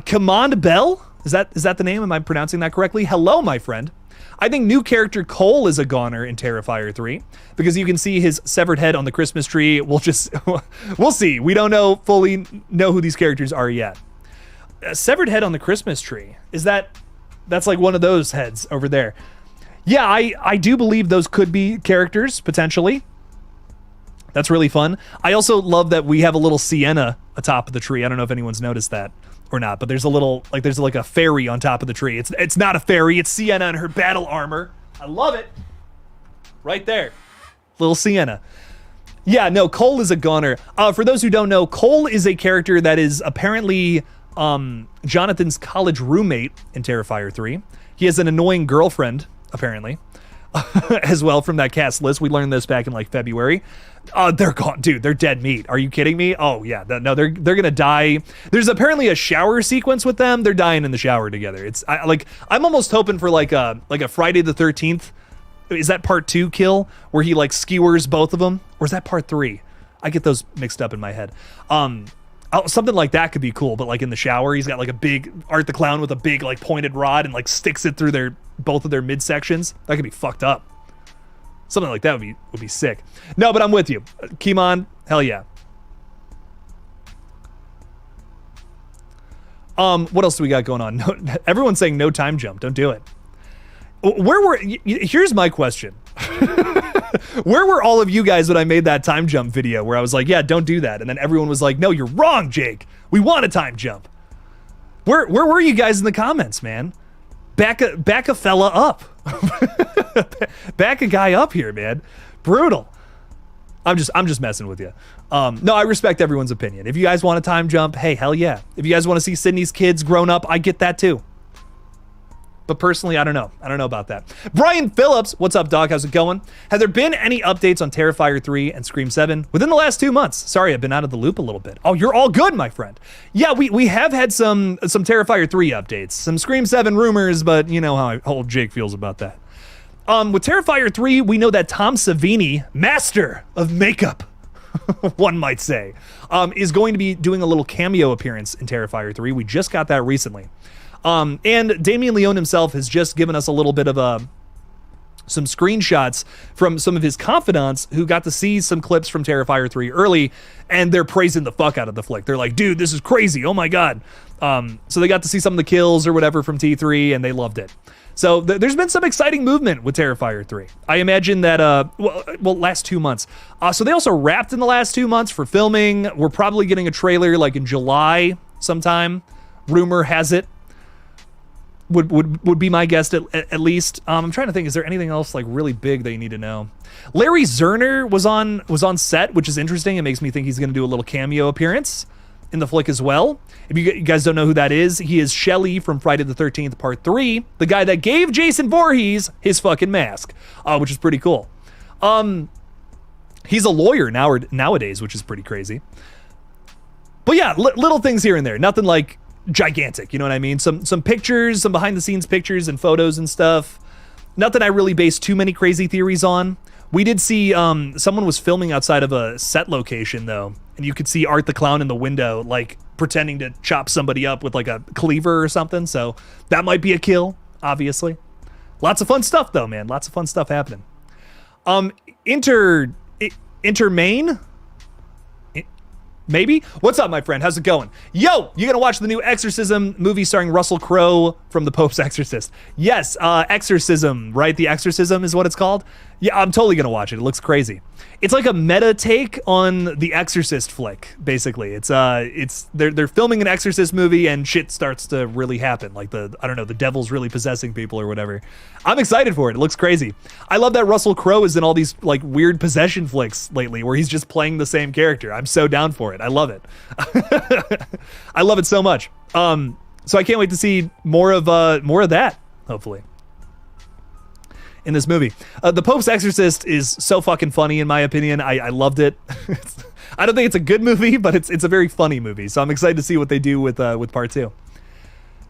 A: Command Bell? Is that the name? Am I pronouncing that correctly? Hello, my friend. I think new character Cole is a goner in Terrifier 3 because you can see his severed head on the Christmas tree. We'll see. We don't fully know who these characters are yet. A severed head on the Christmas tree. That's like one of those heads over there. Yeah, I do believe those could be characters potentially. That's really fun. I also love that we have a little Sienna atop of the tree. I don't know if anyone's noticed that or not, but there's a fairy on top of the tree. It's not a fairy, it's Sienna in her battle armor. I love it. Right there. Little Sienna. Yeah, no, Cole is a goner. For those who don't know, Cole is a character that is apparently Jonathan's college roommate in Terrifier 3. He has an annoying girlfriend, apparently, as well from that cast list. We learned this back in February. They're gone, dude. They're dead meat. Are you kidding me? Oh yeah, no, they're gonna die. There's apparently a shower sequence with them. They're dying in the shower together. I'm almost hoping for like a Friday the 13th. Is that part 2 kill where he skewers both of them, or is that part 3? I get those mixed up in my head. Something like that could be cool, but in the shower, he's got a big Art the Clown with a big pointed rod and sticks it through both of their midsections. That could be fucked up. Something like that would be sick. No, but I'm with you. Kimon, hell yeah. What else do we got going on? No, everyone's saying no time jump. Don't do it. Here's my question. Where were all of you guys when I made that time jump video where I was like, yeah, don't do that. And then everyone was like, no, you're wrong, Jake. We want a time jump. Where were you guys in the comments, man? Back a fella up. Back a guy up here, man. Brutal. I'm just messing with you. No, I respect everyone's opinion. If you guys want a time jump, hey, hell yeah. If you guys want to see Sydney's kids grown up, I get that too. But personally, I don't know. I don't know about that. Brian Phillips, what's up, dog? How's it going? Have there been any updates on Terrifier 3 and Scream 7 within the last 2 months? Sorry, I've been out of the loop a little bit. Oh, you're all good, my friend. Yeah, we have had some Terrifier 3 updates, some Scream 7 rumors, but you know how old Jake feels about that. With Terrifier 3, we know that Tom Savini, master of makeup, one might say, is going to be doing a little cameo appearance in Terrifier 3. We just got that recently. And Damien Leone himself has just given us a little bit of some screenshots from some of his confidants who got to see some clips from Terrifier 3 early, and they're praising the fuck out of the flick. They're like, dude, this is crazy. Oh my God. So they got to see some of the kills or whatever from T3, and they loved it. So there's been some exciting movement with Terrifier 3. I imagine that, last 2 months. So they also wrapped in the last 2 months for filming. We're probably getting a trailer like in July sometime. Rumor has it. Would be my guess at least. I'm trying to think, is there anything else like really big that you need to know? Larry Zerner was on set, which is interesting. It makes me think he's going to do a little cameo appearance in the flick as well. If you guys don't know who that is, he is Shelly from Friday the 13th Part 3, the guy that gave Jason Voorhees his fucking mask, which is pretty cool. He's a lawyer nowadays, which is pretty crazy. But yeah, little things here and there, nothing like gigantic, you know what I mean? Some pictures, some behind the scenes pictures and photos and stuff. Nothing I really base too many crazy theories on. We did see someone was filming outside of a set location though, and you could see Art the Clown in the window, like pretending to chop somebody up with like a cleaver or something. So that might be a kill, obviously. Lots of fun stuff though, man. Lots of fun stuff happening. Intermain? Maybe? What's up, my friend? How's it going? Yo, you gonna watch the new Exorcism movie starring Russell Crowe from The Pope's Exorcist? Yes, Exorcism, right? The Exorcism is what it's called? Yeah, I'm totally gonna watch it. It looks crazy. It's like a meta take on the Exorcist flick, basically. It's they're filming an Exorcist movie and shit starts to really happen. Like the devil's really possessing people or whatever. I'm excited for it. It looks crazy. I love that Russell Crowe is in all these like weird possession flicks lately where he's just playing the same character. I'm so down for it. I love it. I love it so much. So I can't wait to see more of that, hopefully, in this movie. The Pope's Exorcist is so fucking funny, in my opinion. I loved it. I don't think it's a good movie, but it's a very funny movie. So I'm excited to see what they do with part 2.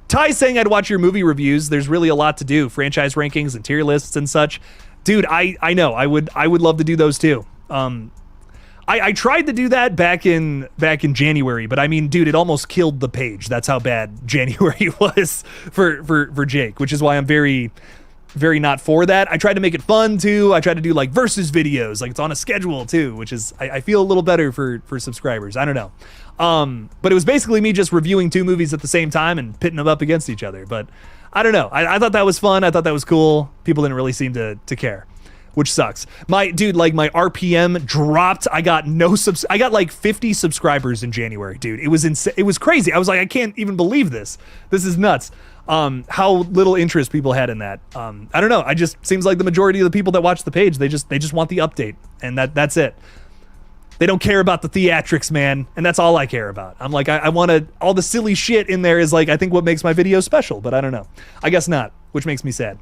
A: Ty's saying I'd watch your movie reviews. There's really a lot to do. Franchise rankings and tier lists and such. Dude, I know. I would love to do those too. I tried to do that back in January, but I mean, dude, it almost killed the page. That's how bad January was for Jake, which is why I'm very, very not for that. I tried to make it fun too. I tried to do like versus videos, like it's on a schedule too, which is I feel a little better for subscribers. I don't know. But it was basically me just reviewing 2 movies at the same time and pitting them up against each other. But I don't know. I thought that was fun. I thought that was cool. People didn't really seem to care, which sucks. My RPM dropped. I got like 50 subscribers in January, dude. It was insane. It was crazy. I was like, I can't even believe this. This is nuts. How little interest people had in that. I don't know. I just seems like the majority of the people that watch the page, they just want the update, and that's it. They don't care about the theatrics, man, and that's all I care about. I'm like, I want all the silly shit in there is like, I think what makes my video special, but I don't know. I guess not, which makes me sad.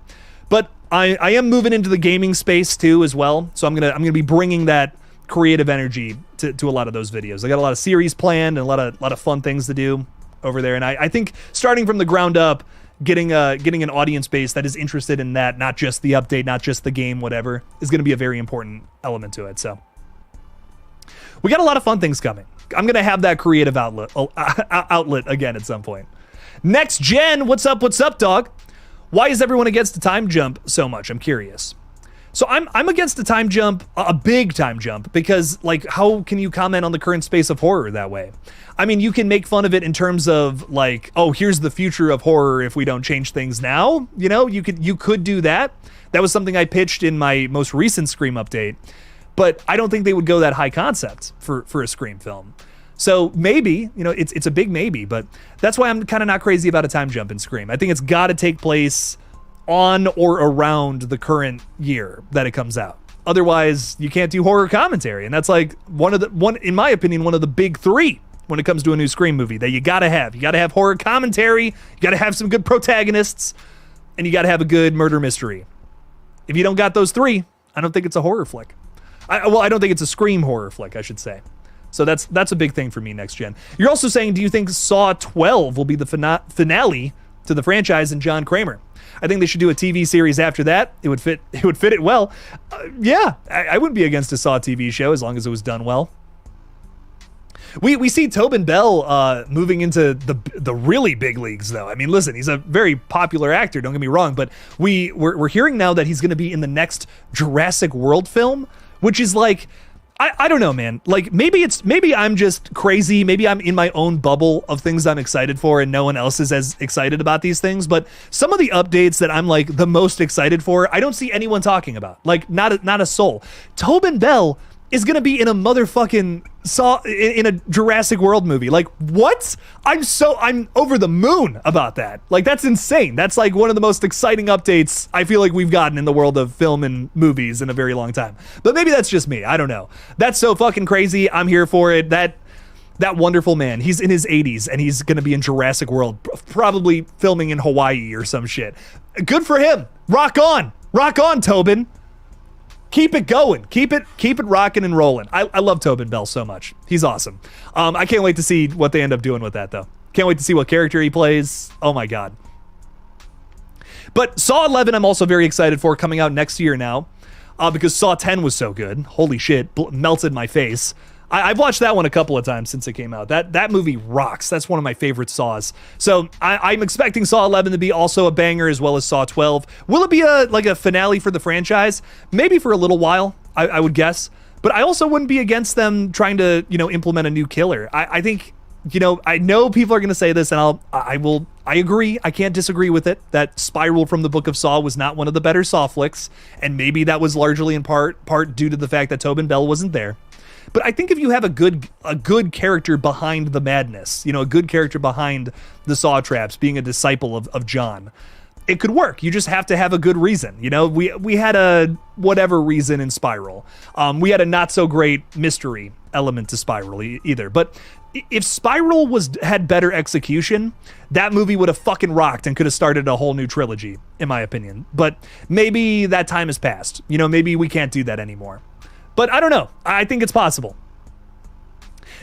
A: But I am moving into the gaming space too as well, so I'm gonna be bringing that creative energy to a lot of those videos. I got a lot of series planned and a lot of fun things to do over there, and I think starting from the ground up, getting an audience base that is interested in that, not just the update, not just the game, whatever, is going to be a very important element to it. So we got a lot of fun things coming. I'm gonna have that creative outlet again at some point. Next Gen, what's up, dog? Why is everyone against the time jump so much? I'm curious. So I'm against the time jump, a big time jump, because like, how can you comment on the current space of horror that way? I mean, you can make fun of it in terms of like, oh, here's the future of horror if we don't change things now. You know, you could do that. That was something I pitched in my most recent Scream update, but I don't think they would go that high concept for a Scream film. So maybe, you know, it's a big maybe, but that's why I'm kind of not crazy about a time jump in Scream. I think it's got to take place on or around the current year that it comes out. Otherwise, you can't do horror commentary. And that's like in my opinion, one of the big three when it comes to a new Scream movie that you gotta have. You gotta have horror commentary, you gotta have some good protagonists, and you gotta have a good murder mystery. If you don't got those three, I don't think it's a horror flick. I don't think it's a Scream horror flick, I should say. So that's a big thing for me next gen. You're also saying, do you think Saw 12 will be the finale to the franchise and John Kramer? I think they should do a TV series after that. It would fit it well. Yeah, I wouldn't be against a Saw TV show as long as it was done well. We see Tobin Bell moving into the really big leagues, though. I mean, listen, he's a very popular actor, don't get me wrong, but we're hearing now that he's going to be in the next Jurassic World film, which is like, I don't know, man. Like, maybe I'm just crazy. Maybe I'm in my own bubble of things I'm excited for and no one else is as excited about these things. But some of the updates that I'm like the most excited for, I don't see anyone talking about. Like, not a soul. Tobin Bell is gonna be in a motherfucking in a Jurassic World movie. Like, what? I'm over the moon about that. Like, that's insane. That's like one of the most exciting updates I feel like we've gotten in the world of film and movies in a very long time. But maybe that's just me. I don't know. That's so fucking crazy. I'm here for it. That wonderful man, he's in his 80s and he's gonna be in Jurassic World, probably filming in Hawaii or some shit. Good for him. Rock on, Tobin. Keep it going. Keep it rocking and rolling. I love Tobin Bell so much. He's awesome. I can't wait to see what they end up doing with that, though. Can't wait to see what character he plays. Oh my God. But Saw 11 I'm also very excited for, coming out next year now, because Saw 10 was so good. Holy shit, melted my face. I've watched that one a couple of times since it came out. That movie rocks. That's one of my favorite Saws. So I'm expecting Saw 11 to be also a banger, as well as Saw 12. Will it be a finale for the franchise? Maybe for a little while, I would guess. But I also wouldn't be against them trying to, implement a new killer. I think, I know people are going to say this, and I agree. I can't disagree with it. That Spiral from the Book of Saw was not one of the better Saw flicks, and maybe that was largely in part due to the fact that Tobin Bell wasn't there. But I think if you have a good character behind the madness, a good character behind the Saw traps, being a disciple of John, it could work. You just have to have a good reason. We had a whatever reason in Spiral. We had a not so great mystery element to Spiral either. But if Spiral had better execution, that movie would have fucking rocked and could have started a whole new trilogy, in my opinion. But maybe that time has passed. Maybe we can't do that anymore. But I don't know. I think it's possible.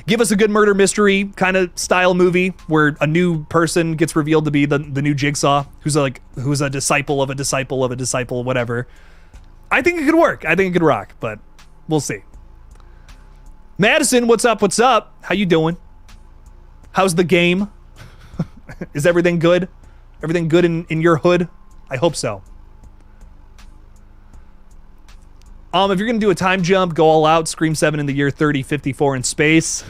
A: Give us a good murder mystery kind of style movie where a new person gets revealed to be the new Jigsaw, who's a disciple of a disciple of a disciple, whatever. I think it could work. I think it could rock, but we'll see. Madison, what's up? What's up? How you doing? How's the game? Is everything good? Everything good in your hood? I hope so. If you're going to do a time jump, go all out, Scream 7 in the year 3054 in space.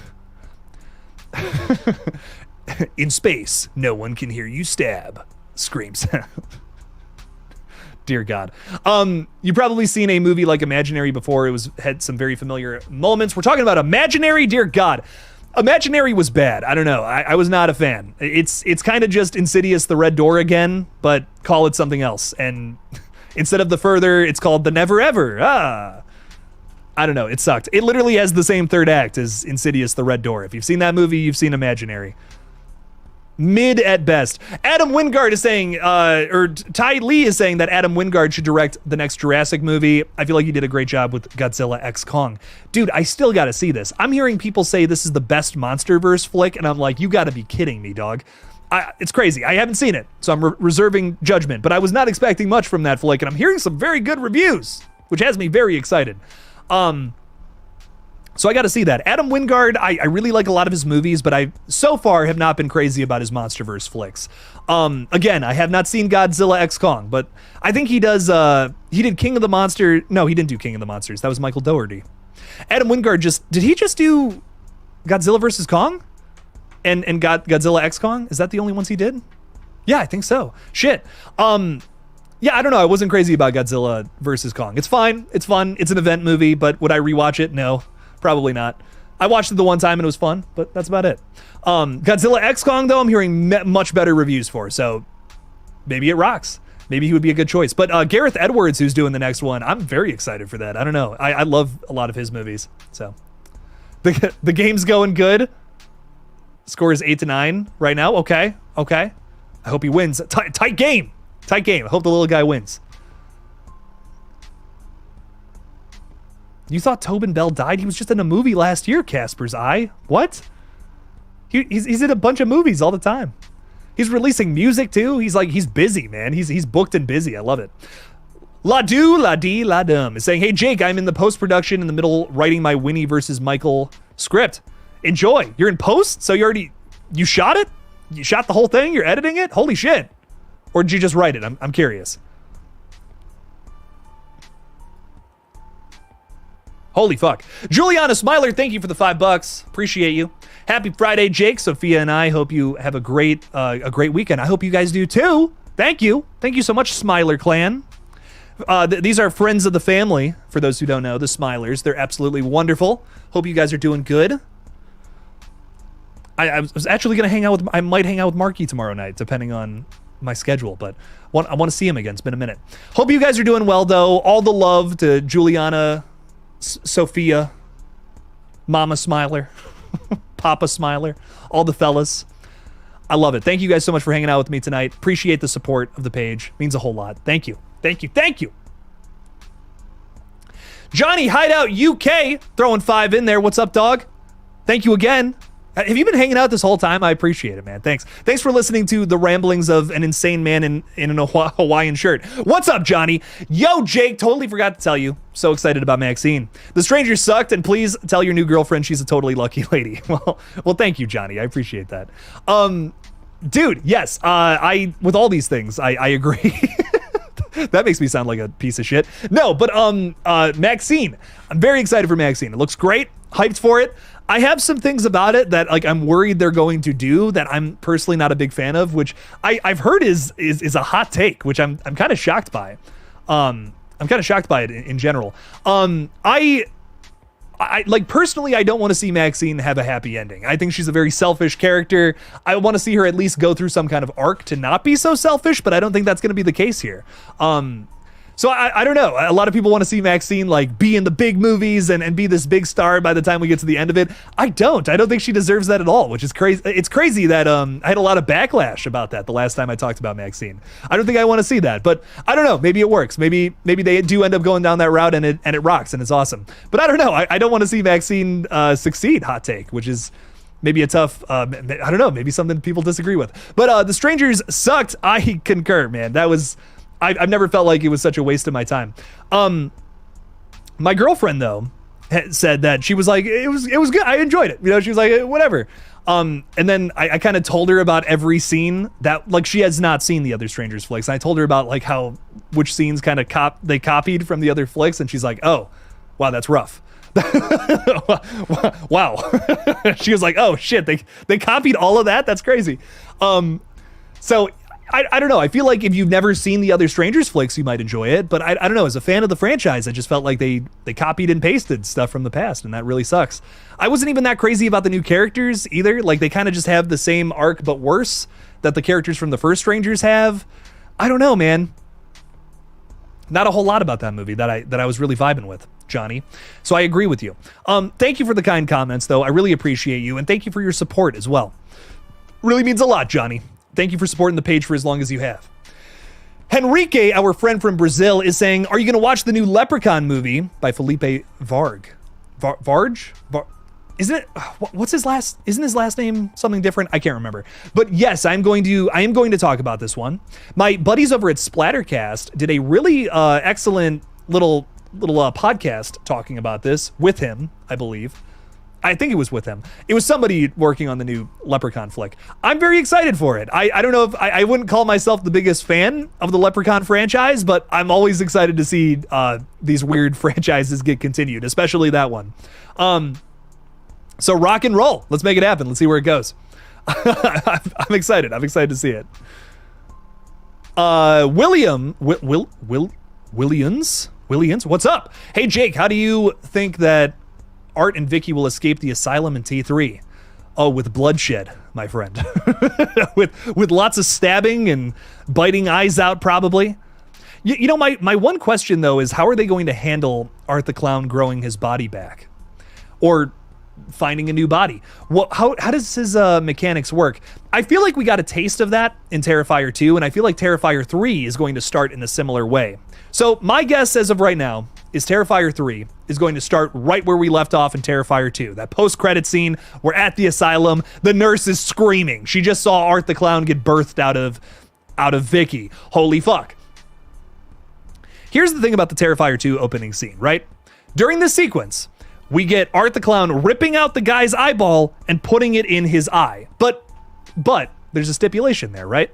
A: In space, no one can hear you stab. Scream 7. Dear God. You've probably seen a movie like Imaginary before. It had some very familiar moments. We're talking about Imaginary. Dear God. Imaginary was bad. I don't know. I was not a fan. It's kind of just Insidious the Red Door again, but call it something else. And instead of the Further, it's called the Never Ever. I don't know. It sucked. It literally has the same third act as Insidious the Red Door. If you've seen that movie, you've seen Imaginary. Mid at best. Adam Wingard is saying, or Ty Lee is saying that Adam Wingard should direct the next Jurassic movie. I feel like he did a great job with Godzilla x Kong. Dude, I still gotta see this. I'm hearing people say this is the best MonsterVerse flick, and I'm like, you gotta be kidding me, dog. It's crazy. I haven't seen it, so I'm reserving judgment, but I was not expecting much from that flick, and I'm hearing some very good reviews, which has me very excited. So I got to see that. Adam Wingard, I really like a lot of his movies, but I so far have not been crazy about his MonsterVerse flicks. Again, I have not seen Godzilla x Kong, but I think he does, he did King of the Monster. No, he didn't do King of the Monsters. That was Michael Dougherty. Adam Wingard did he just do Godzilla vs. Kong? And Godzilla x Kong? Is that the only ones he did? Yeah, I think so. Shit. Yeah, I don't know. I wasn't crazy about Godzilla vs. Kong. It's fine. It's fun. It's an event movie, but would I rewatch it? No, probably not. I watched it the one time and it was fun, but that's about it. Godzilla x Kong, though, I'm hearing much better reviews for, so maybe it rocks. maybe he would be a good choice. But Gareth Edwards, who's doing the next one, I'm very excited for that. I don't know. I love a lot of his movies. So the game's going good. Score is 8-9 right now. Okay. I hope he wins. Tight game. I hope the little guy wins. You thought Tobin Bell died? He was just in a movie last year, Casper's Eye. What? He's in a bunch of movies all the time. He's releasing music too. He's busy, man. He's booked and busy. I love it. La do, la dee, la dum is saying, hey Jake, I'm in the post-production in the middle writing my Winnie versus Michael script. Enjoy. You're in post? So you shot it? You shot the whole thing? You're editing it? Holy shit. Or did you just write it? I'm curious. Holy fuck. Juliana Smiler, thank you for the $5. Appreciate you. Happy Friday, Jake. Sophia and I hope you have a great weekend. I hope you guys do too. Thank you. Thank you so much, Smiler clan. These are friends of the family, for those who don't know, the Smilers. They're absolutely wonderful. Hope you guys are doing good. I was actually going to I might hang out with Marky tomorrow night, depending on my schedule, but I want to see him again. It's been a minute. Hope you guys are doing well, though. All the love to Juliana, Sophia, Mama Smiler, Papa Smiler, all the fellas. I love it. Thank you guys so much for hanging out with me tonight. Appreciate the support of the page. Means a whole lot. Thank you. Johnny Hideout UK throwing 5 in there. What's up, dog? Thank you again. Have you been hanging out this whole time? I appreciate it, man. Thanks for listening to the ramblings of an insane man in an Hawaiian shirt. What's up, Johnny? Yo, Jake, totally forgot to tell you. So excited about Maxine. The Stranger sucked, and please tell your new girlfriend she's a totally lucky lady. Well, thank you, Johnny. I appreciate that. Dude, yes, with all these things, I agree. That makes me sound like a piece of shit. No, but Maxine. I'm very excited for Maxine. It looks great. Hyped for it. I have some things about it that I'm worried they're going to do that I'm personally not a big fan of, which I've heard is a hot take, which I'm kind of shocked by. I'm kind of shocked by it in general. I personally, I don't want to see Maxine have a happy ending. I think she's a very selfish character. I want to see her at least go through some kind of arc to not be so selfish, but I don't think that's going to be the case here. So I don't know. A lot of people want to see Maxine be in the big movies and be this big star by the time we get to the end of it. I don't think she deserves that at all, which is crazy. It's crazy that I had a lot of backlash about that the last time I talked about Maxine. I don't think I want to see that, but I don't know. Maybe it works. Maybe they do end up going down that route and it rocks and it's awesome. But I don't know. I don't want to see Maxine succeed. Hot take, which is maybe a tough, I don't know, maybe something people disagree with. But The Strangers sucked. I concur, man. That was... I've never felt like it was such a waste of my time. My girlfriend though said that she was like, it was good. I enjoyed it. She was like, whatever. And then I kind of told her about every scene that she has not seen the other Strangers flicks. And I told her about which scenes kind of they copied from the other flicks. And she's like, oh, wow, that's rough. Wow. She was like, oh shit, they copied all of that. That's crazy. So I don't know. I feel like if you've never seen the other Strangers flicks, you might enjoy it. But I don't know. As a fan of the franchise, I just felt like they copied and pasted stuff from the past, and that really sucks. I wasn't even that crazy about the new characters either. They kind of just have the same arc, but worse, that the characters from the first Strangers have. I don't know, man. Not a whole lot about that movie that I was really vibing with, Johnny. So I agree with you. Thank you for the kind comments, though. I really appreciate you, and thank you for your support as well. Really means a lot, Johnny. Thank you for supporting the page for as long as you have. Henrique, our friend from Brazil, is saying, are you going to watch the new Leprechaun movie by Felipe Varg? Varge? Isn't it? What's his last? Isn't his last name something different? I can't remember. But yes, I am going to talk about this one. My buddies over at Splattercast did a really excellent little podcast talking about this with him, I believe. I think it was with him. It was somebody working on the new Leprechaun flick. I'm very excited for it. I don't know if I wouldn't call myself the biggest fan of the Leprechaun franchise, but I'm always excited to see these weird franchises get continued, especially that one. So rock and roll. Let's make it happen. Let's see where it goes. I'm excited. I'm excited to see it. Williams, what's up? Hey Jake, how do you think that Art and Vicky will escape the asylum in T3? Oh, with bloodshed, my friend. with lots of stabbing and biting eyes out, probably. You know, my one question, though, is how are they going to handle Art the Clown growing his body back? Or finding a new body? How does his mechanics work? I feel like we got a taste of that in Terrifier 2, and I feel like Terrifier 3 is going to start in a similar way. So my guess as of right now is Terrifier 3 is going to start right where we left off in Terrifier 2. That post-credit scene, we're at the asylum, the nurse is screaming. She just saw Art the Clown get birthed out of Vicky. Holy fuck. Here's the thing about the Terrifier 2 opening scene, right? During this sequence, we get Art the Clown ripping out the guy's eyeball and putting it in his eye. But there's a stipulation there, right?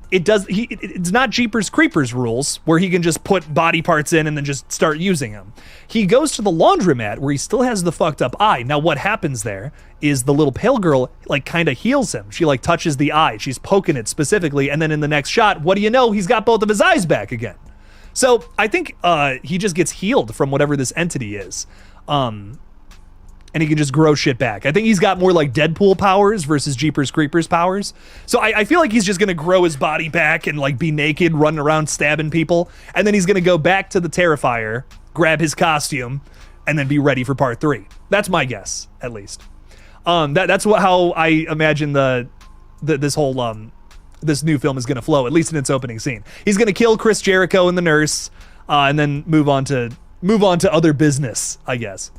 A: It's not Jeepers Creepers rules where he can just put body parts in and then just start using them. He goes to the laundromat where he still has the fucked up eye. Now what happens there is the little pale girl like kind of heals him. She like touches the eye. She's poking it specifically. And then in the next shot, what do you know? He's got both of his eyes back again. So I think he just gets healed from whatever this entity is. And he can just grow shit back. I think he's got more like Deadpool powers versus Jeepers Creepers powers. So I feel like he's just gonna grow his body back and like be naked, running around stabbing people. And then he's gonna go back to the Terrifier, grab his costume, and then be ready for part 3. That's my guess, at least. That's how I imagine this whole this new film is gonna flow, at least in its opening scene. He's gonna kill Chris Jericho and the nurse, and then move on to other business, I guess.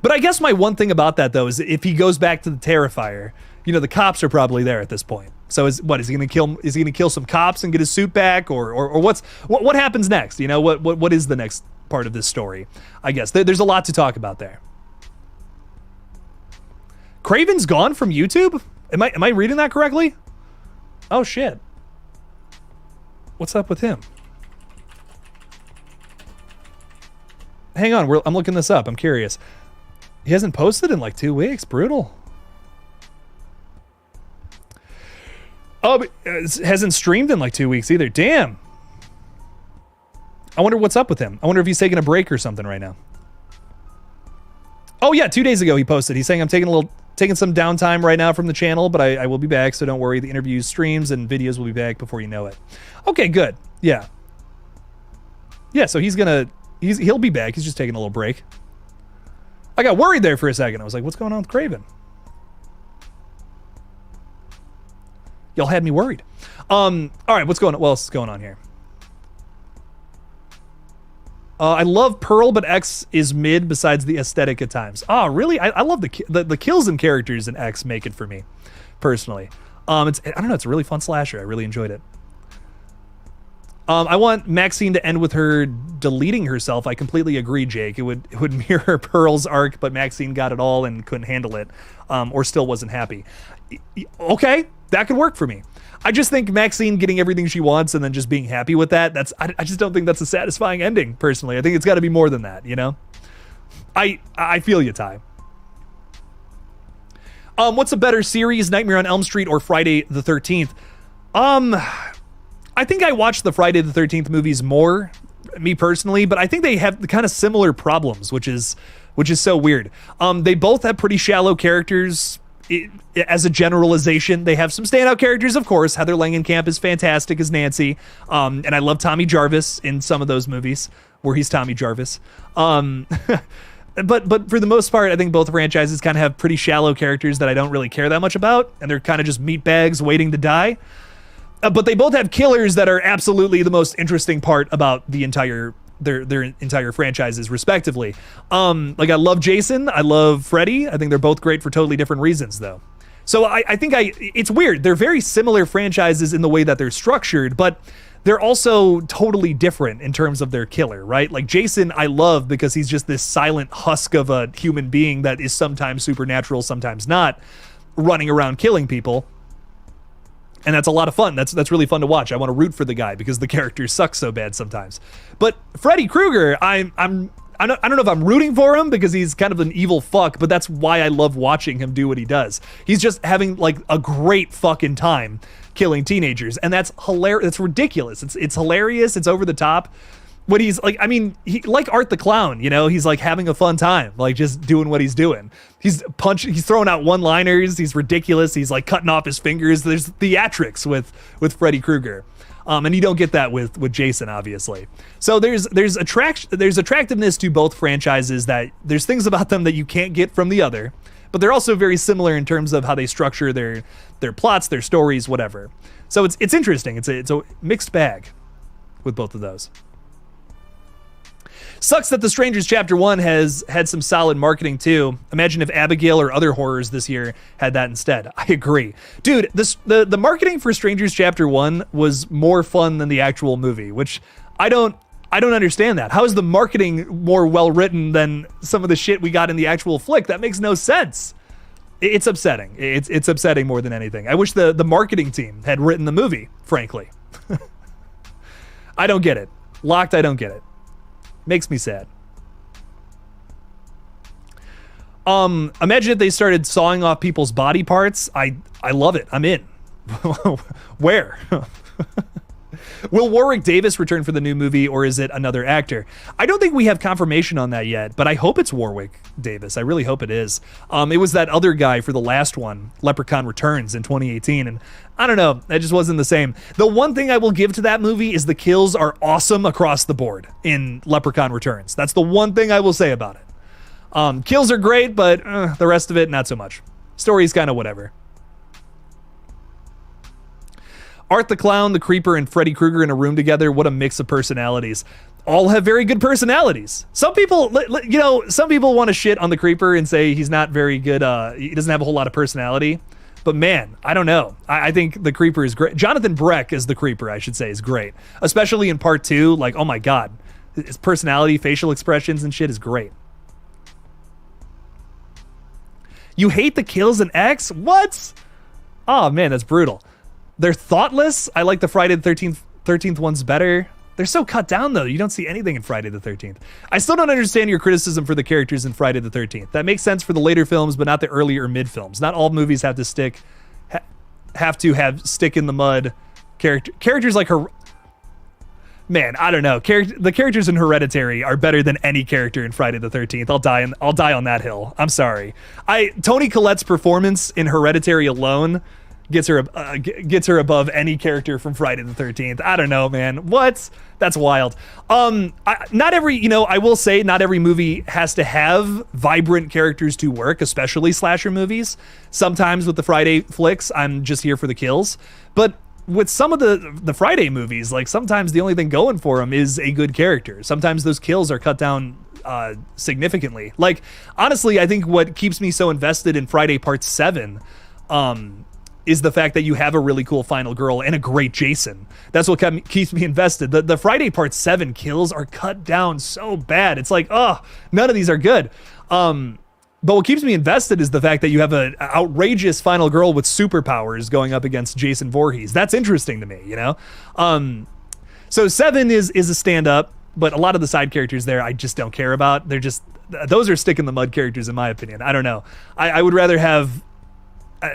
A: But I guess my one thing about that, though, is if he goes back to the Terrifier, you know, the cops are probably there at this point. So is he gonna kill? Is he gonna kill some cops and get his suit back, or what happens next? You know, what is the next part of this story? I guess there's a lot to talk about there. Craven's gone from YouTube? Am I reading that correctly? Oh shit! What's up with him? Hang on, I'm looking this up. I'm curious. He hasn't posted in like 2 weeks. Brutal. Oh, but hasn't streamed in like 2 weeks either. Damn. I wonder what's up with him. I wonder if he's taking a break or something right now. Oh yeah, 2 days ago he posted. He's saying I'm taking some downtime right now from the channel, but I will be back, so don't worry. The interviews, streams, and videos will be back before you know it. Okay, good. Yeah. Yeah, so he'll be back. He's just taking a little break. I got worried there for a second. I was like, what's going on with Craven? Y'all had me worried. All right, what else is going on here? I love Pearl, but X is mid besides the aesthetic at times. Oh, really? I love the kills and characters in X make it for me, personally. I don't know, it's a really fun slasher. I really enjoyed it. I want Maxine to end with her deleting herself. I completely agree, Jake. It would mirror Pearl's arc, but Maxine got it all and couldn't handle it, or still wasn't happy. Okay, that could work for me. I just think Maxine getting everything she wants and then just being happy with that, I just don't think that's a satisfying ending, personally. I think it's got to be more than that, you know? I feel you, Ty. What's a better series, Nightmare on Elm Street or Friday the 13th? I think I watched the Friday the 13th movies more, me personally, but I think they have kind of similar problems, which is so weird. They both have pretty shallow characters. As a generalization, they have some standout characters, of course. Heather Langenkamp is fantastic as Nancy, and I love Tommy Jarvis in some of those movies where he's Tommy Jarvis. But for the most part, I think both franchises kind of have pretty shallow characters that I don't really care that much about, and they're kind of just meatbags waiting to die. But they both have killers that are absolutely the most interesting part about the their entire franchises, respectively. Like I love Jason, I love Freddy. I think they're both great for totally different reasons, though. So I think it's weird. They're very similar franchises in the way that they're structured, but they're also totally different in terms of their killer, right? Like Jason, I love because he's just this silent husk of a human being that is sometimes supernatural, sometimes not, running around killing people. And that's a lot of fun. That's really fun to watch. I want to root for the guy because the characters suck so bad sometimes. But Freddy Krueger, I don't know if I'm rooting for him because he's kind of an evil fuck, but that's why I love watching him do what he does. He's just having like a great fucking time killing teenagers, and that's hilarious. It's ridiculous. It's hilarious. It's over the top. when he's like, I mean, like Art the Clown, you know, he's like having a fun time, like just doing what he's doing. He's throwing out one-liners. He's ridiculous. He's like cutting off his fingers. There's theatrics with Freddy Krueger. And you don't get that with Jason, obviously. So there's attractiveness to both franchises, that there's things about them that you can't get from the other, but they're also very similar in terms of how they structure their plots, their stories, whatever. So it's interesting. It's a mixed bag with both of those. Sucks that The Strangers Chapter 1 has had some solid marketing too. Imagine if Abigail or other horrors this year had that instead. I agree. Dude, the marketing for Strangers Chapter 1 was more fun than the actual movie, which I don't understand that. How is the marketing more well written than some of the shit we got in the actual flick? That makes no sense. It's upsetting. It's upsetting more than anything. I wish the marketing team had written the movie, frankly. I don't get it. Locked, I don't get it. Makes me sad. Imagine if they started sawing off people's body parts. I love it. I'm in. Where? Will Warwick Davis return for the new movie, or is it another actor? I don't think we have confirmation on that yet, but I hope it's Warwick Davis. I really hope it is. It was that other guy for the last one, Leprechaun Returns in 2018, and I don't know, that just wasn't the same. The one thing I will give to that movie is the kills are awesome across the board in Leprechaun Returns. That's the one thing I will say about it. Kills are great, but the rest of it, not so much. Story's kind of whatever. Art the Clown, the Creeper, and Freddy Krueger in a room together. What a mix of personalities. All have very good personalities. Some people, some people want to shit on the Creeper and say he's not very good. He doesn't have a whole lot of personality. But man, I don't know. I think the Creeper is great. Jonathan Breck as the Creeper, I should say, is great. Especially in part 2. Like, oh my God. His personality, facial expressions, and shit is great. You hate the kills in X? What? Oh man, that's brutal. They're thoughtless. I like the Friday the 13th ones better. They're so cut down, though. You don't see anything in Friday the 13th. I still don't understand your criticism for the characters in Friday the 13th. That makes sense for the later films, but not the early or mid films. Not all movies have to stick in the mud characters like her. Man, I don't know. The characters in Hereditary are better than any character in Friday the 13th. I'll die on that hill. I'm sorry. Toni Collette's performance in Hereditary alone gets her above any character from Friday the 13th. I don't know, man. What? That's wild. I will say not every movie has to have vibrant characters to work, especially slasher movies. Sometimes with the Friday flicks, I'm just here for the kills. But with some of the Friday movies, like sometimes the only thing going for them is a good character. Sometimes those kills are cut down significantly. Like, honestly, I think what keeps me so invested in Friday Part 7 is the fact that you have a really cool final girl and a great Jason. That's what keeps me invested. The Friday Part 7 kills are cut down so bad. It's like, none of these are good. But what keeps me invested is the fact that you have an outrageous final girl with superpowers going up against Jason Voorhees. That's interesting to me, you know? So 7 is a stand-up, but a lot of the side characters there I just don't care about. Those are stick in the mud characters in my opinion. I don't know. I would rather have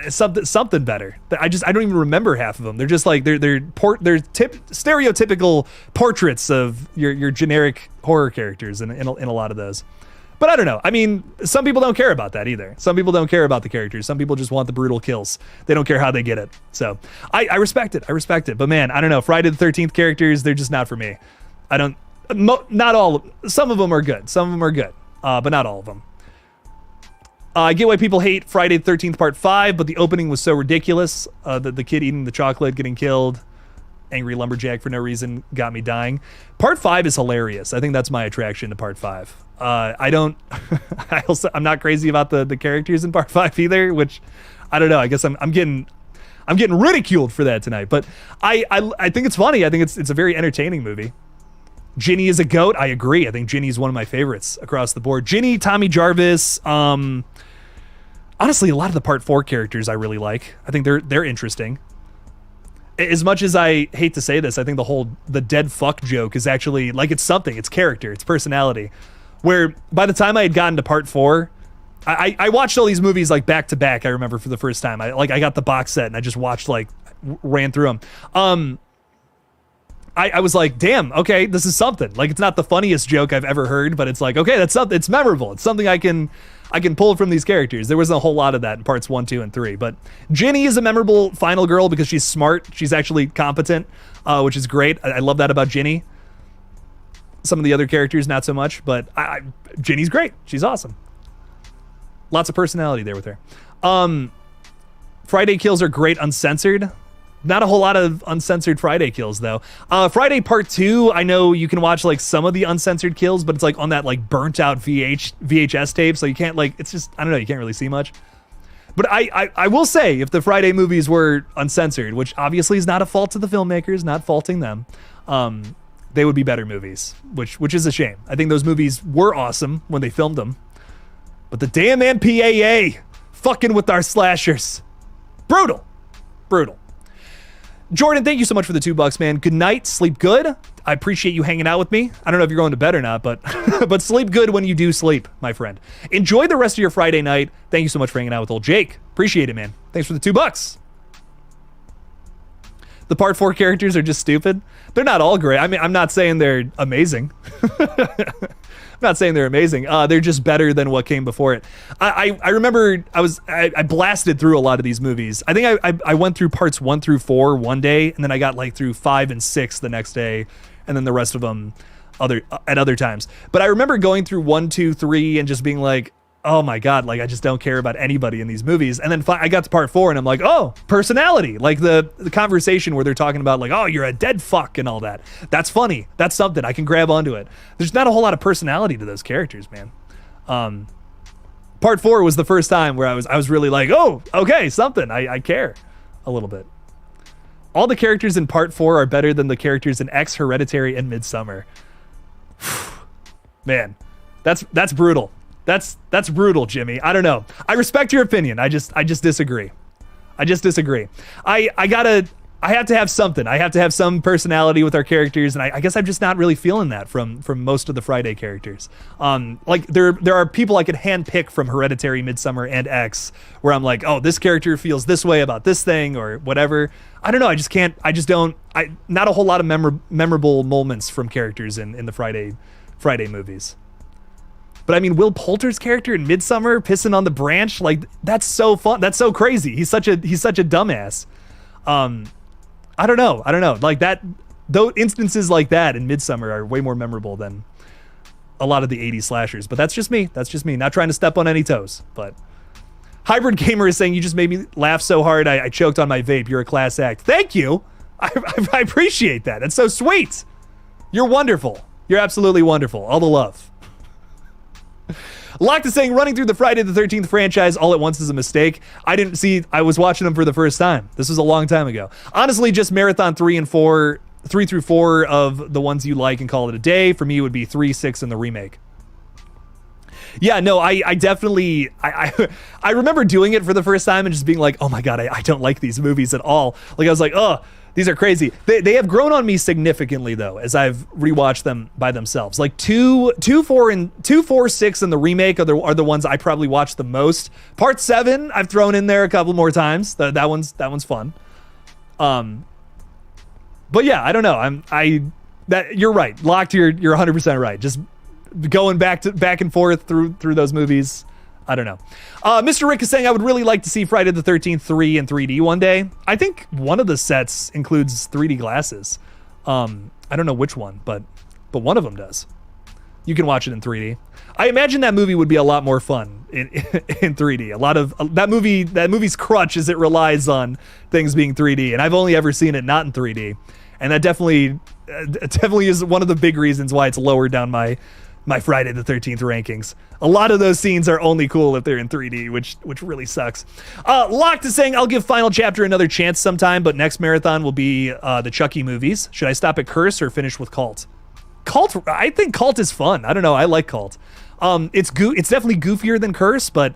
A: something better. I don't even remember half of them. They're just like they're stereotypical portraits of your generic horror characters in a lot of those. But I don't know. I mean, some people don't care about that either. Some people don't care about the characters. Some people just want the brutal kills. They don't care how they get it. So I respect it. But man, I don't know. Friday the 13th characters, they're just not for me. Not all. Some of them are good. But not all of them. I get why people hate Friday the 13th Part 5, but the opening was so ridiculous. The kid eating the chocolate, getting killed, angry lumberjack for no reason, got me dying. Part 5 is hilarious. I think that's my attraction to Part 5. I'm not crazy about the characters in Part 5 either, which I don't know. I guess I'm getting ridiculed for that tonight. But I think it's funny. I think it's a very entertaining movie. Ginny is a goat. I agree. I think Ginny is one of my favorites across the board. Ginny, Tommy Jarvis. Honestly, a lot of the Part 4 characters I really like. I think they're interesting. As much as I hate to say this, I think the dead fuck joke is actually like it's something. It's character. It's personality. Where by the time I had gotten to Part 4, I watched all these movies like back to back. I remember for the first time. I got the box set and I just watched ran through them. I was like, damn, okay, this is something. Like, it's not the funniest joke I've ever heard, but it's like, okay, that's something. It's memorable. It's something I can pull from these characters. There wasn't a whole lot of that in parts 1, 2, and 3. But Ginny is a memorable final girl because she's smart. She's actually competent, which is great. I love that about Ginny. Some of the other characters, not so much, but Ginny's great. She's awesome. Lots of personality there with her. Friday kills are great uncensored. Not a whole lot of uncensored Friday kills, though. Friday Part 2, I know you can watch, like, some of the uncensored kills, but it's, like, on that, like, burnt-out VHS tape, so you can't, like, it's just, I don't know, you can't really see much. But I will say, if the Friday movies were uncensored, which obviously is not a fault to the filmmakers, not faulting them, they would be better movies, which is a shame. I think those movies were awesome when they filmed them. But the damn MPAA fucking with our slashers. Brutal. Brutal. Jordan, thank you so much for the $2, man. Good night. Sleep good. I appreciate you hanging out with me. I don't know if you're going to bed or not, but but sleep good when you do sleep, my friend. Enjoy the rest of your Friday night. Thank you so much for hanging out with old Jake. Appreciate it, man. Thanks for the $2. The Part 4 characters are just stupid. They're not all great. I mean, I'm not saying they're amazing. I'm not saying they're amazing. They're just better than what came before it. I remember I blasted through a lot of these movies. I think I went through parts 1 through 4 one day, and then I got like through 5 and 6 the next day, and then the rest of them at other times. But I remember going through 1, 2, 3 and just being like, oh my God, like I just don't care about anybody in these movies. And then I got to part 4 and I'm like, oh, personality. Like the conversation where they're talking about like, oh, you're a dead fuck and all that. That's funny. That's something. I can grab onto it. There's not a whole lot of personality to those characters, man. Part 4 was the first time where I was really like, oh, okay, something. I care a little bit. All the characters in part 4 are better than the characters in X, Hereditary, and Midsommar. Man, that's brutal. That's brutal, Jimmy. I don't know. I respect your opinion. I just disagree. I have to have something. I have to have some personality with our characters, and I guess I'm just not really feeling that from most of the Friday characters. Like there are people I could handpick from Hereditary, Midsommar, and X, where I'm like, oh, this character feels this way about this thing or whatever. I don't know. I just can't. I just don't. Not a whole lot of memorable moments from characters in the Friday movies. But I mean, Will Poulter's character in Midsommar pissing on the branch, like that's so fun. That's so crazy. He's such a dumbass. I don't know. Like that, though, instances like that in Midsommar are way more memorable than a lot of the 80s slashers. But that's just me. Not trying to step on any toes. But Hybrid Gamer is saying, you just made me laugh so hard I choked on my vape. You're a class act. Thank you. I appreciate that. That's so sweet. You're wonderful. You're absolutely wonderful. All the love. Locked is saying, running through the Friday the 13th franchise all at once is a mistake. I was watching them for the first time. This was a long time ago. Honestly, just marathon 3 through 4 of the ones you like and call it a day. For me, it would be 3, 6, and the remake. Yeah, no, I definitely, I remember doing it for the first time and just being like, oh my God, I don't like these movies at all. Like, I was like, oh, these are crazy. They have grown on me significantly, though, as I've rewatched them by themselves. Like 2, 4, 6, and the remake are the ones I probably watched the most. Part 7, I've thrown in there a couple more times. That one's fun. But yeah, I don't know. You're right. Locked, you're 100% right. Just going back and forth through those movies. I don't know. Mr. Rick is saying, I would really like to see Friday the 13th 3 in 3D one day. I think one of the sets includes 3D glasses. I don't know which one, but one of them does. You can watch it in 3D. I imagine that movie would be a lot more fun in 3D. A lot of that movie's crutch is it relies on things being 3D, and I've only ever seen it not in 3D, and that definitely is one of the big reasons why it's lower down my Friday the 13th rankings. A lot of those scenes are only cool if they're in 3D, which really sucks. Locked is saying, I'll give Final Chapter another chance sometime, but next marathon will be the Chucky movies. Should I stop at Curse or finish with Cult? Cult, I think Cult is fun. I don't know. I like Cult. It's definitely goofier than Curse, but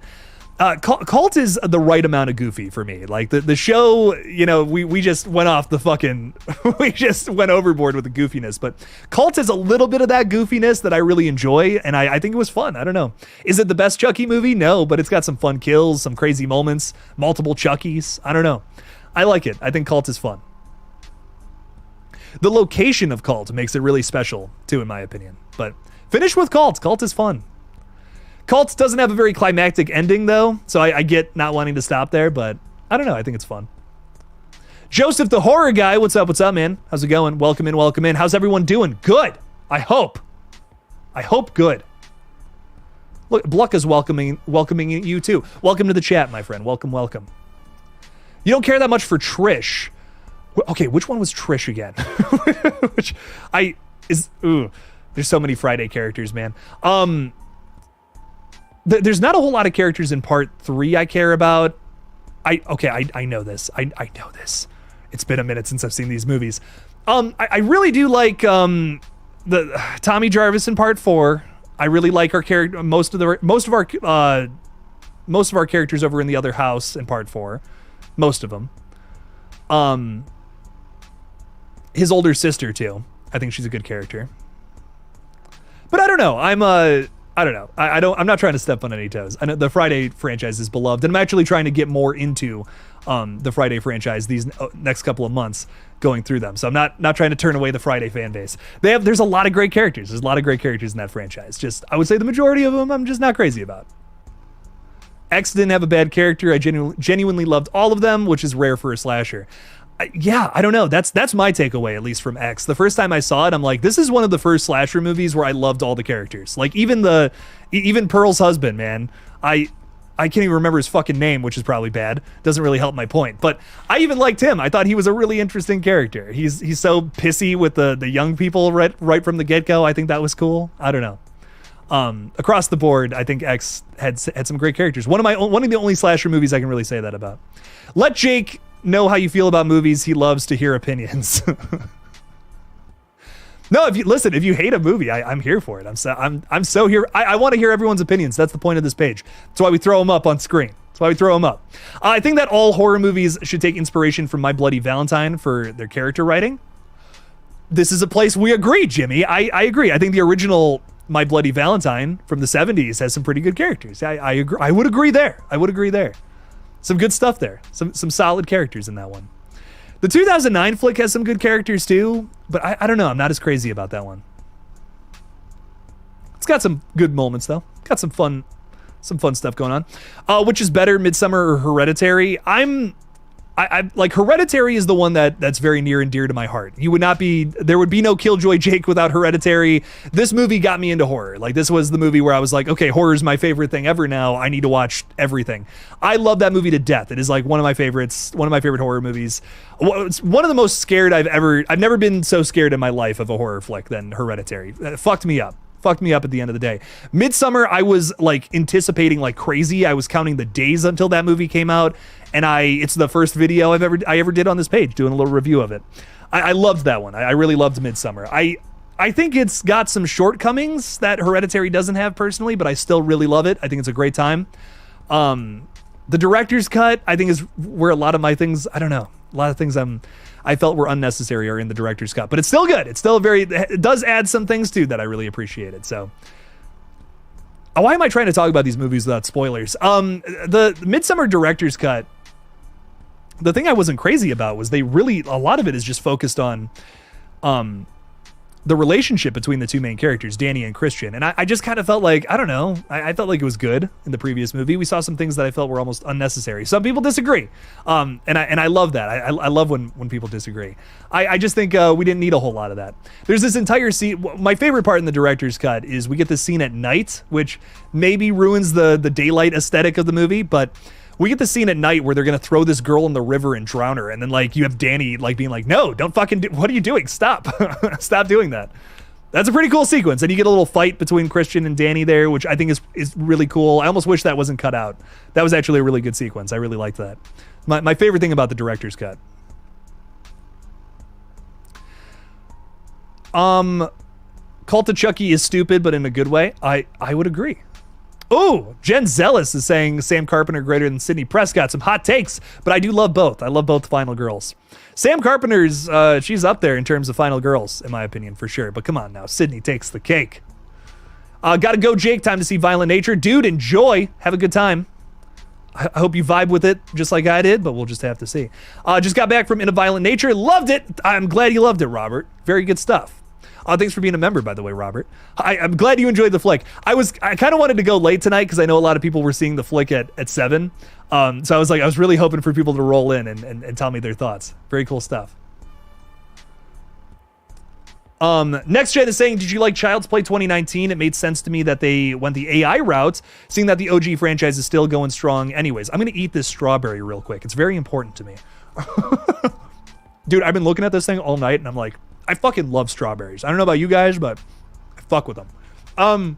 A: Cult is the right amount of goofy for me. Like the show, we just went off the fucking, we just went overboard with the goofiness, but Cult has a little bit of that goofiness that I really enjoy, and I think it was fun. I don't know. Is it the best Chucky movie? No, but it's got some fun kills, some crazy moments, multiple Chuckies. I don't know. I like it. I think Cult is fun. The location of Cult makes it really special too, in my opinion. But finish with Cult. Cult is fun. Cult doesn't have a very climactic ending though, so I get not wanting to stop there, but I don't know, I think it's fun. Joseph the Horror Guy, what's up, man? How's it going? Welcome in, welcome in. How's everyone doing? Good, I hope. I hope good. Look, Bluck is welcoming you too. Welcome to the chat, my friend, welcome, welcome. You don't care that much for Trish. Okay, which one was Trish again? There's so many Friday characters, man. There's not a whole lot of characters in part 3 I care about. I know this. I know this. It's been a minute since I've seen these movies. I really do like the Tommy Jarvis in part 4. I really like our character. Most of our characters over in the other house in part 4. Most of them. His older sister too. I think she's a good character. But I don't know. I don't know. I'm not trying to step on any toes. I know the Friday franchise is beloved, and I'm actually trying to get more into the Friday franchise these next couple of months, going through them. So I'm not trying to turn away the Friday fan base. There's a lot of great characters. There's a lot of great characters in that franchise. Just, I would say the majority of them I'm just not crazy about. X didn't have a bad character. I genuinely loved all of them, which is rare for a slasher. Yeah, I don't know. That's my takeaway, at least from X. The first time I saw it, I'm like, this is one of the first slasher movies where I loved all the characters. Like even Pearl's husband, man. I can't even remember his fucking name, which is probably bad. Doesn't really help my point. But I even liked him. I thought he was a really interesting character. He's so pissy with the young people right from the get-go. I think that was cool. I don't know. Across the board, I think X had some great characters. One of the only slasher movies I can really say that about. Let Jake know how you feel about movies. He loves to hear opinions. No, if you hate a movie, I'm here for it. I'm so here. I want to hear everyone's opinions. That's the point of this page. That's why we throw them up on screen. That's why we throw them up. I think that all horror movies should take inspiration from My Bloody Valentine for their character writing. This is a place we agree, Jimmy. I agree. I think the original My Bloody Valentine from the 70s has some pretty good characters. I agree. I would agree there. Some good stuff there. Some solid characters in that one. The 2009 flick has some good characters too, but I don't know. I'm not as crazy about that one. It's got some good moments though. Got some fun stuff going on. Which is better, Midsommar or Hereditary? I like Hereditary is the one that's very near and dear to my heart. There would be no KillJoy Jake without Hereditary. This movie got me into horror. Like this was the movie where I was like, okay, horror is my favorite thing ever now. I need to watch everything. I love that movie to death. It is like one of my favorites, one of my favorite horror movies. It's one of the most scared I've never been so scared in my life of a horror flick than Hereditary. It fucked me up at the end of the day. Midsommar, I was like anticipating like crazy. I was counting the days until that movie came out, and it's the first video I ever did on this page, doing a little review of it. I loved that one. I really loved Midsommar. I think it's got some shortcomings that Hereditary doesn't have personally, but I still really love it. I think it's a great time. The director's cut, I think, is where a lot of my things, I don't know, a lot of things I felt were unnecessary are in the director's cut, but it's still good. It's still it does add some things too that I really appreciated. So why am I trying to talk about these movies without spoilers? The Midsommar director's cut, the thing I wasn't crazy about was a lot of it is just focused on the relationship between the two main characters, Danny and Christian. And I just kind of felt like, I don't know, I felt like it was good in the previous movie. We saw some things that I felt were almost unnecessary. Some people disagree. And I love that. I love when people disagree. I just think we didn't need a whole lot of that. There's this entire scene. My favorite part in the director's cut is we get this scene at night, which maybe ruins the daylight aesthetic of the movie, but we get the scene at night where they're going to throw this girl in the river and drown her. And then like you have Danny like being like, no, don't fucking what are you doing? Stop. Stop doing that. That's a pretty cool sequence. And you get a little fight between Christian and Danny there, which I think is really cool. I almost wish that wasn't cut out. That was actually a really good sequence. I really liked that. My favorite thing about the director's cut. Cult of Chucky is stupid, but in a good way. I would agree. Oh, Jen Zealous is saying Sam Carpenter greater than Sidney Prescott. Some hot takes, but I do love both. I love both Final Girls. Sam Carpenter's, she's up there in terms of Final Girls, in my opinion, for sure. But come on now, Sidney takes the cake. Gotta go, Jake. Time to see Violent Nature. Dude, enjoy. Have a good time. I hope you vibe with it just like I did, but we'll just have to see. Just got back from In a Violent Nature. Loved it. I'm glad you loved it, Robert. Very good stuff. Thanks for being a member, by the way, Robert. I'm glad you enjoyed the flick. I kind of wanted to go late tonight because I know a lot of people were seeing the flick at 7. So I was really hoping for people to roll in and tell me their thoughts. Very cool stuff. Next Gen is saying, did you like Child's Play 2019? It made sense to me that they went the AI route, seeing that the OG franchise is still going strong anyways. I'm going to eat this strawberry real quick. It's very important to me. Dude, I've been looking at this thing all night and I'm like, I fucking love strawberries. I don't know about you guys, but I fuck with them.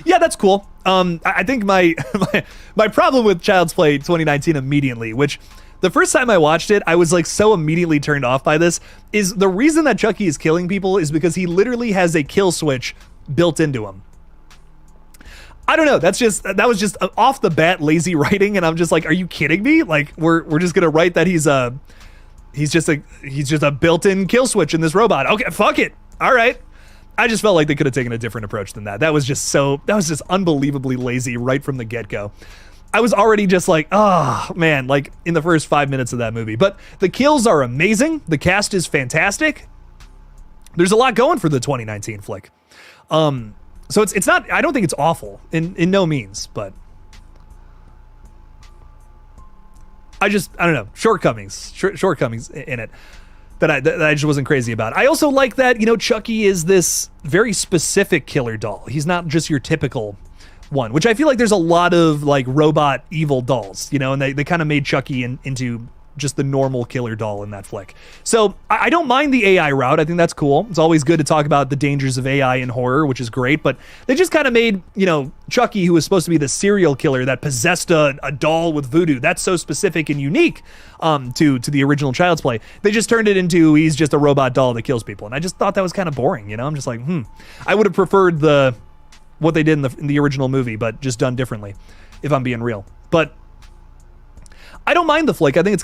A: Yeah, that's cool. I think my problem with Child's Play 2019 immediately, which the first time I watched it, I was like so immediately turned off by this, is the reason that Chucky is killing people is because he literally has a kill switch built into him. I don't know. That was just off the bat lazy writing, and I'm just like, are you kidding me? Like we're just gonna write that he's just a built-in kill switch in this robot. Okay, fuck it. All right. I just felt like they could have taken a different approach than that. That was just unbelievably lazy right from the get-go. I was already just like, oh man, like in the first 5 minutes of that movie. But the kills are amazing. The cast is fantastic. There's a lot going for the 2019 flick. So it's not, I don't think it's awful in no means, but I don't know, shortcomings in it that I just wasn't crazy about. I also like that, Chucky is this very specific killer doll. He's not just your typical one, which I feel like there's a lot of like robot evil dolls, and they kind of made Chucky into just the normal killer doll in that flick. So I don't mind the AI route. I think that's cool. It's always good to talk about the dangers of AI in horror, which is great, but they just kind of made, Chucky, who was supposed to be the serial killer that possessed a doll with voodoo. That's so specific and unique to the original Child's Play. They just turned it into he's just a robot doll that kills people. And I just thought that was kind of boring, I'm just like, I would have preferred what they did in the original movie, but just done differently, if I'm being real. But I don't mind the flick. I think it's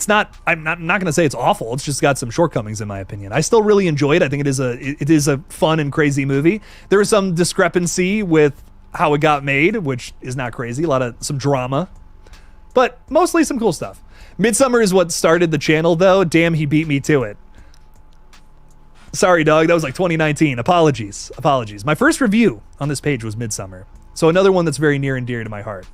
A: got I'm not going to say it's awful. It's just got some shortcomings in my opinion. I still really enjoy it. I think it is a fun and crazy movie. There is some discrepancy with how it got made, which is not crazy. Some drama, but mostly some cool stuff. Midsummer is what started the channel though. Damn, he beat me to it. Sorry, dog. That was like 2019. Apologies. My first review on this page was Midsummer. So another one that's very near and dear to my heart.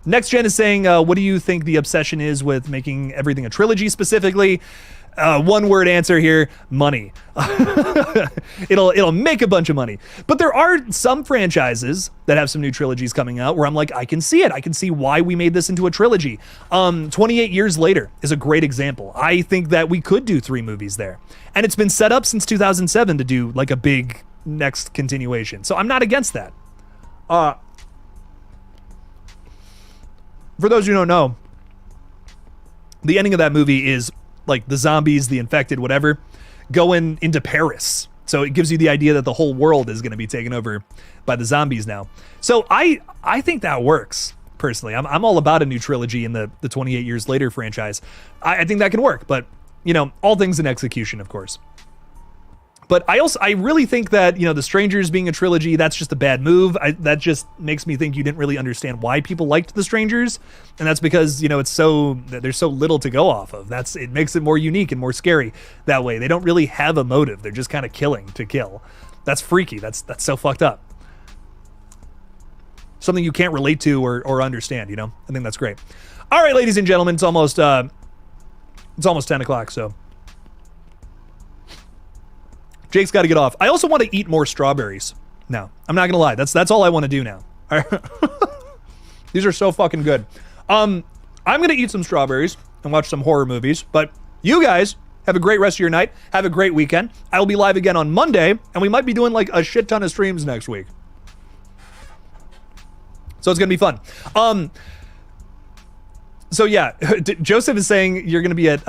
A: Next Gen is saying, what do you think the obsession is with making everything a trilogy specifically? One word answer here, money. It'll make a bunch of money. But there are some franchises that have some new trilogies coming out where I'm like, I can see it. I can see why we made this into a trilogy. 28 Years Later is a great example. I think that we could do 3 movies there. And it's been set up since 2007 to do like a big next continuation. So I'm not against that. For those who don't know, the ending of that movie is like the zombies, the infected, whatever, going into Paris. So it gives you the idea that the whole world is going to be taken over by the zombies now. So I think that works, personally. I'm all about a new trilogy in the 28 Years Later franchise. I think that can work, but, all things in execution, of course. But I really think that, The Strangers being a trilogy, that's just a bad move. That just makes me think you didn't really understand why people liked The Strangers. And that's because, there's so little to go off of. It makes it more unique and more scary that way. They don't really have a motive. They're just kind of killing to kill. That's freaky. That's so fucked up. Something you can't relate to or understand, I think that's great. All right, ladies and gentlemen, it's almost 10 o'clock, so Jake's got to get off. I also want to eat more strawberries now. I'm not going to lie. That's all I want to do now. All right. These are so fucking good. I'm going to eat some strawberries and watch some horror movies. But you guys have a great rest of your night. Have a great weekend. I will be live again on Monday. And we might be doing like a shit ton of streams next week. So it's going to be fun. So yeah, Joseph is saying you're going to be at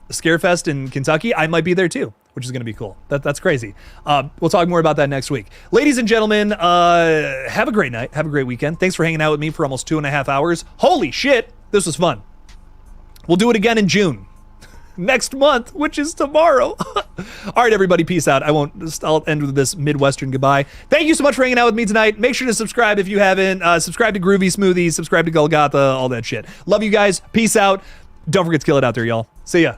A: Scarefest in Kentucky. I might be there too, which is going to be cool. That's crazy. We'll talk more about that next week. Ladies and gentlemen, have a great night. Have a great weekend. Thanks for hanging out with me for almost 2.5 hours. Holy shit, this was fun. We'll do it again in June. next month, which is tomorrow. All right, everybody, peace out. I'll end with this Midwestern goodbye. Thank you so much for hanging out with me tonight. Make sure to subscribe if you haven't. Subscribe to Groovy Smoothies, subscribe to Golgotha, all that shit. Love you guys. Peace out. Don't forget to kill it out there, y'all. See ya.